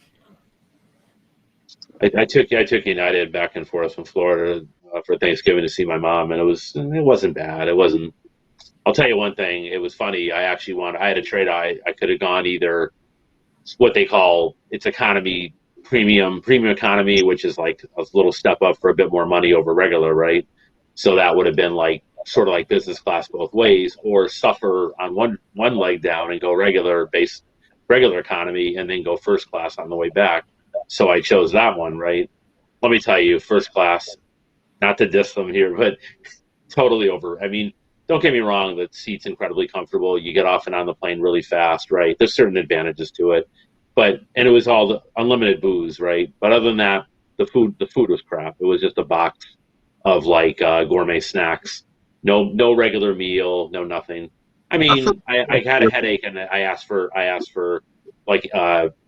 I took United back and forth from Florida for Thanksgiving to see my mom, and it wasn't bad. It wasn't. I'll tell you one thing. It was funny. I had a trade. I could have gone either what they call it's economy premium economy, which is like a little step up for a bit more money over regular, right? So that would have been like sort of like business class both ways, or suffer on one leg down and go regular economy, and then go first class on the way back. So I chose that one, right? Let me tell you, first class, not to diss them here, but totally over. I mean, don't get me wrong, the seat's incredibly comfortable. You get off and on the plane really fast, right? There's certain advantages to it. And it was all the unlimited booze, right? But other than that, the food was crap. It was just a box of like gourmet snacks. No regular meal, no nothing. I I feel mean, I had a headache and I asked for like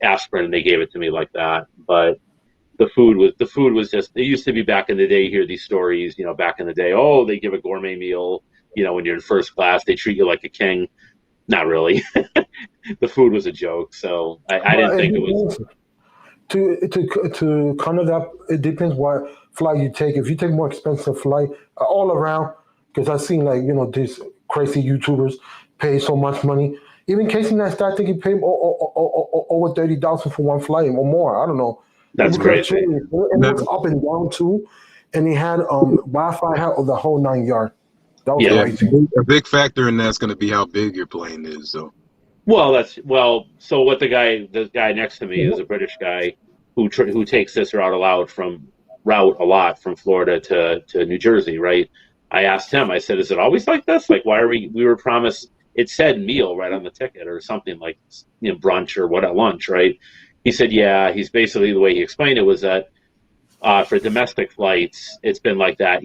aspirin and they gave it to me like that. But the food was just, it used to be back in the day, you hear these stories, back in the day, oh, they give a gourmet meal, when you're in first class, they treat you like a king. Not really. The food was a joke, so I didn't But it think it was. depends. To kind of that, it depends what flight you take. If you take more expensive flight, all around, because I've seen like these crazy YouTubers pay so much money. Even Casey Neistat, I think he paid over 30,000 for one flight or more. I don't know. It That's was like crazy. it was up and down too, and he had Wi-Fi, had the whole 9 yard. That was Yeah. yeah, crazy. a big factor in that's going to be how big your plane is. So So what the guy next to me is a British guy who takes this route a lot from Florida to New Jersey, right? I asked him. I said, "Is it always like this? Like, why are we were promised? It said meal right on the ticket or something like brunch or what at lunch, right?" He said, "Yeah." He's basically the way he explained it was that for domestic flights, it's been like that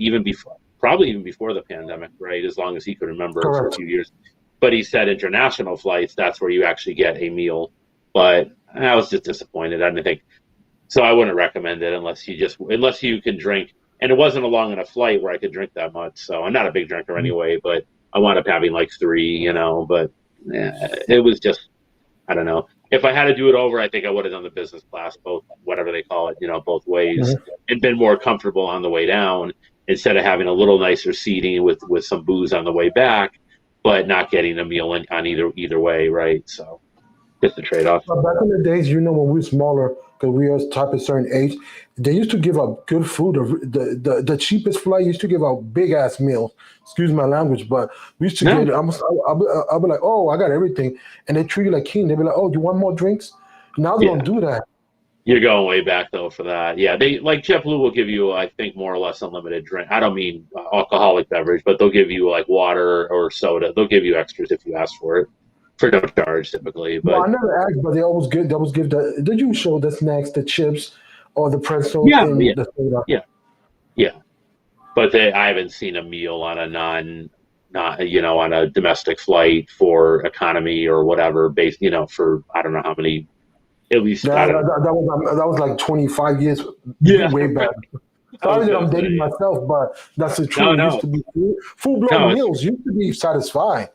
probably even before the pandemic, right? As long as he could remember for a Correct. few years. But he said international flights, that's where you actually get a meal. But I was just disappointed. I didn't think so. I wouldn't recommend it unless you can drink. And it wasn't a long enough flight where I could drink that much. So I'm not a big drinker anyway, but I wound up having like three, But it was just, I don't know. If I had to do it over, I think I would have done the business class, both whatever they call it, both ways, Mhm. and been more comfortable on the way down instead of having a little nicer seating with some booze on the way back. but not getting a meal on either way, right? So just the trade off. But back in the days, when we were smaller, because we were type a certain age, they used to give out good food. The cheapest flight used to give out big ass meals. Excuse my language, but we used to No, get. I'll be like, oh, I got everything, and they treat you like king. They be like, oh, do you want more drinks? Now they yeah. don't do that. You're going way back though for that. Yeah, they like JetBlue will give you, I think, more or less unlimited drink. I don't mean alcoholic beverage, but they'll give you like water or soda. They'll give you extras if you ask for it for no charge typically. No, I But never asked, but they always give. They always give the usual, the snacks, the chips, or the pretzel, yeah, and the soda. yeah, yeah. But I haven't seen a meal on a not on a domestic flight for economy or whatever based for I don't know how many. At least I That, don't know. that was like 25 years Yeah, way back. I was Sorry that gonna I'm dating say. myself, but that's the No, truth. It used no, to be full no. blown It's meals. Used to be satisfying.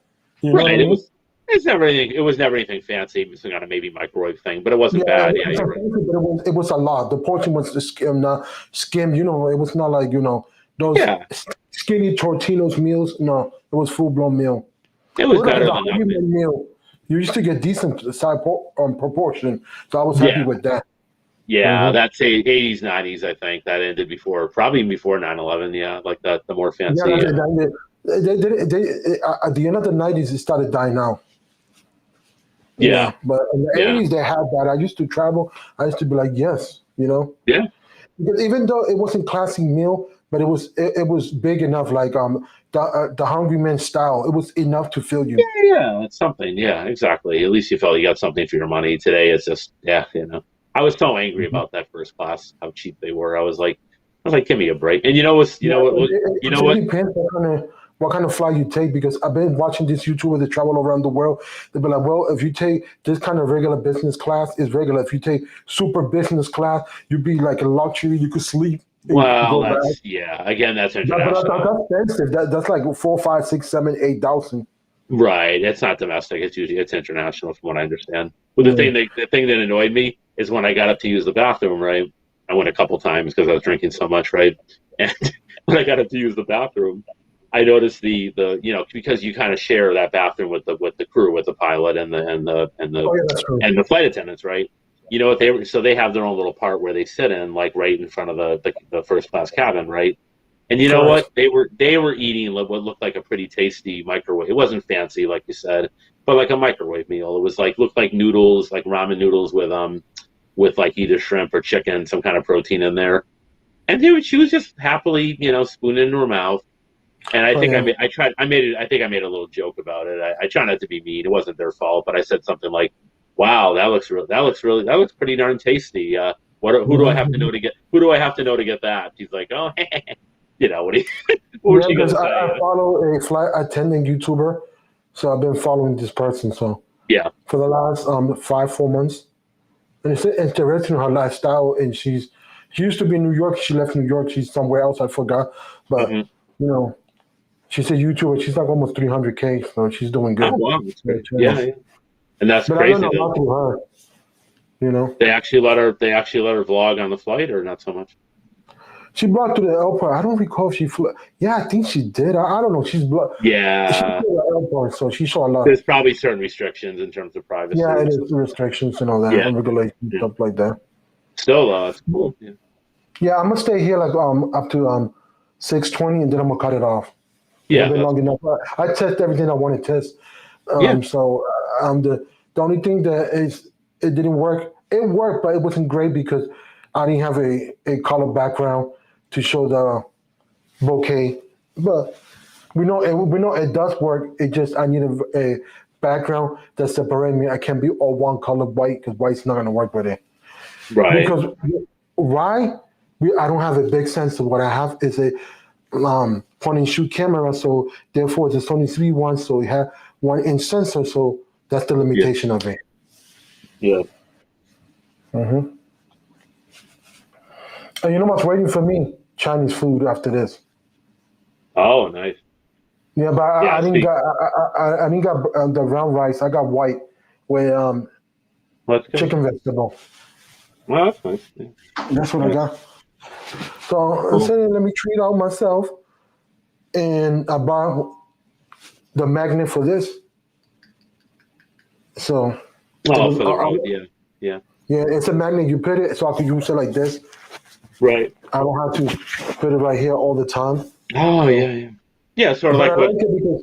You know what I right. It mean? was. It's never anything. It was never anything fancy. It was some kind of maybe microwave thing, but it Yeah, wasn't bad. it Yeah, was you're right. fancy, but it was a lot. The portion was not skim. It was not like those Yeah, skinny Tortino's meals. No, it was full blown meal. it It was was like better the than Hungry nothing. Man meal. You used to get decent side proportion, so I was happy Yeah, with that. yeah. Hmm. That's 80s, 90s. I think that ended probably before 9/11. Yeah, like that. The more Yeah, fancy. at the end of the '90s, it started dying out. Yeah, Yeah, but in the yeah, '80s, they had that. I used to travel. I used to be like, yes, yeah, because even though it wasn't classic meal, but it was big enough, like the Hungry Man style. It was enough to fill you. yeah. It's something. Yeah, exactly. At least you felt you got something for your money. Today, it's just yeah. I was so angry Mhm. about that first class, how cheap they were. I was like, give me a break. And you know what's, you Yeah, know what, it, you it, know it what? depends what kind of flight you take because I've been watching these YouTubers that travel around the world. They'll be like, well, if you take this kind of regular business class, it's regular. If you take super business class, you'd be like a luxury. You could sleep and you could Well, go back. again, that's But international. that's expensive. That's like 4, 5, 6, 7, 8,000. Right. It's not domestic. It's international from what I understand. But Yeah. the thing that annoyed me is when I got up to use the bathroom, right? I went a couple times because I was drinking so much, right? And when I got up to use the bathroom, I noticed because you kind of share that bathroom with the crew, with the pilot Oh yeah, that's true. and the flight attendants, right? You know what they have their own little part where they sit in, like right in front of the first class cabin, right? And you know Correct. what? They were eating what looked like a pretty tasty microwave. It wasn't fancy, like you said, but like a microwave meal. It was looked like noodles, like ramen noodles with like either shrimp or chicken, some kind of protein in there. And she was just happily, spooning it into her mouth. And I Oh think yeah. I think I made a little joke about it. I try not to be mean. It wasn't their fault, but I said something like, "Wow, that looks pretty darn tasty. Who do I have to know Mhm. to get that?" She's like, "Oh, what do you, what was Yeah, she because gonna I say? follow a flight attendant YouTuber, so I've been following this person. So Yeah, for the last 5, 4 months, and it's interesting her lifestyle. And she used to be in New York. She left New York. She's somewhere else. I forgot. But hmm you know, she's a YouTuber. She's like almost 300K. So she's doing Oh good. wow, that's Her great. channel. Yeah, and that's But I learned crazy a though. lot through her. You know, They actually let her vlog on the flight, or not so much. she brought to the airport. I don't recall if she flew. Yeah, I think she did. I don't know. She flew Yeah, to the airport, so she saw a lot. there's probably certain restrictions in terms of Yeah, privacy it and is stuff. restrictions and all that, Yeah, and regulations, yeah. stuff like that. Still, it's cool. Yeah, Yeah, I'm gonna stay here like up to 6:20, and then I'm gonna cut it off. It's yeah, been that's long enough. I test everything I want to test. yeah, So the only thing that is it didn't work. It worked, but it wasn't great because I didn't have a color background to show the bouquet. But we know it does work. It just I need a background that separates me. I can't be all one color white because white's not gonna work with it. right. Because why? I don't have a big sense of what I have is a point and shoot camera, so therefore it's a Sony CV1, so it had 1 inch sensor, so that's the Yeah, limitation of it. yeah. Hmm. And you know what's waiting for me? Chinese food after this. Oh, nice. Yeah, but I Yeah, didn't got I didn't got the round rice. I got white with let's go. chicken vegetable. Well, that's nice. Yeah. That's what I Yeah, got. So I cool. said, let me treat out myself, and I bought the magnet for this. So Oh, for the road, yeah, yeah, yeah, it's a magnet. You put it so I can use it like this. right. I don't have to put it right here all the time. Oh, yeah, yeah, yeah. Sort of But I like what, like it because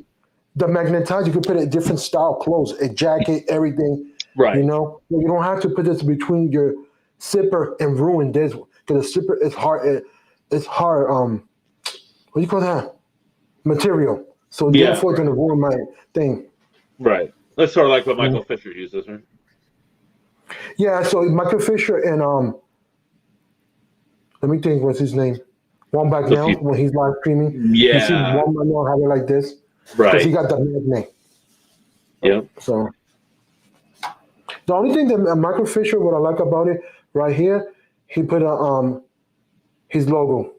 the magnetize, you can put it in different style clothes, a jacket, everything. You right? know, you don't have to put this between your zipper and ruin this because the zipper is hard. It's hard. What do you call that? Material. So Yeah, therefore, it's right, gonna ruin my thing. right. That's sort of like what Mm. Michael Fisher uses, right? Yeah. So Michael Fisher and let me think. What's his name? One back The now few, when he's live streaming. You see yeah, one back now have it like this because he right. got the magnet. Yeah. So the only thing that Michael Fisher, what I like about it, right here, he put a his logo,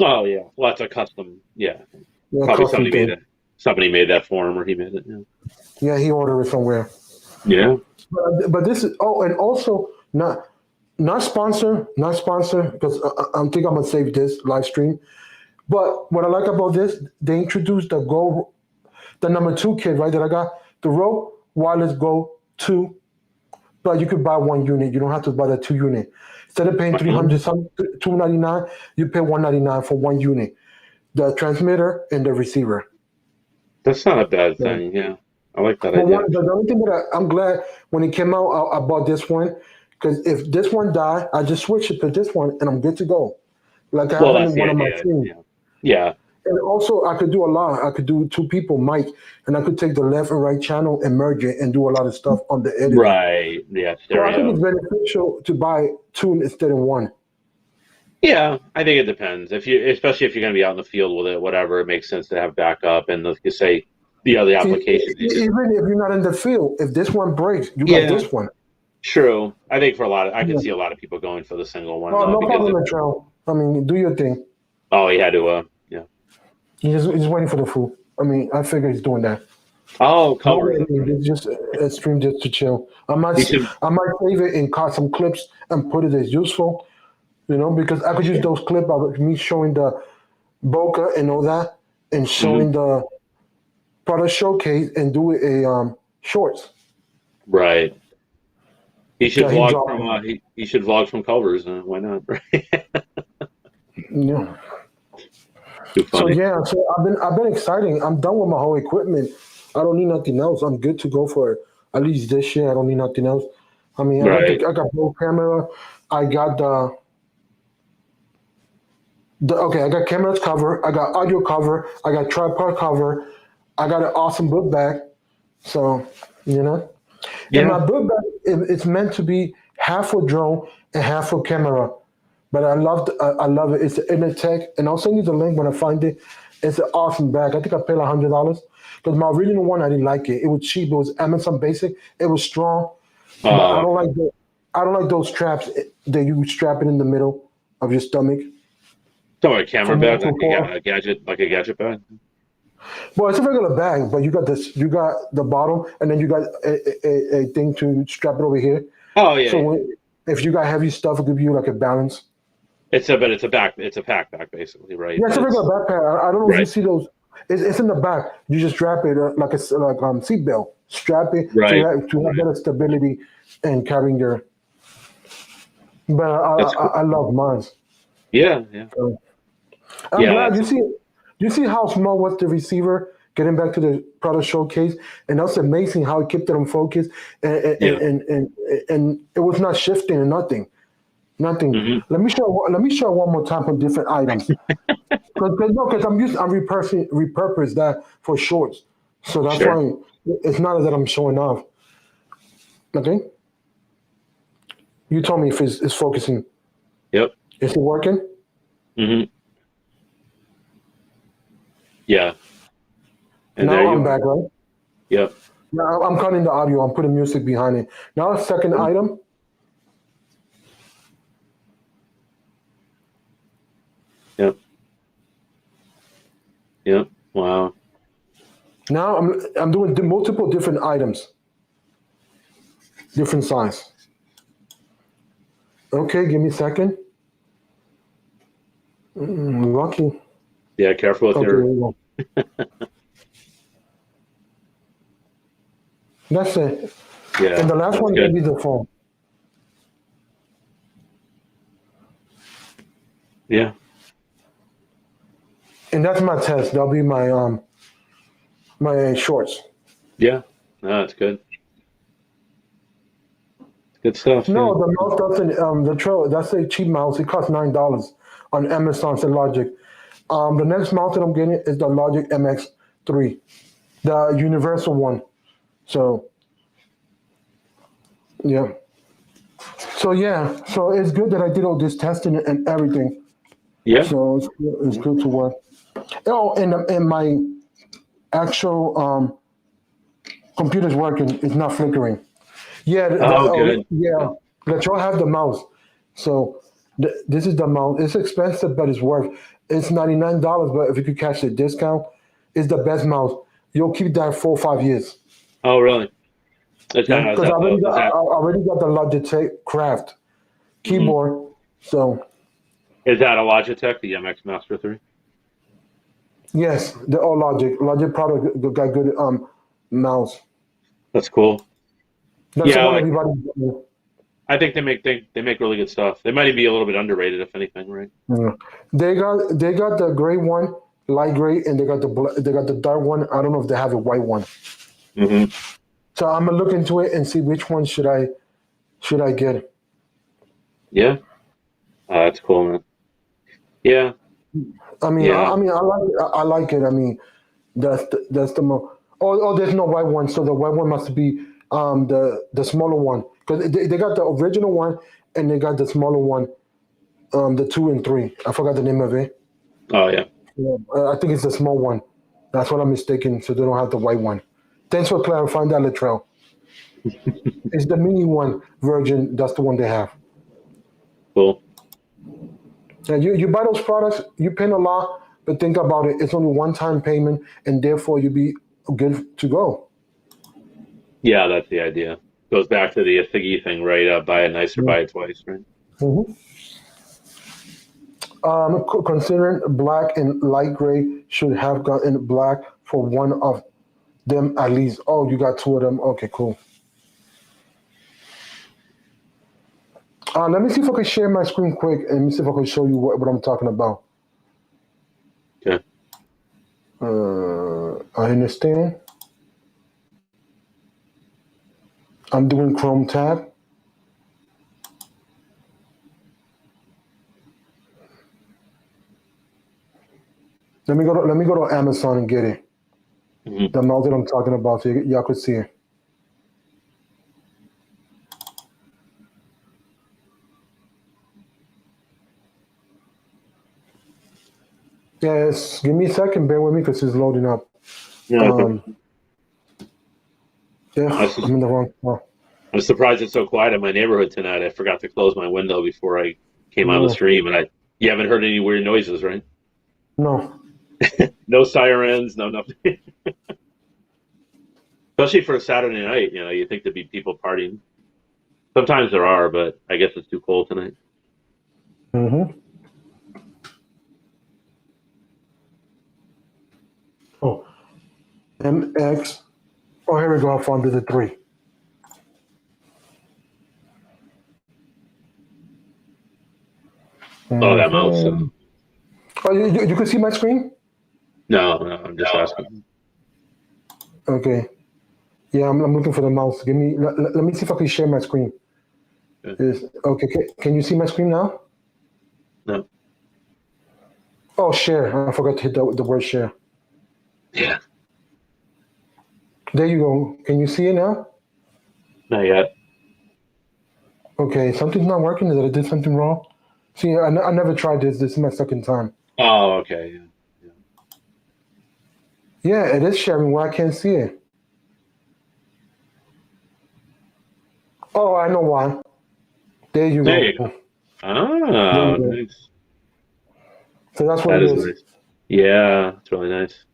Oh, yeah. Well, that's a custom. Yeah, yeah, probably custom thing. somebody made that for him, or he made it. Yeah. Yeah, he ordered it somewhere. Yeah. But this is and also not sponsor, not sponsor because I'm think I'm gonna save this live stream. But what I like about this, they introduced the number 2 kit, right? That I got the Rode Wireless Go 2, but you could buy one unit. You don't have to buy the 2 unit. Instead of paying 300 some 299, you pay 199 for one unit, the transmitter and the receiver. That's not a bad Yeah. thing. Yeah, I like that But idea. the only thing that I'm glad when it came out, I bought this one because if this one died, I just switch it to this one and I'm good to go. Like I Well, have it that's in the one of my idea. streams. Yeah. Yeah. And also, I could do a lot. I could do 2 people, mic, and I could take the left and right channel and merge it and do a lot of stuff on the editing. Right. Yeah. So I think Stereo. it's beneficial to buy 2 instead of 1. Yeah, I think it depends. Especially if you're going to be out in the field with it, whatever, it makes sense to have backup. And like you say, the other applications. Even if you're not in the field, if this one breaks, you got Yeah, this one. true. I think for I can Yeah. see a lot of people going for the single one Oh, though, no because problem, Latrell. I mean, do your thing. he had to. Yeah. He's waiting for the food. I mean, I figure he's doing that. Oh, No, covers. it's just a stream just to chill. He should. I might save it and cut some clips and put it as useful, because I could use those clips of me showing the Boca and all that and showing the product showcase and do it a shorts. Right. He should Yeah, he vlog dropped from. them. He should vlog from Culver's. Why not? Yeah. Too So funny. yeah, so I've been exciting. I'm done with my whole equipment. I don't need nothing else. I'm good to go for at least this year. I don't need nothing else. I mean, Right. I got both camera. I got I got cameras cover. I got audio cover. I got tripod cover. I got an awesome book bag. So and my Yeah. book bag it's meant to be half for drone and half for camera. But I love it. It's Intertech, and I'll send you the link when I find it. It's an awesome bag. I think I paid $100 because my original one I didn't like it. It was cheap. It was Amazon Basic. It was strong, but I don't like those straps that you strap it in the middle of your stomach. So a camera From bag, one to four. a gadget bag. Well, it's a regular bag, but you got this. You got the bottom, and then you got a thing to strap it over here. Oh yeah. So if you got heavy stuff, it gives you like a balance. It's a pack bag basically, right? Yeah, it's a But regular backpack. I don't know if you right. see those. It's in the back. You just strap it like a seatbelt. Strap it Right. to have better stability and carrying your. But That's cool. I love mine. Yeah. Yeah. So I'm Yeah. glad you see how small was the receiver. Getting back to the product showcase, and that's amazing how it kept it on focus, and Yeah. and it was not shifting and nothing. Mhm. Let me show one more time on different items. Because I'm repurpose that for shorts. So that's Sure. why it's not that I'm showing off. Okay? You told me if it's focusing. Yep. Is it working? Mhm. Yeah. And there Now you I'm are. back, right? Yep. Now I'm cutting the audio. I'm putting music behind it. Now second item. Yep. Yep. Wow. Now I'm doing multiple different items. Different size. Okay, give me a second. Lucky. Yeah. Careful with Okay, your. there you go. That's it. Yeah, And the last that's one good. will be the phone. Yeah. And that's my test. That'll be my shorts. Yeah. No, that's good. Good stuff. Yeah. No, the mouse doesn't. The Trail. That's a cheap mouse. It costs $9 on Amazon. It's a Logic. The next mouse that I'm getting is the Logic MX3, the universal one. So yeah. So yeah. So it's good that I did all this testing and everything. Yeah. So it's good to work. Oh, and my actual computer's working. It's not flickering. Yeah. Good. Yeah. Latrell have the mouse. So this is the mouse. It's expensive, but it's worth. It's $99. But if you could catch the discount, it's the best mouse. You'll keep that 4 or 5 years. Oh, really? Is that, is Because that, I already got the Logitech Craft keyboard. So is that a Logitech, the MX Master 3? yes, they're all Logic product got good mouse. That's cool. That's Yeah, the one like- everybody. I think they make really good stuff. They might be a little bit underrated, if anything, right? Yeah. They got the gray one, light gray, and they got the dark one. I don't know if they have a white one. Mm-hmm. So I'm gonna look into it and see which one should I get. Yeah. That's cool, man. Yeah. I mean, Yeah. I like it. I mean, that's the most. Oh, there's no white one, so the white one must be the smaller one because they got the original one and they got the smaller one, the 2 and 3. I forgot the name of it. Oh, yeah. Yeah, I think it's the small one. That's what I'm mistaken. So they don't have the white one. Thanks for clarifying that, Latrell. It's the mini one version. That's the one they have. Cool. And you buy those products, you pay a lot, but think about it. It's only one-time payment, and therefore you'll be good to go. Yeah, that's the idea. Goes back to the Figgy thing, right? Buy it nicer, buy it twice, right? Mm-hmm. Considering black and light gray should have gotten black for one of them at least. Oh, you got 2 of them. Okay, cool. Let me see if I can share my screen quick and let me see if I can show you what I'm talking about. Okay. I understand. I'm doing Chrome tab. Let me go to Amazon and get it. Mhm. The mouse that I'm talking about, so y'all could see it. Yes, give me a second. Bear with me because it's loading up. Yeah, Yeah, I'm in the wrong. Oh. I'm surprised it's so quiet in my neighborhood tonight. I forgot to close my window before I came on the stream, and you haven't heard any weird noises, right? No. No sirens, no nothing. Especially for a Saturday night, you think there'd be people partying. Sometimes there are, but I guess it's too cold tonight. Mm-hmm. Oh, MX. Oh, here we go. I found the 3. Oh, that mouse. Oh, you can see my screen? No, I'm just asking. Okay. Yeah, I'm looking for the mouse. Let me see if I can share my screen. Okay. Can you see my screen now? No. Oh, share. I forgot to hit the word share. Yeah. There you go. Can you see it now? Not yet. Okay, something's not working. Is that I did something wrong? See, I never tried this. This is my second time. Oh, okay. Yeah, it is sharing where I can't see it. Oh, I know why. There you There go. you go. Oh, go. nice. So that's what That it is is. nice. Yeah, it's really nice.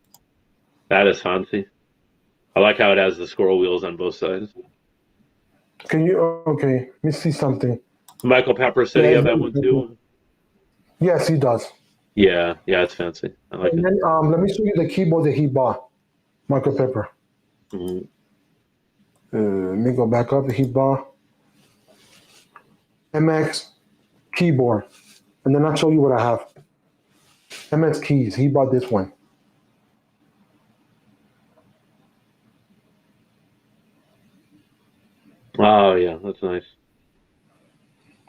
That is fancy. I like how it has the scroll wheels on both sides. Can you? Okay, let me see something. Michael Pepper said he had that one too. Yes, he does. Yeah, it's fancy. I like And it. then let me show you the keyboard that he bought, Michael Pepper. Mhm. Let me go back up. He bought MX keyboard, and then I'll show you what I have. MX keys. He bought this one. Oh yeah, that's nice.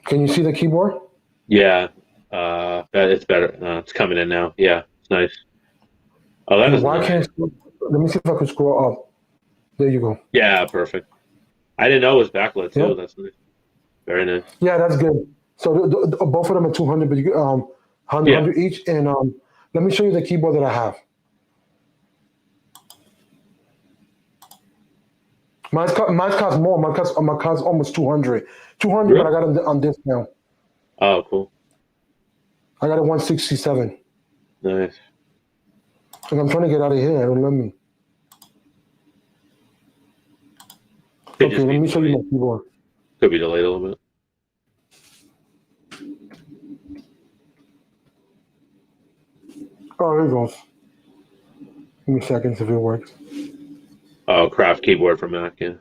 Can you see the keyboard? Yeah, it's better. It's coming in now. Yeah, it's nice. Oh, that is Why nice. can't? Let me see if I can scroll up. There you go. Yeah, perfect. I didn't know it was backlit too. Yeah. That's nice. Very nice. Yeah, that's good. So both of them are 200, but you 100 Yeah. each. And let me show you the keyboard that I have. Mine costs more. Mine costs almost 200. 200, but I got it on discount. Oh, cool. I got it 167. Nice. And I'm trying to get out of here. Don't let me. Could Okay, just let be me show you delayed. my keyboard. Could be delayed a little bit. Oh, here it goes. Give me seconds if it works. Oh, craft keyboard for Mac. Yeah.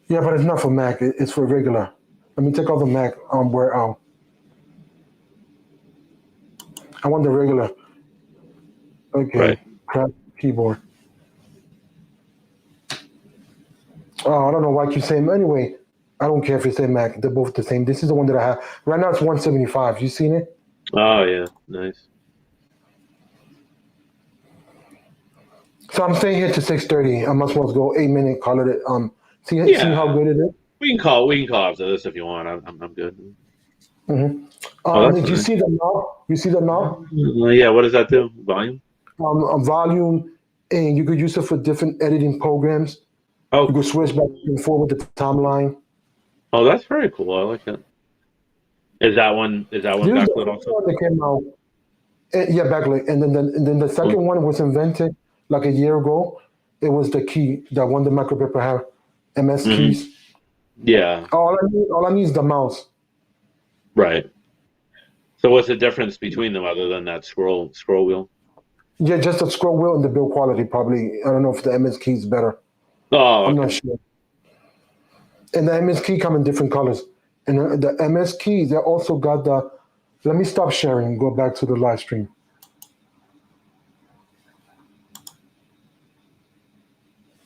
Yeah, but it's not for Mac. It's for regular. Let me take off the Mac. Where I want the regular. Okay, Right. craft keyboard. Oh, I don't know why you say anyway. I don't care if you say Mac. They're both the same. This is the one that I have right now. It's 175. You seen it? Oh yeah, nice. So I'm staying here to 6:30. I must well go 8 minute. Call it. See Yeah. how good it is. We can call after this if you want. I'm good. Mm-hmm. Oh, that's Did you nice. see the knob? You see the knob? Yeah. What does that do? Volume? A volume, and you could use it for different editing programs. You Oh, could switch back and forth with the timeline. oh, that's very cool. I like that. Is that one This is backlit the first also? one that came out. Yeah, backlit. And then the second one was invented like a year ago. It was the key, that one the Micro Paper have, MS Mhm. keys. Yeah. All I need is the mouse. Right. So what's the difference between them other than that scroll wheel? Yeah, just the scroll wheel and the build quality probably. I don't know if the MS key is better. Oh, I'm okay. not sure. And the MS key come in different colors. And the MS keys, they also got the. Let me stop sharing. Go back to the live stream.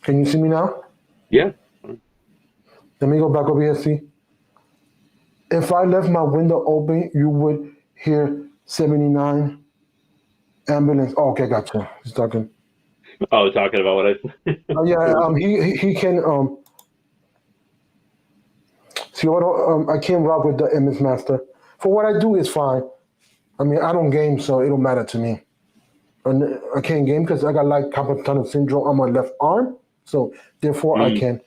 Can you see me now? Yeah. Let me go back over here. See, if I left my window open, you would hear 79 ambulance. Oh, okay, gotcha. He's talking. Oh, talking about what I. Oh yeah. He can see what I can't rock with the MS Master. For what I do is fine. I mean, I don't game, so it don't matter to me. And I can't game because I got like carpal tunnel syndrome on my left arm, so therefore I Mm. can.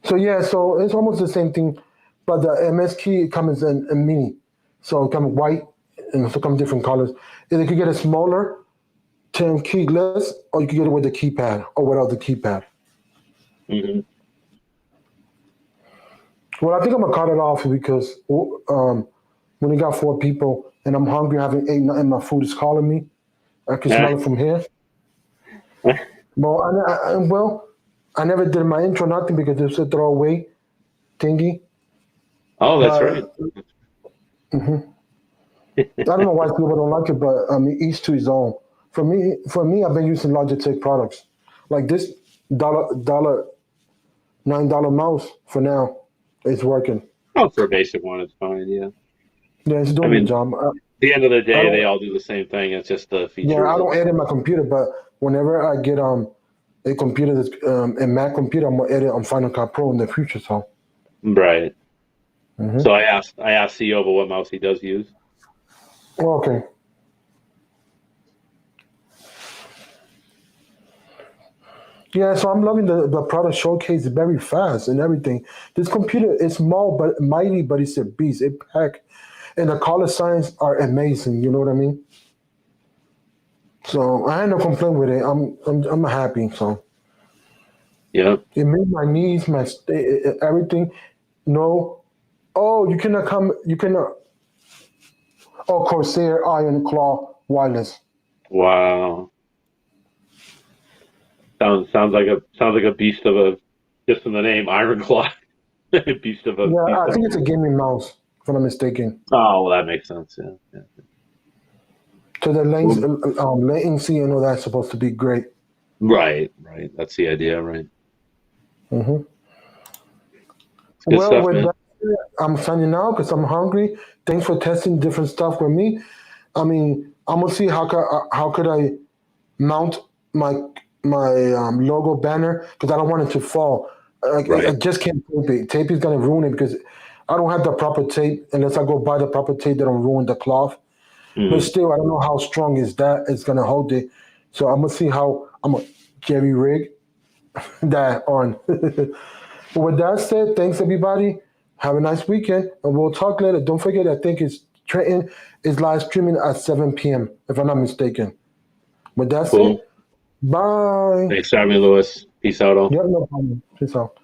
So yeah, so it's almost the same thing, but the MS key comes in mini, so it comes white and also comes different colors. And you could get a smaller 10 keyless, or you could get it with the keypad or without the keypad. Mhm. Well, I think I'm gonna cut it off because when you got 4 people and I'm hungry, I haven't eaten nothing, my food is calling me. I can Yeah. smell it from here. Well, I never did my intro, nothing because it's a throwaway thingy. Oh, that's But right. I don't know why people don't like it, but I mean, each to his own. For me, I've been using Logitech products like this $9 mouse for now. It's working. Oh, for a basic one, it's fine. Yeah. Yeah, it's I doing mean, the job. at the end of the I day, they don't. all do the same thing. It's just the Yeah, features. I don't edit my computer, but whenever I get a computer that's a Mac computer, I'm gonna edit on Final Cut Pro in the future. So. Right. Mhm. So I asked Siova what mouse he does use. Okay. Yeah, so I'm loving the product showcase very fast and everything. This computer is small but mighty, but it's a beast. It pack, and the color signs are amazing. You know what I mean? So I had no complaint with it. I'm happy. So Yeah. it made my knees, everything. No, oh, you cannot come. You cannot. Oh, Corsair Iron Claw wireless. Wow. Sounds like a beast of just from the name Iron Claw. Beast of a. Yeah, Beast I of think it's a gaming mouse, if I'm not mistaken. Oh, well, that makes sense. Yeah. Yeah. So the latency and all that's supposed to be great. Right. Right. That's the idea. Right. Hmm. It's good Well, stuff, with man. that, I'm signing out because I'm hungry. Thanks for testing different stuff with me. I mean, I'm gonna see how could I mount my logo banner because I don't want it to fall. I Right. just can't tape it. Tape is gonna ruin it because I don't have the proper tape. Unless I go buy the proper tape, that'll ruin the cloth. But Mhm. still, I don't know how strong is that it's gonna hold it. So I'm gonna see how I'm gonna jerry rig that on. With that said, thanks everybody. Have a nice weekend, and we'll talk later. Don't forget, I think it's Trenton is live streaming at 7 p.m. if I'm not mistaken. With that said, Cool. bye. Thanks for having me, Lewis. Peace out, all. Yep, no problem. Peace out.